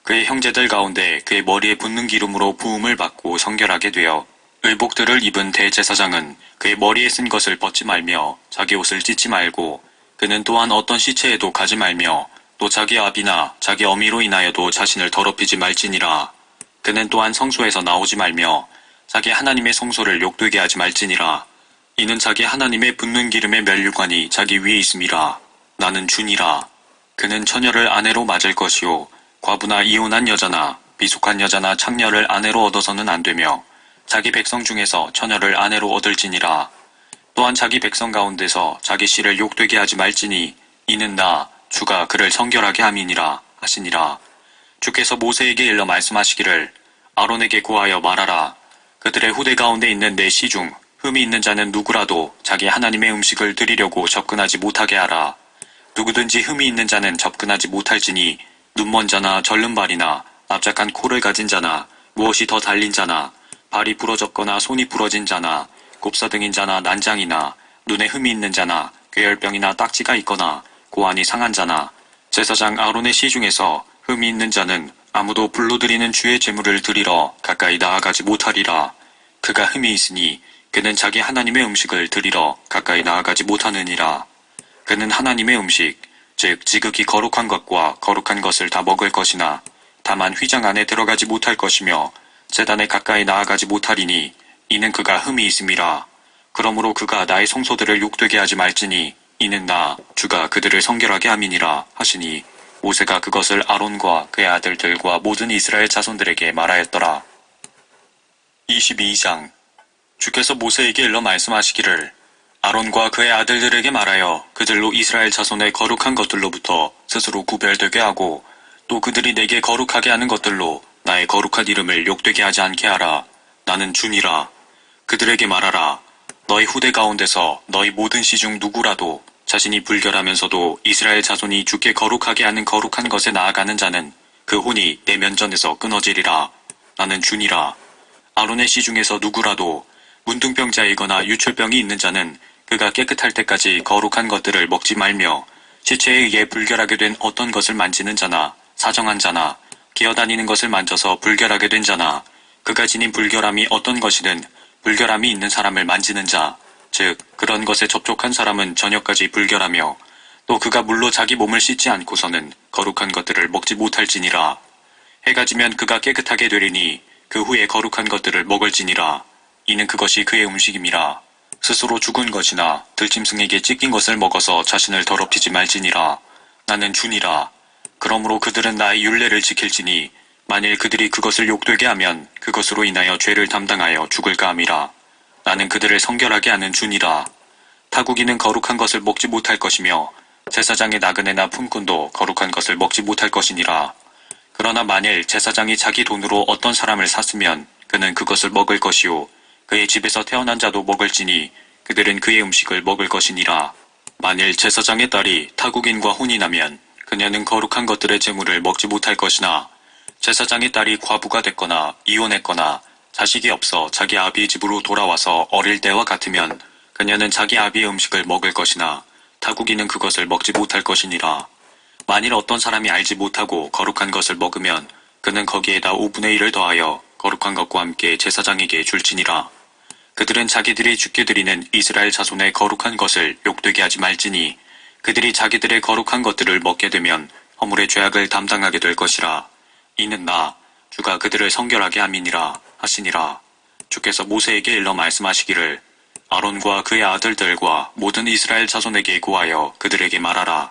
[SPEAKER 1] 그의 형제들 가운데 그의 머리에 붓는 기름으로 부음을 받고 성결하게 되어 의복들을 입은 대제사장은 그의 머리에 쓴 것을 벗지 말며 자기 옷을 찢지 말고 그는 또한 어떤 시체에도 가지 말며 또 자기 아비나 자기 어미로 인하여도 자신을 더럽히지 말지니라. 그는 또한 성소에서 나오지 말며 자기 하나님의 성소를 욕되게 하지 말지니라. 이는 자기 하나님의 붓는 기름의 면류관이 자기 위에 있음이라. 나는 주니라. 그는 처녀를 아내로 맞을 것이요 과부나 이혼한 여자나 비속한 여자나 창녀를 아내로 얻어서는 안 되며 자기 백성 중에서 처녀를 아내로 얻을지니라. 또한 자기 백성 가운데서 자기 씨를 욕되게 하지 말지니 이는 나 주가 그를 성결하게 함이니라 하시니라. 주께서 모세에게 일러 말씀하시기를 아론에게 고하여 말하라. 그들의 후대 가운데 있는 내 시 중 흠이 있는 자는 누구라도 자기 하나님의 음식을 드리려고 접근하지 못하게 하라. 누구든지 흠이 있는 자는 접근하지 못할지니 눈먼 자나 절른 발이나 납작한 코를 가진 자나 무엇이 더 달린 자나 발이 부러졌거나 손이 부러진 자나 곱사등인 자나 난장이나 눈에 흠이 있는 자나 괴혈병이나 딱지가 있거나 고환이 상한 자나 제사장 아론의 시 중에서 흠이 있는 자는 아무도 불로 드리는 주의 제물을 드리러 가까이 나아가지 못하리라. 그가 흠이 있으니 그는 자기 하나님의 음식을 드리러 가까이 나아가지 못하느니라. 그는 하나님의 음식, 즉 지극히 거룩한 것과 거룩한 것을 다 먹을 것이나 다만 휘장 안에 들어가지 못할 것이며 제단에 가까이 나아가지 못하리니 이는 그가 흠이 있음이라. 그러므로 그가 나의 성소들을 욕되게 하지 말지니 이는 나 주가 그들을 성결하게 함이니라 하시니 모세가 그것을 아론과 그의 아들들과 모든 이스라엘 자손들에게 말하였더라. 22장. 주께서 모세에게 일러 말씀하시기를 아론과 그의 아들들에게 말하여 그들로 이스라엘 자손의 거룩한 것들로부터 스스로 구별되게 하고 또 그들이 내게 거룩하게 하는 것들로 나의 거룩한 이름을 욕되게 하지 않게 하라. 나는 주니라. 그들에게 말하라. 너희 후대 가운데서 너희 모든 씨 중 누구라도 자신이 불결하면서도 이스라엘 자손이 주께 거룩하게 하는 거룩한 것에 나아가는 자는 그 혼이 내 면전에서 끊어지리라. 나는 주니라. 아론의 씨 중에서 누구라도 문둥병자이거나 유출병이 있는 자는 그가 깨끗할 때까지 거룩한 것들을 먹지 말며 시체에 의해 불결하게 된 어떤 것을 만지는 자나 사정한 자나 기어다니는 것을 만져서 불결하게 된 자나 그가 지닌 불결함이 어떤 것이든 불결함이 있는 사람을 만지는 자, 즉 그런 것에 접촉한 사람은 저녁까지 불결하며 또 그가 물로 자기 몸을 씻지 않고서는 거룩한 것들을 먹지 못할지니라. 해가 지면 그가 깨끗하게 되리니 그 후에 거룩한 것들을 먹을지니라. 이는 그것이 그의 음식임이라. 스스로 죽은 것이나 들짐승에게 찢긴 것을 먹어서 자신을 더럽히지 말지니라. 나는 주니라. 그러므로 그들은 나의 율례를 지킬지니 만일 그들이 그것을 욕되게 하면 그것으로 인하여 죄를 담당하여 죽을까 함이라. 나는 그들을 성결하게 하는 주니라. 타국인은 거룩한 것을 먹지 못할 것이며 제사장의 나그네나 품꾼도 거룩한 것을 먹지 못할 것이니라. 그러나 만일 제사장이 자기 돈으로 어떤 사람을 샀으면 그는 그것을 먹을 것이요 그의 집에서 태어난 자도 먹을지니 그들은 그의 음식을 먹을 것이니라. 만일 제사장의 딸이 타국인과 혼이 나면 그녀는 거룩한 것들의 재물을 먹지 못할 것이나 제사장의 딸이 과부가 됐거나 이혼했거나 자식이 없어 자기 아비의 집으로 돌아와서 어릴 때와 같으면 그녀는 자기 아비의 음식을 먹을 것이나 타국인은 그것을 먹지 못할 것이니라. 만일 어떤 사람이 알지 못하고 거룩한 것을 먹으면 그는 거기에다 5분의 1을 더하여 거룩한 것과 함께 제사장에게 줄지니라. 그들은 자기들이 주께 드리는 이스라엘 자손의 거룩한 것을 욕되게 하지 말지니 그들이 자기들의 거룩한 것들을 먹게 되면 허물의 죄악을 담당하게 될 것이라. 이는 나 주가 그들을 성결하게 함이니라 하시니라. 주께서 모세에게 일러 말씀하시기를 아론과 그의 아들들과 모든 이스라엘 자손에게 구하여 그들에게 말하라.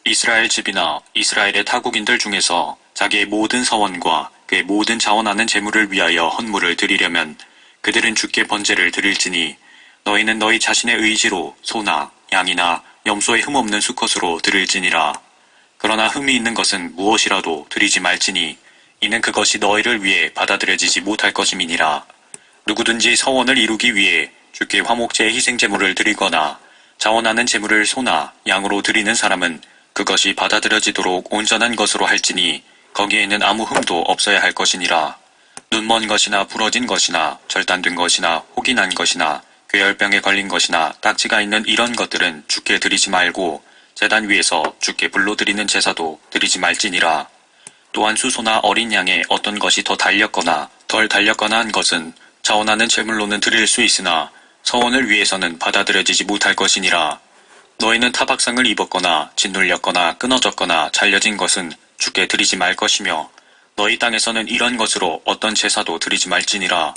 [SPEAKER 1] 이스라엘 집이나 이스라엘의 타국인들 중에서 자기의 모든 서원과 그의 모든 자원하는 재물을 위하여 헌물을 드리려면 그들은 주께 번제를 드릴지니 너희는 너희 자신의 의지로 소나 양이나 염소의 흠없는 수컷으로 드릴지니라. 그러나 흠이 있는 것은 무엇이라도 드리지 말지니 이는 그것이 너희를 위해 받아들여지지 못할 것임이니라. 누구든지 서원을 이루기 위해 주께 화목제의 희생제물을 드리거나 자원하는 제물을 소나 양으로 드리는 사람은 그것이 받아들여지도록 온전한 것으로 할지니 거기에는 아무 흠도 없어야 할 것이니라. 눈먼 것이나 부러진 것이나 절단된 것이나 혹이 난 것이나 괴혈병에 걸린 것이나 딱지가 있는 이런 것들은 주께 드리지 말고 제단 위에서 주께 불로 드리는 제사도 드리지 말지니라. 또한 수소나 어린 양에 어떤 것이 더 달렸거나 덜 달렸거나 한 것은 자원하는 제물로는 드릴 수 있으나 서원을 위해서는 받아들여지지 못할 것이니라. 너희는 타박상을 입었거나 짓눌렸거나 끊어졌거나 잘려진 것은 주께 드리지 말 것이며 너희 땅에서는 이런 것으로 어떤 제사도 드리지 말지니라.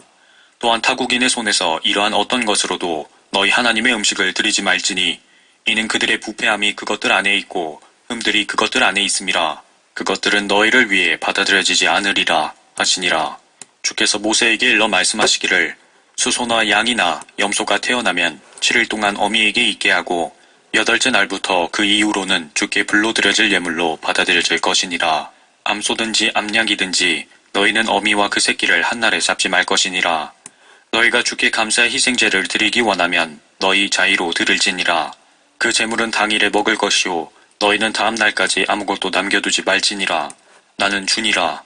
[SPEAKER 1] 또한 타국인의 손에서 이러한 어떤 것으로도 너희 하나님의 음식을 드리지 말지니 이는 그들의 부패함이 그것들 안에 있고 흠들이 그것들 안에 있음이라. 그것들은 너희를 위해 받아들여지지 않으리라 하시니라. 주께서 모세에게 일러 말씀하시기를 수소나 양이나 염소가 태어나면 7일 동안 어미에게 있게 하고 8째 날부터 그 이후로는 주께 불로 드려질 예물로 받아들여질 것이니라. 암소든지 암양이든지 너희는 어미와 그 새끼를 한날에 잡지 말 것이니라. 너희가 주께 감사의 희생제를 드리기 원하면 너희 자의로 드릴지니라. 그 제물은 당일에 먹을 것이요 너희는 다음 날까지 아무것도 남겨두지 말지니라. 나는 주니라.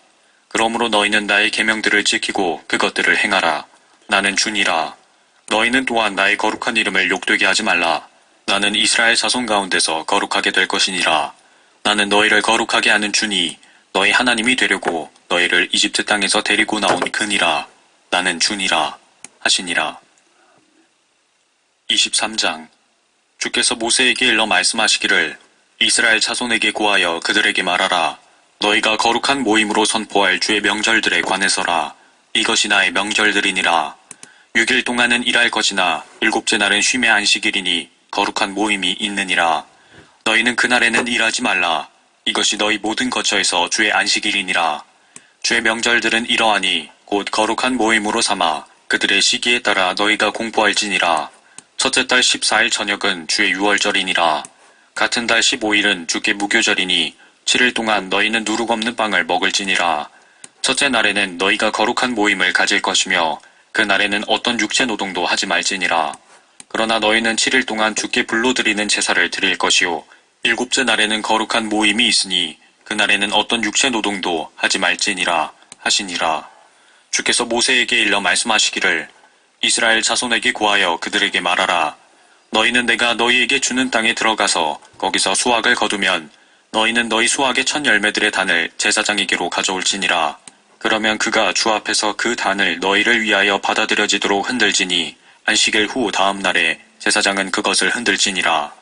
[SPEAKER 1] 그러므로 너희는 나의 계명들을 지키고 그것들을 행하라. 나는 주니라. 너희는 또한 나의 거룩한 이름을 욕되게 하지 말라. 나는 이스라엘 자손 가운데서 거룩하게 될 것이니라. 나는 너희를 거룩하게 하는 주니 너희 하나님이 되려고 너희를 이집트 땅에서 데리고 나온 그니라. 나는 주니라 하시니라. 23장. 주께서 모세에게 일러 말씀하시기를 이스라엘 자손에게 구하여 그들에게 말하라. 너희가 거룩한 모임으로 선포할 주의 명절들에 관해서라. 이것이 나의 명절들이니라. 6일 동안은 일할 것이나 7째 날은 쉼의 안식일이니 거룩한 모임이 있느니라. 너희는 그날에는 일하지 말라. 이것이 너희 모든 거처에서 주의 안식일이니라. 주의 명절들은 이러하니 곧 거룩한 모임으로 삼아 그들의 시기에 따라 너희가 공포할지니라. 첫째 달 14일 저녁은 주의 유월절이니라. 같은 달 15일은 주께 무교절이니 7일 동안 너희는 누룩 없는 빵을 먹을지니라. 첫째 날에는 너희가 거룩한 모임을 가질 것이며 그 날에는 어떤 육체 노동도 하지 말지니라. 그러나 너희는 7일 동안 주께 불로 드리는 제사를 드릴 것이요 일곱째 날에는 거룩한 모임이 있으니 그 날에는 어떤 육체 노동도 하지 말지니라 하시니라. 주께서 모세에게 일러 말씀하시기를 이스라엘 자손에게 고하여 그들에게 말하라. 너희는 내가 너희에게 주는 땅에 들어가서 거기서 수확을 거두면 너희는 너희 수확의 첫 열매들의 단을 제사장에게로 가져올지니라. 그러면 그가 주 앞에서 그 단을 너희를 위하여 받아들여지도록 흔들지니 안식일 후 다음 날에 제사장은 그것을 흔들지니라.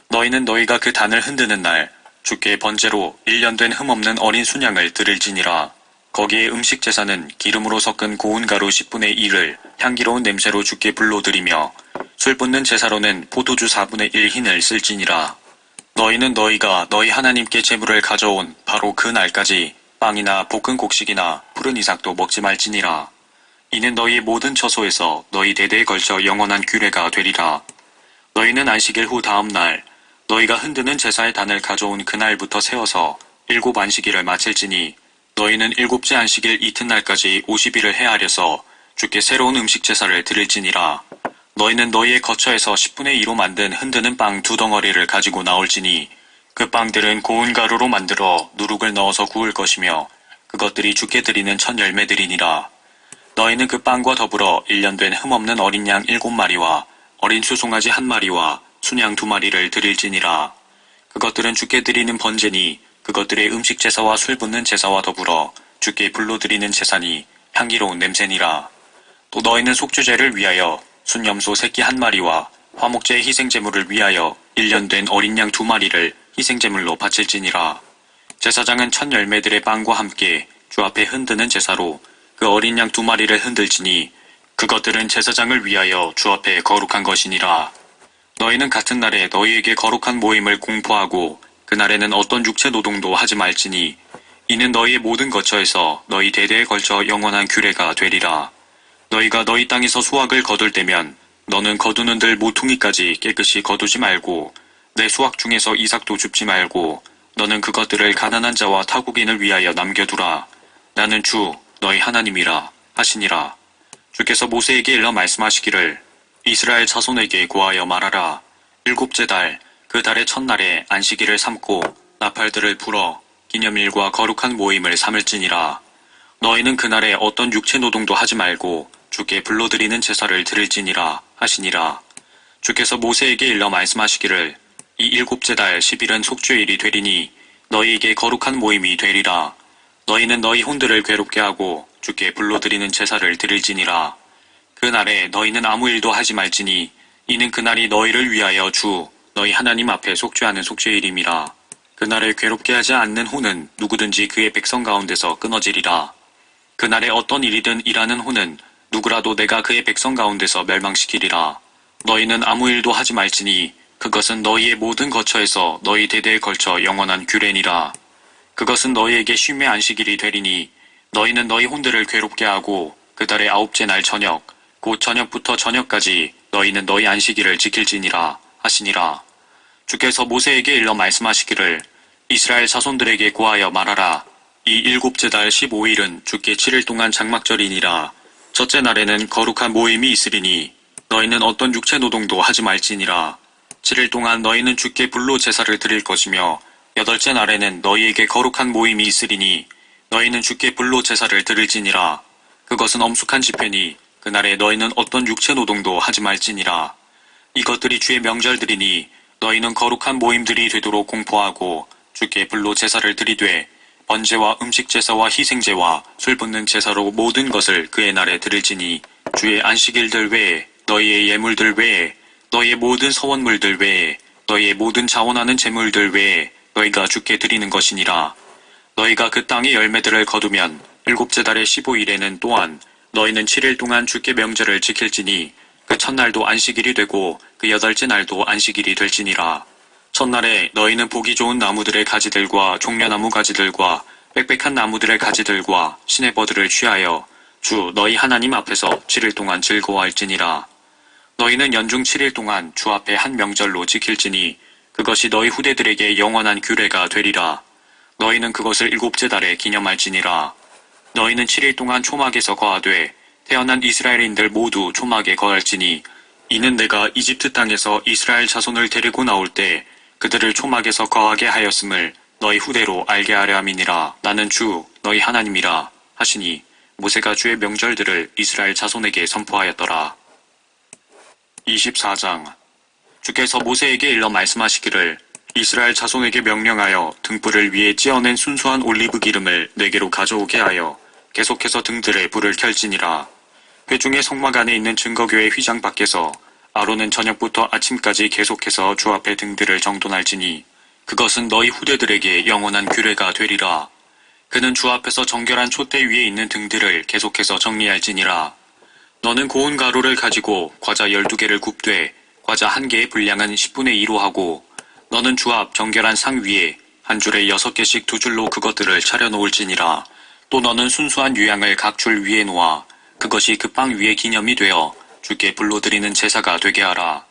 [SPEAKER 1] 너희는 너희가 그 단을 흔드는 날 주께 번제로 1년 된 흠없는 어린 순양을 드릴지니라. 거기에 음식 제사는 기름으로 섞은 고운 가루 10분의 1을 향기로운 냄새로 주께 불로 드리며 술 붓는 제사로는 포도주 4분의 1 흰을 쓸지니라. 너희는 너희가 너희 하나님께 제물을 가져온 바로 그 날까지 빵이나 볶은 곡식이나 푸른 이삭도 먹지 말지니라. 이는 너희의 모든 처소에서 너희 대대에 걸쳐 영원한 규례가 되리라. 너희는 안식일 후 다음 날 너희가 흔드는 제사의 단을 가져온 그날부터 세워서 7 안식일을 마칠지니 너희는 7째 안식일 이튿날까지 50일을 헤아려서 주께 새로운 음식 제사를 드릴지니라. 너희는 너희의 거처에서 10분의 2로 만든 흔드는 빵 2덩어리를 가지고 나올지니 그 빵들은 고운 가루로 만들어 누룩을 넣어서 구울 것이며 그것들이 주께 드리는 첫 열매들이니라. 너희는 그 빵과 더불어 1년 된 흠없는 어린 양 7마리와 어린 수송아지 1마리와 순양 2마리를 드릴지니라. 그것들은 주께 드리는 번제니 그것들의 음식 제사와 술 붓는 제사와 더불어 주께 불로 드리는 제사니 향기로운 냄새니라. 또 너희는 속죄제를 위하여 순염소 새끼 1마리와 화목제 희생제물을 위하여 1년 된 어린 양 2마리를 희생제물로 바칠지니라. 제사장은 첫 열매들의 빵과 함께 주 앞에 흔드는 제사로 그 어린 양 2마리를 흔들지니 그것들은 제사장을 위하여 주 앞에 거룩한 것이니라. 너희는 같은 날에 너희에게 거룩한 모임을 공포하고 그날에는 어떤 육체 노동도 하지 말지니 이는 너희의 모든 거처에서 너희 대대에 걸쳐 영원한 규례가 되리라. 너희가 너희 땅에서 수확을 거둘 때면 너는 거두는 들 모퉁이까지 깨끗이 거두지 말고 내 수확 중에서 이삭도 줍지 말고 너는 그것들을 가난한 자와 타국인을 위하여 남겨두라. 나는 주 너희 하나님이라 하시니라. 주께서 모세에게 일러 말씀하시기를 이스라엘 자손에게 고하여 말하라. 7째 달 그 달의 첫날에 안식일을 삼고 나팔들을 불어 기념일과 거룩한 모임을 삼을지니라. 너희는 그날에 어떤 육체 노동도 하지 말고 주께 불러드리는 제사를 드릴지니라 하시니라. 주께서 모세에게 일러 말씀하시기를 이 7째 달 10일은 속죄일이 되리니 너희에게 거룩한 모임이 되리라. 너희는 너희 혼들을 괴롭게 하고 주께 불러드리는 제사를 드릴지니라. 그날에 너희는 아무 일도 하지 말지니 이는 그날이 너희를 위하여 주 너희 하나님 앞에 속죄하는 속죄일임이라. 그날에 괴롭게 하지 않는 혼은 누구든지 그의 백성 가운데서 끊어지리라. 그날에 어떤 일이든 일하는 혼은 누구라도 내가 그의 백성 가운데서 멸망시키리라. 너희는 아무 일도 하지 말지니 그것은 너희의 모든 거처에서 너희 대대에 걸쳐 영원한 규례니라. 그것은 너희에게 쉼의 안식일이 되리니 너희는 너희 혼들을 괴롭게 하고 그 달의 9째 날 저녁 곧 저녁부터 저녁까지 너희는 너희 안식일을 지킬지니라 하시니라. 주께서 모세에게 일러 말씀하시기를 이스라엘 자손들에게 고하여 말하라. 이 7째 달 15일은 주께 7일 동안 장막절이니라. 첫째 날에는 거룩한 모임이 있으리니 너희는 어떤 육체 노동도 하지 말지니라. 7일 동안 너희는 주께 불로 제사를 드릴 것이며 8째 날에는 너희에게 거룩한 모임이 있으리니 너희는 주께 불로 제사를 드릴지니라. 그것은 엄숙한 집회니 그날에 너희는 어떤 육체 노동도 하지 말지니라. 이것들이 주의 명절들이니 너희는 거룩한 모임들이 되도록 공포하고 주께 불로 제사를 드리되 번제와 음식 제사와 희생제와 술 붓는 제사로 모든 것을 그의 날에 드릴지니 주의 안식일들 외에 너희의 예물들 외에 너희의 모든 서원물들 외에 너희의 모든 자원하는 제물들 외에 너희가 주께 드리는 것이니라. 너희가 그 땅의 열매들을 거두면 7째 달의 15일에는 또한 너희는 7일 동안 주께 명절을 지킬지니 그 첫날도 안식일이 되고 그 8째 날도 안식일이 될지니라. 첫날에 너희는 보기 좋은 나무들의 가지들과 종려나무 가지들과 빽빽한 나무들의 가지들과 시내버들을 취하여 주 너희 하나님 앞에서 7일 동안 즐거워할지니라. 너희는 연중 7일 동안 주 앞에 한 명절로 지킬지니 그것이 너희 후대들에게 영원한 규례가 되리라. 너희는 그것을 일곱째 달에 기념할지니라. 너희는 7일 동안 초막에서 거하되 태어난 이스라엘인들 모두 초막에 거할지니 이는 내가 이집트 땅에서 이스라엘 자손을 데리고 나올 때 그들을 초막에서 거하게 하였음을 너희 후대로 알게 하려 함이니라. 나는 주 너희 하나님이라 하시니 모세가 주의 명절들을 이스라엘 자손에게 선포하였더라. 24장. 주께서 모세에게 일러 말씀하시기를 이스라엘 자손에게 명령하여 등불을 위에 찧어낸 순수한 올리브 기름을 네게로 가져오게 하여 계속해서 등들에 불을 켤지니라. 회중의 성막 안에 있는 증거교회 휘장 밖에서 아론은 저녁부터 아침까지 계속해서 주 앞에 등들을 정돈할지니 그것은 너희 후대들에게 영원한 규례가 되리라. 그는 주 앞에서 정결한 촛대 위에 있는 등들을 계속해서 정리할지니라. 너는 고운 가루를 가지고 과자 12개를 굽되 과자 1개의 분량은 10분의 2로 하고 너는 주 앞 정결한 상 위에 한 줄에 6개씩 2줄로 그것들을 차려놓을지니라. 또 너는 순수한 유향을 각 줄 위에 놓아 그것이 그 빵 위에 기념이 되어 주께 불로 드리는 제사가 되게 하라.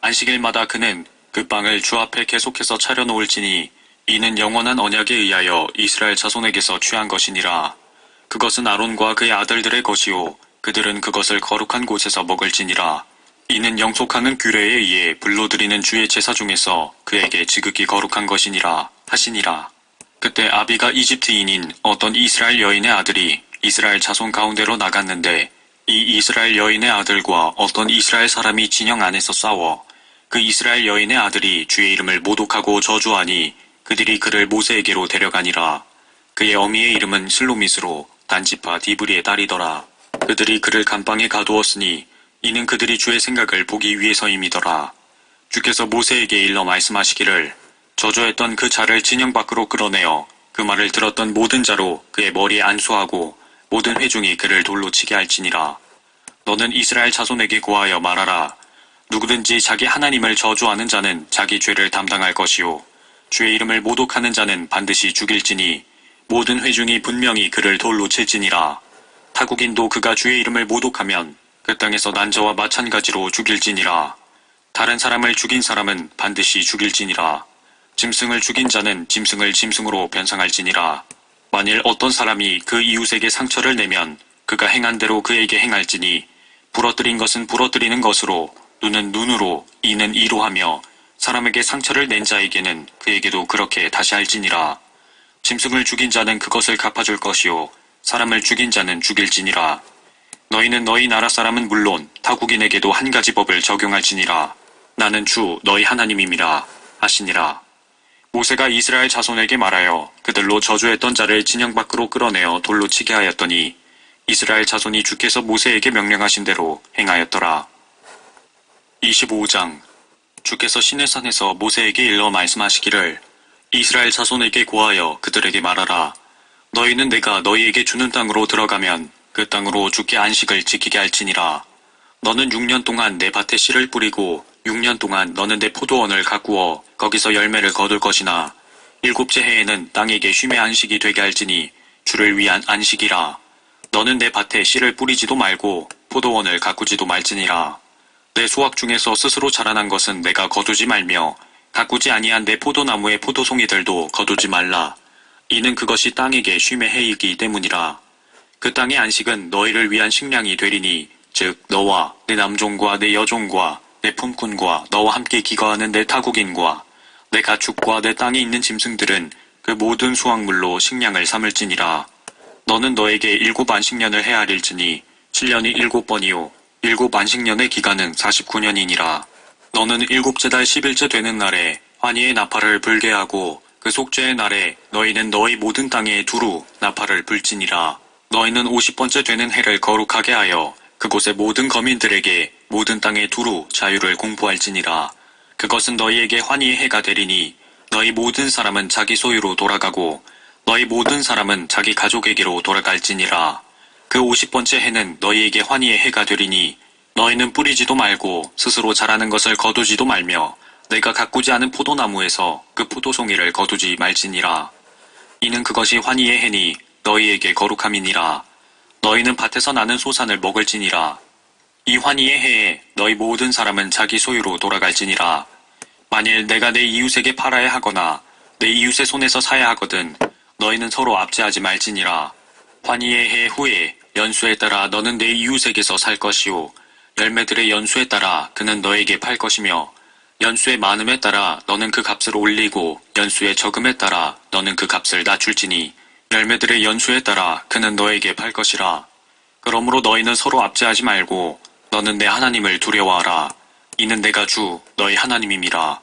[SPEAKER 1] 안식일마다 그는 그 빵을 주 앞에 계속해서 차려놓을지니 이는 영원한 언약에 의하여 이스라엘 자손에게서 취한 것이니라. 그것은 아론과 그의 아들들의 것이요 그들은 그것을 거룩한 곳에서 먹을지니라. 이는 영속하는 규례에 의해 불로 드리는 주의 제사 중에서 그에게 지극히 거룩한 것이니라 하시니라. 그때 아비가 이집트인인 어떤 이스라엘 여인의 아들이 이스라엘 자손 가운데로 나갔는데 이 이스라엘 여인의 아들과 어떤 이스라엘 사람이 진영 안에서 싸워 그 이스라엘 여인의 아들이 주의 이름을 모독하고 저주하니 그들이 그를 모세에게로 데려가니라. 그의 어미의 이름은 슬로미스로 단지파 디브리의 딸이더라. 그들이 그를 감방에 가두었으니 이는 그들이 주의 생각을 보기 위해서임이더라. 주께서 모세에게 일러 말씀하시기를 저주했던 그 자를 진영 밖으로 끌어내어 그 말을 들었던 모든 자로 그의 머리에 안수하고 모든 회중이 그를 돌로 치게 할지니라. 너는 이스라엘 자손에게 고하여 말하라. 누구든지 자기 하나님을 저주하는 자는 자기 죄를 담당할 것이요 주의 이름을 모독하는 자는 반드시 죽일지니 모든 회중이 분명히 그를 돌로 칠지니라. 타국인도 그가 주의 이름을 모독하면 그 땅에서 난 자와 마찬가지로 죽일지니라. 다른 사람을 죽인 사람은 반드시 죽일지니라. 짐승을 죽인 자는 짐승을 짐승으로 변상할지니라. 만일 어떤 사람이 그 이웃에게 상처를 내면 그가 행한 대로 그에게 행할지니 부러뜨린 것은 부러뜨리는 것으로 눈은 눈으로 이는 이로 하며 사람에게 상처를 낸 자에게는 그에게도 그렇게 다시 할지니라. 짐승을 죽인 자는 그것을 갚아줄 것이요 사람을 죽인 자는 죽일지니라. 너희는 너희 나라 사람은 물론 타국인에게도 한 가지 법을 적용할지니라. 나는 주 너희 하나님임이라 하시니라. 모세가 이스라엘 자손에게 말하여 그들로 저주했던 자를 진영 밖으로 끌어내어 돌로 치게 하였더니 이스라엘 자손이 주께서 모세에게 명령하신 대로 행하였더라. 25장. 주께서 시내산에서 모세에게 일러 말씀하시기를 이스라엘 자손에게 고하여 그들에게 말하라. 너희는 내가 너희에게 주는 땅으로 들어가면 그 땅으로 주께 안식을 지키게 할지니라. 너는 6년 동안 내 밭에 씨를 뿌리고 6년 동안 너는 내 포도원을 가꾸어 거기서 열매를 거둘 것이나 7째 해에는 땅에게 쉼의 안식이 되게 할지니 주를 위한 안식이라. 너는 내 밭에 씨를 뿌리지도 말고 포도원을 가꾸지도 말지니라. 내 수확 중에서 스스로 자라난 것은 내가 거두지 말며 가꾸지 아니한 내 포도나무의 포도송이들도 거두지 말라. 이는 그것이 땅에게 쉼의 해이기 때문이라. 그 땅의 안식은 너희를 위한 식량이 되리니 즉 너와 내 남종과 내 여종과 내 품꾼과 너와 함께 기거하는 내 타국인과 내 가축과 내 땅에 있는 짐승들은 그 모든 수확물로 식량을 삼을지니라. 너는 너에게 7 안식년을 헤아릴지니 7년이 7번이요 7 안식년의 기간은 49년이니라. 너는 7째 달 11째 되는 날에 환희의 나팔을 불게 하고 그 속죄의 날에 너희는 너희 모든 땅에 두루 나팔을 불지니라. 너희는 50번째 되는 해를 거룩하게 하여 그곳의 모든 거민들에게 모든 땅에 두루 자유를 공포할지니라. 그것은 너희에게 환희의 해가 되리니 너희 모든 사람은 자기 소유로 돌아가고 너희 모든 사람은 자기 가족에게로 돌아갈지니라. 그 50번째 해는 너희에게 환희의 해가 되리니 너희는 뿌리지도 말고 스스로 자라는 것을 거두지도 말며 내가 가꾸지 않은 포도나무에서 그 포도송이를 거두지 말지니라. 이는 그것이 환희의 해니 너희에게 거룩함이니라. 너희는 밭에서 나는 소산을 먹을지니라. 이 환희의 해에 너희 모든 사람은 자기 소유로 돌아갈지니라. 만일 내가 내 이웃에게 팔아야 하거나 내 이웃의 손에서 사야 하거든 너희는 서로 압제하지 말지니라. 환희의 해 후에 연수에 따라 너는 내 이웃에게서 살 것이요 열매들의 연수에 따라 그는 너에게 팔 것이며 연수의 많음에 따라 너는 그 값을 올리고 연수의 적음에 따라 너는 그 값을 낮출지니 열매들의 연수에 따라 그는 너에게 팔 것이라. 그러므로 너희는 서로 압제하지 말고 너는 내 하나님을 두려워하라. 이는 내가 주 너희 하나님임이라.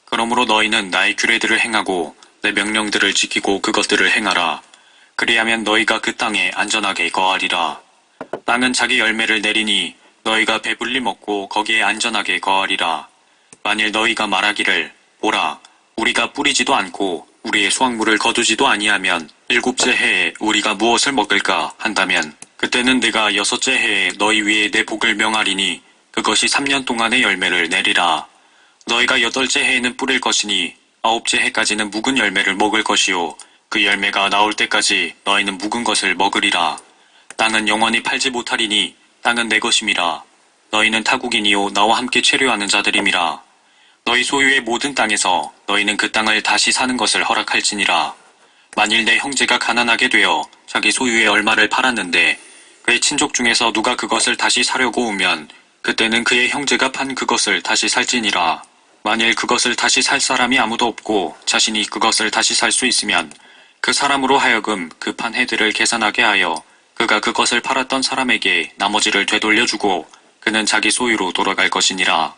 [SPEAKER 1] 그러므로 너희는 나의 규례들을 행하고 내 명령들을 지키고 그것들을 행하라. 그리하면 너희가 그 땅에 안전하게 거하리라. 땅은 자기 열매를 내리니 너희가 배불리 먹고 거기에 안전하게 거하리라. 만일 너희가 말하기를 보라 우리가 뿌리지도 않고 우리의 수확물을 거두지도 아니하면 일곱째 해에 우리가 무엇을 먹을까 한다면 그때는 내가 6째 해에 너희 위에 내 복을 명하리니 그것이 3년 동안의 열매를 내리라. 너희가 8째 해에는 뿌릴 것이니 9째 해까지는 묵은 열매를 먹을 것이요 그 열매가 나올 때까지 너희는 묵은 것을 먹으리라. 땅은 영원히 팔지 못하리니 땅은 내 것임이라. 너희는 타국인이요 나와 함께 체류하는 자들임이라. 너희 소유의 모든 땅에서 너희는 그 땅을 다시 사는 것을 허락할지니라. 만일 내 형제가 가난하게 되어 자기 소유의 얼마를 팔았는데 그의 친족 중에서 누가 그것을 다시 사려고 오면 그때는 그의 형제가 판 그것을 다시 살지니라. 만일 그것을 다시 살 사람이 아무도 없고 자신이 그것을 다시 살 수 있으면 그 사람으로 하여금 그 판 해들을 계산하게 하여 그가 그것을 팔았던 사람에게 나머지를 되돌려주고 그는 자기 소유로 돌아갈 것이니라.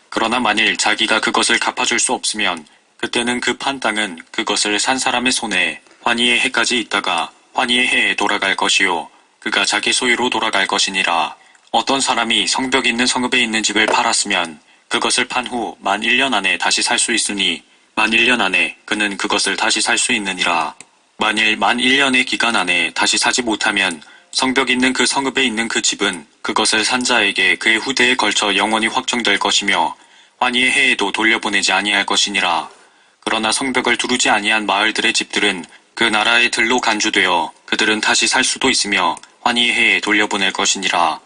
[SPEAKER 1] 그러나 만일 자기가 그것을 갚아줄 수 없으면 그때는 그 판 땅은 그것을 산 사람의 손에 환희의 해까지 있다가 환희의 해에 돌아갈 것이요 그가 자기 소유로 돌아갈 것이니라. 어떤 사람이 성벽 있는 성읍에 있는 집을 팔았으면 그것을 판 후 만 1년 안에 다시 살 수 있으니 만 1년 안에 그는 그것을 다시 살 수 있느니라. 만일 만 1년의 기간 안에 다시 사지 못하면 성벽 있는 그 성읍에 있는 그 집은 그것을 산 자에게 그의 후대에 걸쳐 영원히 확정될 것이며 환희의 해에도 돌려보내지 아니할 것이니라. 그러나 성벽을 두르지 아니한 마을들의 집들은 그 나라의 들로 간주되어 그들은 다시 살 수도 있으며 환희의 해에 돌려보낼 것이니라.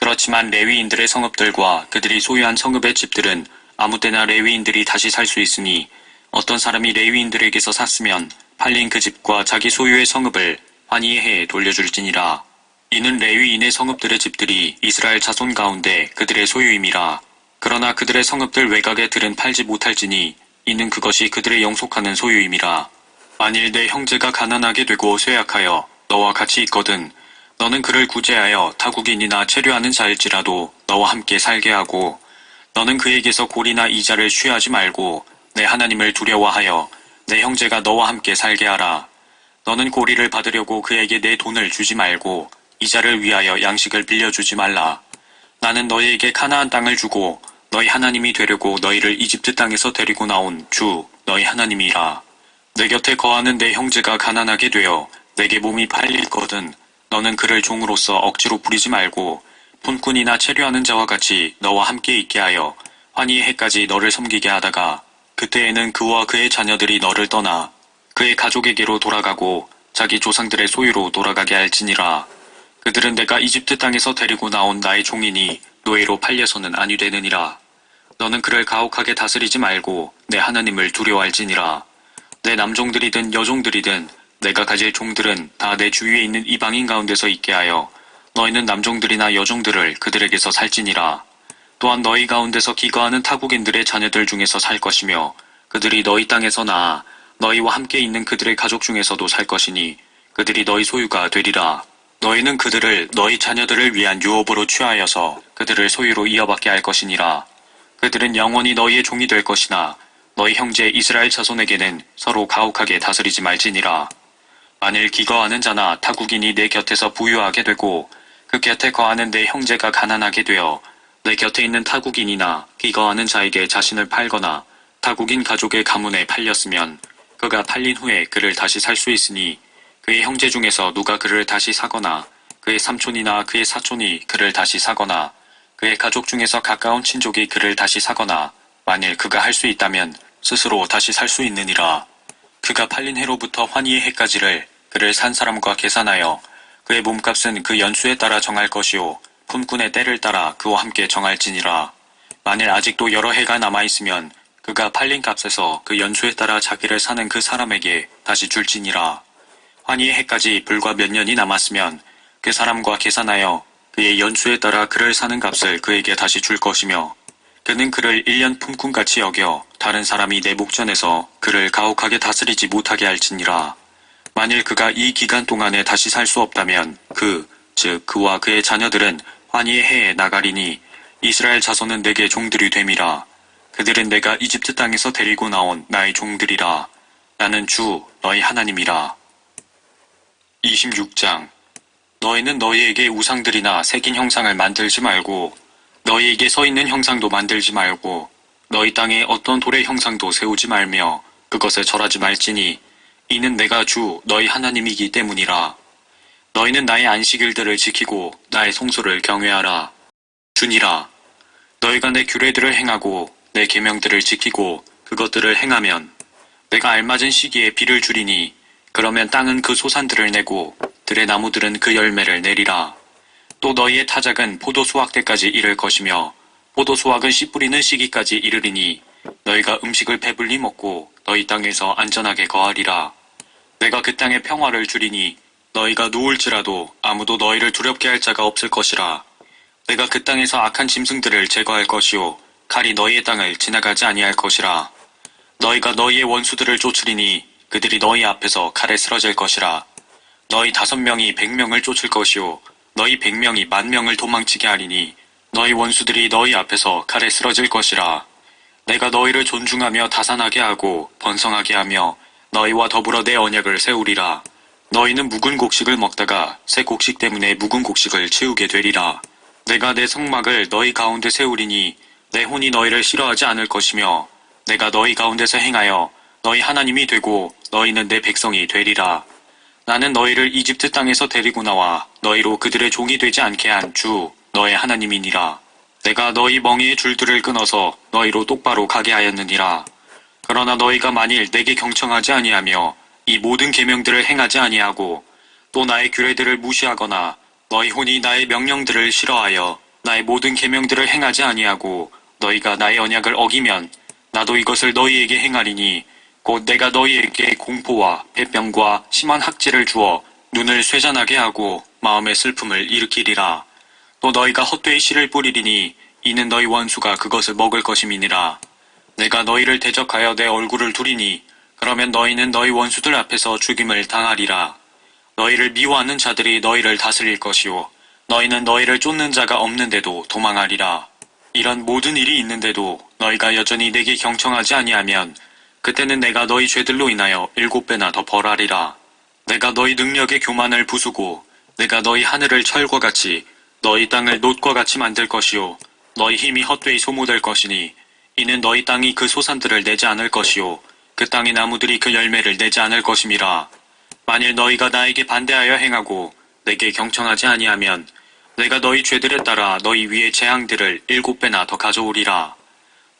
[SPEAKER 1] 그렇지만 레위인들의 성읍들과 그들이 소유한 성읍의 집들은 아무 때나 레위인들이 다시 살 수 있으니 어떤 사람이 레위인들에게서 샀으면 팔린 그 집과 자기 소유의 성읍을 환희의 해에 돌려줄지니라. 이는 레위인의 성읍들의 집들이 이스라엘 자손 가운데 그들의 소유임이라. 그러나 그들의 성읍들 외곽의 들은 팔지 못할지니 이는 그것이 그들의 영속하는 소유임이라. 만일 내 형제가 가난하게 되고 쇠약하여 너와 같이 있거든 너는 그를 구제하여 타국인이나 체류하는 자일지라도 너와 함께 살게 하고 너는 그에게서 골이나 이자를 취하지 말고 내 하나님을 두려워하여 내 형제가 너와 함께 살게 하라. 너는 고리를 받으려고 그에게 내 돈을 주지 말고 이자를 위하여 양식을 빌려주지 말라. 나는 너희에게 가나안 땅을 주고 너희 하나님이 되려고 너희를 이집트 땅에서 데리고 나온 주 너희 하나님이라. 내 곁에 거하는 내 형제가 가난하게 되어 내게 몸이 팔릴거든 너는 그를 종으로서 억지로 부리지 말고 푼꾼이나 체류하는 자와 같이 너와 함께 있게 하여 환희의 해까지 너를 섬기게 하다가 그때에는 그와 그의 자녀들이 너를 떠나 그의 가족에게로 돌아가고 자기 조상들의 소유로 돌아가게 할지니라. 그들은 내가 이집트 땅에서 데리고 나온 나의 종이니 노예로 팔려서는 아니 되느니라. 너는 그를 가혹하게 다스리지 말고 내 하나님을 두려워할지니라. 내 남종들이든 여종들이든 내가 가질 종들은 다 내 주위에 있는 이방인 가운데서 있게 하여 너희는 남종들이나 여종들을 그들에게서 살지니라. 또한 너희 가운데서 기거하는 타국인들의 자녀들 중에서 살 것이며 그들이 너희 땅에서 나아 너희와 함께 있는 그들의 가족 중에서도 살 것이니 그들이 너희 소유가 되리라. 너희는 그들을 너희 자녀들을 위한 유업으로 취하여서 그들을 소유로 이어받게 할 것이니라. 그들은 영원히 너희의 종이 될 것이나 너희 형제 이스라엘 자손에게는 서로 가혹하게 다스리지 말지니라. 만일 기거하는 자나 타국인이 내 곁에서 부유하게 되고 그 곁에 거하는 내 형제가 가난하게 되어 내 곁에 있는 타국인이나 기거하는 자에게 자신을 팔거나 타국인 가족의 가문에 팔렸으면 그가 팔린 후에 그를 다시 살 수 있으니 그의 형제 중에서 누가 그를 다시 사거나 그의 삼촌이나 그의 사촌이 그를 다시 사거나 그의 가족 중에서 가까운 친족이 그를 다시 사거나 만일 그가 할 수 있다면 스스로 다시 살 수 있느니라. 그가 팔린 해로부터 환희의 해까지를 그를 산 사람과 계산하여 그의 몸값은 그 연수에 따라 정할 것이요 품꾼의 때를 따라 그와 함께 정할지니라. 만일 아직도 여러 해가 남아있으면 그가 팔린 값에서 그 연수에 따라 자기를 사는 그 사람에게 다시 줄지니라. 환희의 해까지 불과 몇 년이 남았으면 그 사람과 계산하여 그의 연수에 따라 그를 사는 값을 그에게 다시 줄 것이며 그는 그를 1년 품꾼같이 여겨 다른 사람이 내 목전에서 그를 가혹하게 다스리지 못하게 할지니라. 만일 그가 이 기간 동안에 다시 살 수 없다면 즉 그와 그의 자녀들은 환희의 해에 나가리니 이스라엘 자손은 내게 종들이 됨이라. 그들은 내가 이집트 땅에서 데리고 나온 나의 종들이라. 나는 주 너희 하나님이라. 26장. 너희는 너희에게 우상들이나 새긴 형상을 만들지 말고 너희에게 서 있는 형상도 만들지 말고 너희 땅에 어떤 돌의 형상도 세우지 말며 그것에 절하지 말지니 이는 내가 주 너희 하나님이기 때문이라. 너희는 나의 안식일들을 지키고 나의 성소를 경외하라. 주니라. 너희가 내 규례들을 행하고 내 계명들을 지키고 그것들을 행하면 내가 알맞은 시기에 비를 주리니 그러면 땅은 그 소산들을 내고 들의 나무들은 그 열매를 내리라. 또 너희의 타작은 포도 수확 때까지 이를 것이며 포도 수확은 씨 뿌리는 시기까지 이르리니 너희가 음식을 배불리 먹고 너희 땅에서 안전하게 거하리라. 내가 그 땅에 평화를 주리니 너희가 누울지라도 아무도 너희를 두렵게 할 자가 없을 것이라. 내가 그 땅에서 악한 짐승들을 제거할 것이요 칼이 너희의 땅을 지나가지 아니할 것이라. 너희가 너희의 원수들을 쫓으리니 그들이 너희 앞에서 칼에 쓰러질 것이라. 너희 5명이 100명을 쫓을 것이요 너희 100명이 10,000명을 도망치게 하리니 너희 원수들이 너희 앞에서 칼에 쓰러질 것이라. 내가 너희를 존중하며 다산하게 하고 번성하게 하며 너희와 더불어 내 언약을 세우리라. 너희는 묵은 곡식을 먹다가 새 곡식 때문에 묵은 곡식을 채우게 되리라. 내가 내 성막을 너희 가운데 세우리니 내 혼이 너희를 싫어하지 않을 것이며 내가 너희 가운데서 행하여 너희 하나님이 되고 너희는 내 백성이 되리라. 나는 너희를 이집트 땅에서 데리고 나와 너희로 그들의 종이 되지 않게 한 주 너의 하나님이니라. 내가 너희 멍에의 줄들을 끊어서 너희로 똑바로 가게 하였느니라. 그러나 너희가 만일 내게 경청하지 아니하며 이 모든 계명들을 행하지 아니하고 또 나의 규례들을 무시하거나 너희 혼이 나의 명령들을 싫어하여 나의 모든 계명들을 행하지 아니하고 너희가 나의 언약을 어기면 나도 이것을 너희에게 행하리니 곧 내가 너희에게 공포와 폐병과 심한 학질을 주어 눈을 쇠잔하게 하고 마음의 슬픔을 일으키리라. 또 너희가 헛되이 씨를 뿌리리니 이는 너희 원수가 그것을 먹을 것임이니라. 내가 너희를 대적하여 내 얼굴을 두리니 그러면 너희는 너희 원수들 앞에서 죽임을 당하리라. 너희를 미워하는 자들이 너희를 다스릴 것이요 너희는 너희를 쫓는 자가 없는데도 도망하리라. 이런 모든 일이 있는데도 너희가 여전히 내게 경청하지 아니하면 그때는 내가 너희 죄들로 인하여 7배나 더 벌하리라. 내가 너희 능력의 교만을 부수고 내가 너희 하늘을 철과 같이 너희 땅을 놋과 같이 만들 것이요 너희 힘이 헛되이 소모될 것이니 이는 너희 땅이 그 소산들을 내지 않을 것이요 그 땅의 나무들이 그 열매를 내지 않을 것임이라. 만일 너희가 나에게 반대하여 행하고 내게 경청하지 아니하면 내가 너희 죄들에 따라 너희 위에 재앙들을 7배나 더 가져오리라.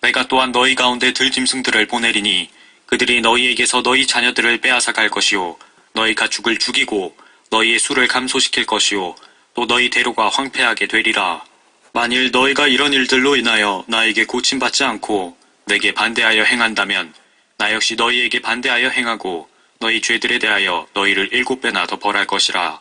[SPEAKER 1] 내가 또한 너희 가운데 들짐승들을 보내리니 그들이 너희에게서 너희 자녀들을 빼앗아 갈 것이요 너희 가축을 죽이고 너희의 수를 감소시킬 것이요 또 너희 대로가 황폐하게 되리라. 만일 너희가 이런 일들로 인하여 나에게 고침받지 않고 내게 반대하여 행한다면 나 역시 너희에게 반대하여 행하고 너희 죄들에 대하여 너희를 7배나 더 벌할 것이라.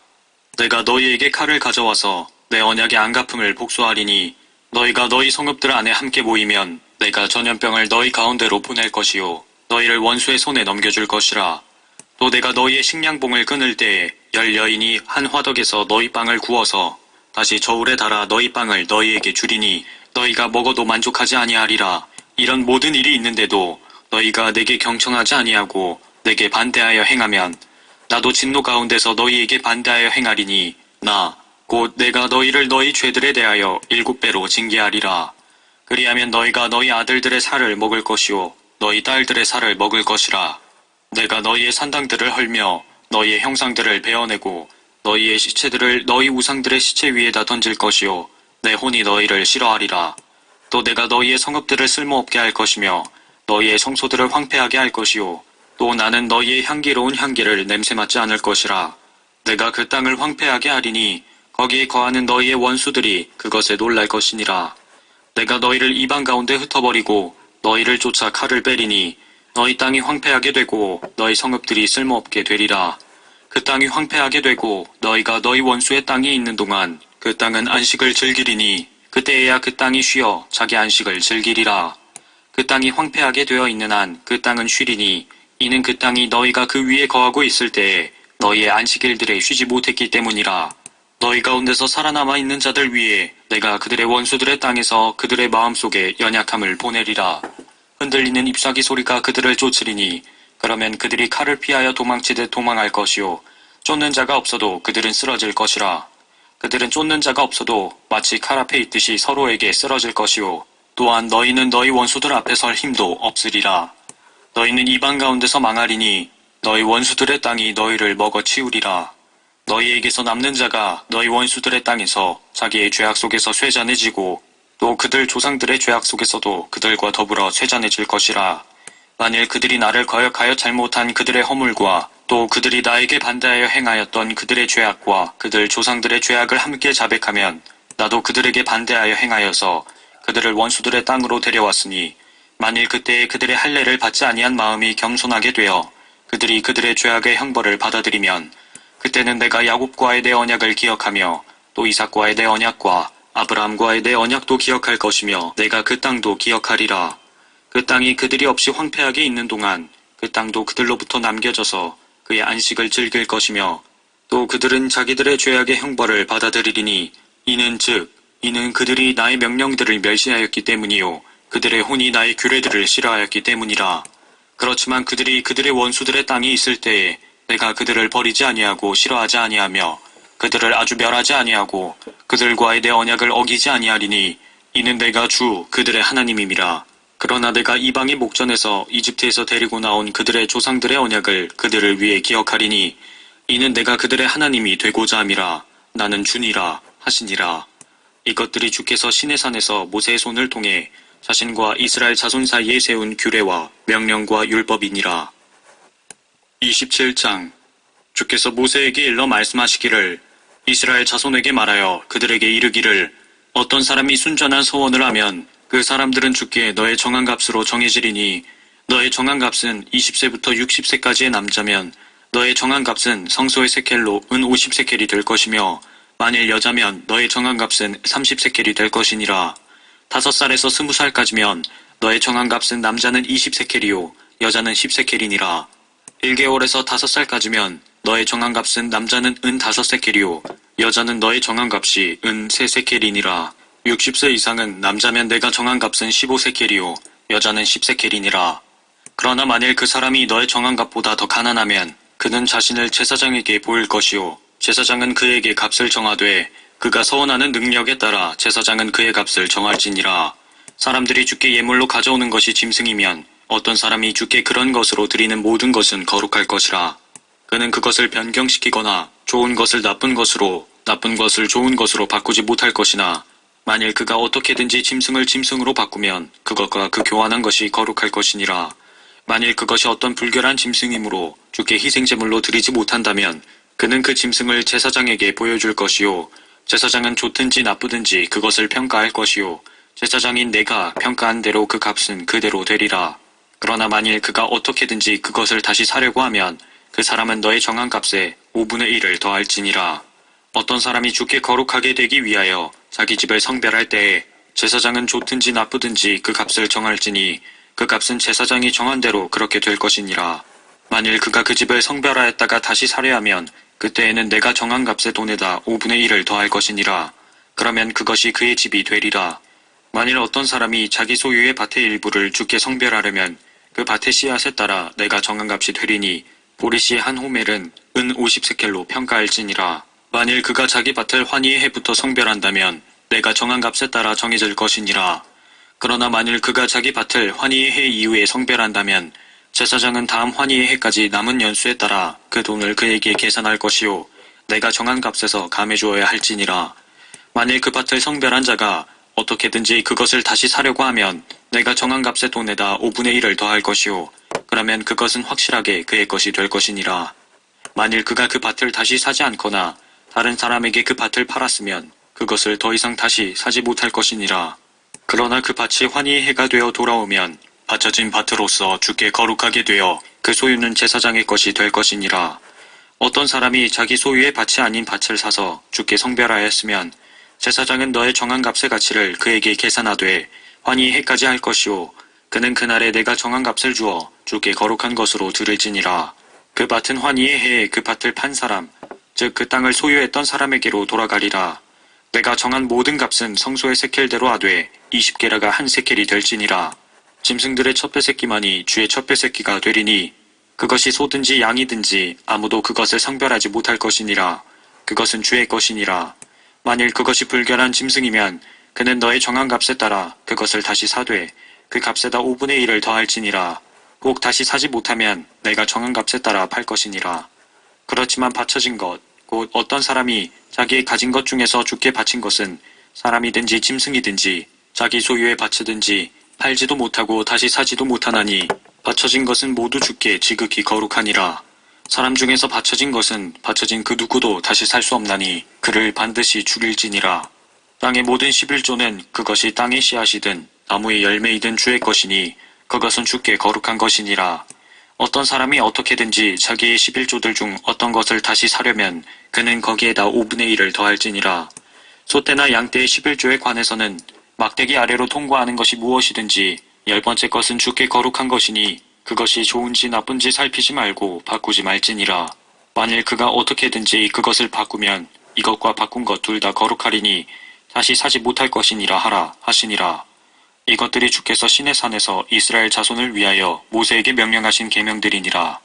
[SPEAKER 1] 내가 너희에게 칼을 가져와서 내 언약의 안갚음을 복수하리니 너희가 너희 성읍들 안에 함께 모이면 내가 전염병을 너희 가운데로 보낼 것이요 너희를 원수의 손에 넘겨줄 것이라. 또 내가 너희의 식량봉을 끊을 때에 10여인이 한 화덕에서 너희 빵을 구워서 다시 저울에 달아 너희 빵을 너희에게 주리니 너희가 먹어도 만족하지 아니하리라. 이런 모든 일이 있는데도 너희가 내게 경청하지 아니하고 내게 반대하여 행하면 나도 진노 가운데서 너희에게 반대하여 행하리니 나 곧 내가 너희를 너희 죄들에 대하여 7배로 징계하리라. 그리하면 너희가 너희 아들들의 살을 먹을 것이요 너희 딸들의 살을 먹을 것이라. 내가 너희의 산당들을 헐며 너희의 형상들을 베어내고 너희의 시체들을 너희 우상들의 시체 위에다 던질 것이요 내 혼이 너희를 싫어하리라. 또 내가 너희의 성읍들을 쓸모없게 할 것이며 너희의 성소들을 황폐하게 할 것이요 또 나는 너희의 향기로운 향기를 냄새맡지 않을 것이라. 내가 그 땅을 황폐하게 하리니 거기에 거하는 너희의 원수들이 그것에 놀랄 것이니라. 내가 너희를 이방 가운데 흩어버리고 너희를 쫓아 칼을 빼리니 너희 땅이 황폐하게 되고 너희 성읍들이 쓸모없게 되리라. 그 땅이 황폐하게 되고 너희가 너희 원수의 땅에 있는 동안 그 땅은 안식을 즐기리니 그때에야 그 땅이 쉬어 자기 안식을 즐기리라. 그 땅이 황폐하게 되어 있는 한 그 땅은 쉬리니 이는 그 땅이 너희가 그 위에 거하고 있을 때에 너희의 안식일들에 쉬지 못했기 때문이라. 너희 가운데서 살아남아 있는 자들 위에 내가 그들의 원수들의 땅에서 그들의 마음속에 연약함을 보내리라. 흔들리는 잎사귀 소리가 그들을 쫓으리니 그러면 그들이 칼을 피하여 도망치듯 도망할 것이요 쫓는 자가 없어도 그들은 쓰러질 것이라. 그들은 쫓는 자가 없어도 마치 칼 앞에 있듯이 서로에게 쓰러질 것이요 또한 너희는 너희 원수들 앞에 설 힘도 없으리라. 너희는 이방 가운데서 망하리니 너희 원수들의 땅이 너희를 먹어 치우리라. 너희에게서 남는 자가 너희 원수들의 땅에서 자기의 죄악 속에서 쇠잔해지고 또 그들 조상들의 죄악 속에서도 그들과 더불어 쇠잔해질 것이라. 만일 그들이 나를 거역하여 잘못한 그들의 허물과 또 그들이 나에게 반대하여 행하였던 그들의 죄악과 그들 조상들의 죄악을 함께 자백하면 나도 그들에게 반대하여 행하여서 그들을 원수들의 땅으로 데려왔으니 만일 그때에 그들의 할례를 받지 아니한 마음이 겸손하게 되어 그들이 그들의 죄악의 형벌을 받아들이면 그때는 내가 야곱과의 내 언약을 기억하며 또 이삭과의 내 언약과 아브라함과의 내 언약도 기억할 것이며 내가 그 땅도 기억하리라. 그 땅이 그들이 없이 황폐하게 있는 동안 그 땅도 그들로부터 남겨져서 그의 안식을 즐길 것이며 또 그들은 자기들의 죄악의 형벌을 받아들이리니 이는 그들이 나의 명령들을 멸시하였기 때문이요 그들의 혼이 나의 규례들을 싫어하였기 때문이라. 그렇지만 그들이 그들의 원수들의 땅이 있을 때에 내가 그들을 버리지 아니하고 싫어하지 아니하며 그들을 아주 멸하지 아니하고 그들과의 내 언약을 어기지 아니하리니 이는 내가 주 그들의 하나님임이라. 그러나 내가 이방의 목전에서 이집트에서 데리고 나온 그들의 조상들의 언약을 그들을 위해 기억하리니 이는 내가 그들의 하나님이 되고자 함이라. 나는 주니라 하시니라. 이것들이 주께서 시내산에서 모세의 손을 통해 자신과 이스라엘 자손 사이에 세운 규례와 명령과 율법이니라. 27장 주께서 모세에게 일러 말씀하시기를 이스라엘 자손에게 말하여 그들에게 이르기를 어떤 사람이 순전한 서원을 하면 그 사람들은 주께 너의 정한 값으로 정해지리니 너의 정한 값은 20세부터 60세까지의 남자면 너의 정한 값은 성소의 세켈로 은 50세켈이 될 것이며 만일 여자면 너의 정한 값은 30세켈이 될 것이니라. 5살에서 20살까지면 너의 정한 값은 남자는 20세켈이요 여자는 10세켈이니라. 1개월에서 5살까지면 너의 정한 값은 남자는 은 5세켈이요 여자는 너의 정한 값이 은 3세켈이니라. 60세 이상은 남자면 내가 정한 값은 15세켈이요 여자는 10세켈이니라. 그러나 만일 그 사람이 너의 정한 값보다 더 가난하면 그는 자신을 제사장에게 보일 것이요 제사장은 그에게 값을 정하되 그가 서원하는 능력에 따라 제사장은 그의 값을 정할지니라. 사람들이 주께 예물로 가져오는 것이 짐승이면 어떤 사람이 주께 그런 것으로 드리는 모든 것은 거룩할 것이라. 그는 그것을 변경시키거나 좋은 것을 나쁜 것으로 나쁜 것을 좋은 것으로 바꾸지 못할 것이나 만일 그가 어떻게든지 짐승을 짐승으로 바꾸면 그것과 그 교환한 것이 거룩할 것이니라. 만일 그것이 어떤 불결한 짐승이므로 주께 희생제물로 드리지 못한다면 그는 그 짐승을 제사장에게 보여줄 것이요 제사장은 좋든지 나쁘든지 그것을 평가할 것이요 제사장인 내가 평가한 대로 그 값은 그대로 되리라. 그러나 만일 그가 어떻게든지 그것을 다시 사려고 하면 그 사람은 너의 정한 값에 5분의 1을 더할지니라. 어떤 사람이 주께 거룩하게 되기 위하여 자기 집을 성별할 때에 제사장은 좋든지 나쁘든지 그 값을 정할지니 그 값은 제사장이 정한 대로 그렇게 될 것이니라. 만일 그가 그 집을 성별하였다가 다시 사려 하면 그때에는 내가 정한 값의 돈에다 5분의 1을 더할 것이니라. 그러면 그것이 그의 집이 되리라. 만일 어떤 사람이 자기 소유의 밭의 일부를 주께 성별하려면 그 밭의 씨앗에 따라 내가 정한 값이 되리니 보리씨 한 호멜은 은 50세켈로 평가할지니라. 만일 그가 자기 밭을 환희의 해부터 성별한다면 내가 정한 값에 따라 정해질 것이니라. 그러나 만일 그가 자기 밭을 환희의 해 이후에 성별한다면 제사장은 다음 환희의 해까지 남은 연수에 따라 그 돈을 그에게 계산할 것이요 내가 정한 값에서 감해주어야 할지니라. 만일 그 밭을 성별한 자가 어떻게든지 그것을 다시 사려고 하면 내가 정한 값의 돈에다 5분의 1을 더할 것이요. 그러면 그것은 확실하게 그의 것이 될 것이니라. 만일 그가 그 밭을 다시 사지 않거나 다른 사람에게 그 밭을 팔았으면 그것을 더 이상 다시 사지 못할 것이니라. 그러나 그 밭이 환희의 해가 되어 돌아오면 바쳐진 밭으로서 주께 거룩하게 되어 그 소유는 제사장의 것이 될 것이니라. 어떤 사람이 자기 소유의 밭이 아닌 밭을 사서 주께 성별하였으면 제사장은 너의 정한 값의 가치를 그에게 계산하되 환희의 해까지 할 것이요. 그는 그날에 내가 정한 값을 주어 주께 거룩한 것으로 들을지니라. 그 밭은 환희의 해에 그 밭을 판 사람, 즉 그 땅을 소유했던 사람에게로 돌아가리라. 내가 정한 모든 값은 성소의 세켈대로 하되 20게라가 한 세켈이 될지니라. 짐승들의 첫 뱃새끼만이 주의 첫 뱃새끼가 되리니 그것이 소든지 양이든지 아무도 그것을 성별하지 못할 것이니라. 그것은 주의 것이니라. 만일 그것이 불결한 짐승이면 그는 너의 정한 값에 따라 그것을 다시 사되 그 값에다 5분의 1을 더할지니라. 혹 다시 사지 못하면 내가 정한 값에 따라 팔 것이니라. 그렇지만 바쳐진 것, 곧 어떤 사람이 자기의 가진 것 중에서 주께 바친 것은 사람이든지 짐승이든지 자기 소유에 바치든지 팔지도 못하고 다시 사지도 못하나니 바쳐진 것은 모두 주께 지극히 거룩하니라. 사람 중에서 바쳐진 것은 바쳐진 그 누구도 다시 살 수 없나니 그를 반드시 죽일지니라. 땅의 모든 11조는 그것이 땅의 씨앗이든 나무의 열매이든 주의 것이니 그것은 주께 거룩한 것이니라. 어떤 사람이 어떻게든지 자기의 11조들 중 어떤 것을 다시 사려면 그는 거기에다 5분의 1을 더할지니라. 소떼나 양떼의 11조에 관해서는 막대기 아래로 통과하는 것이 무엇이든지 10번째 것은 주께 거룩한 것이니 그것이 좋은지 나쁜지 살피지 말고 바꾸지 말지니라. 만일 그가 어떻게든지 그것을 바꾸면 이것과 바꾼 것 둘 다 거룩하리니 다시 사지 못할 것이니라 하라 하시니라. 이것들이 주께서 시내산에서 이스라엘 자손을 위하여 모세에게 명령하신 계명들이니라.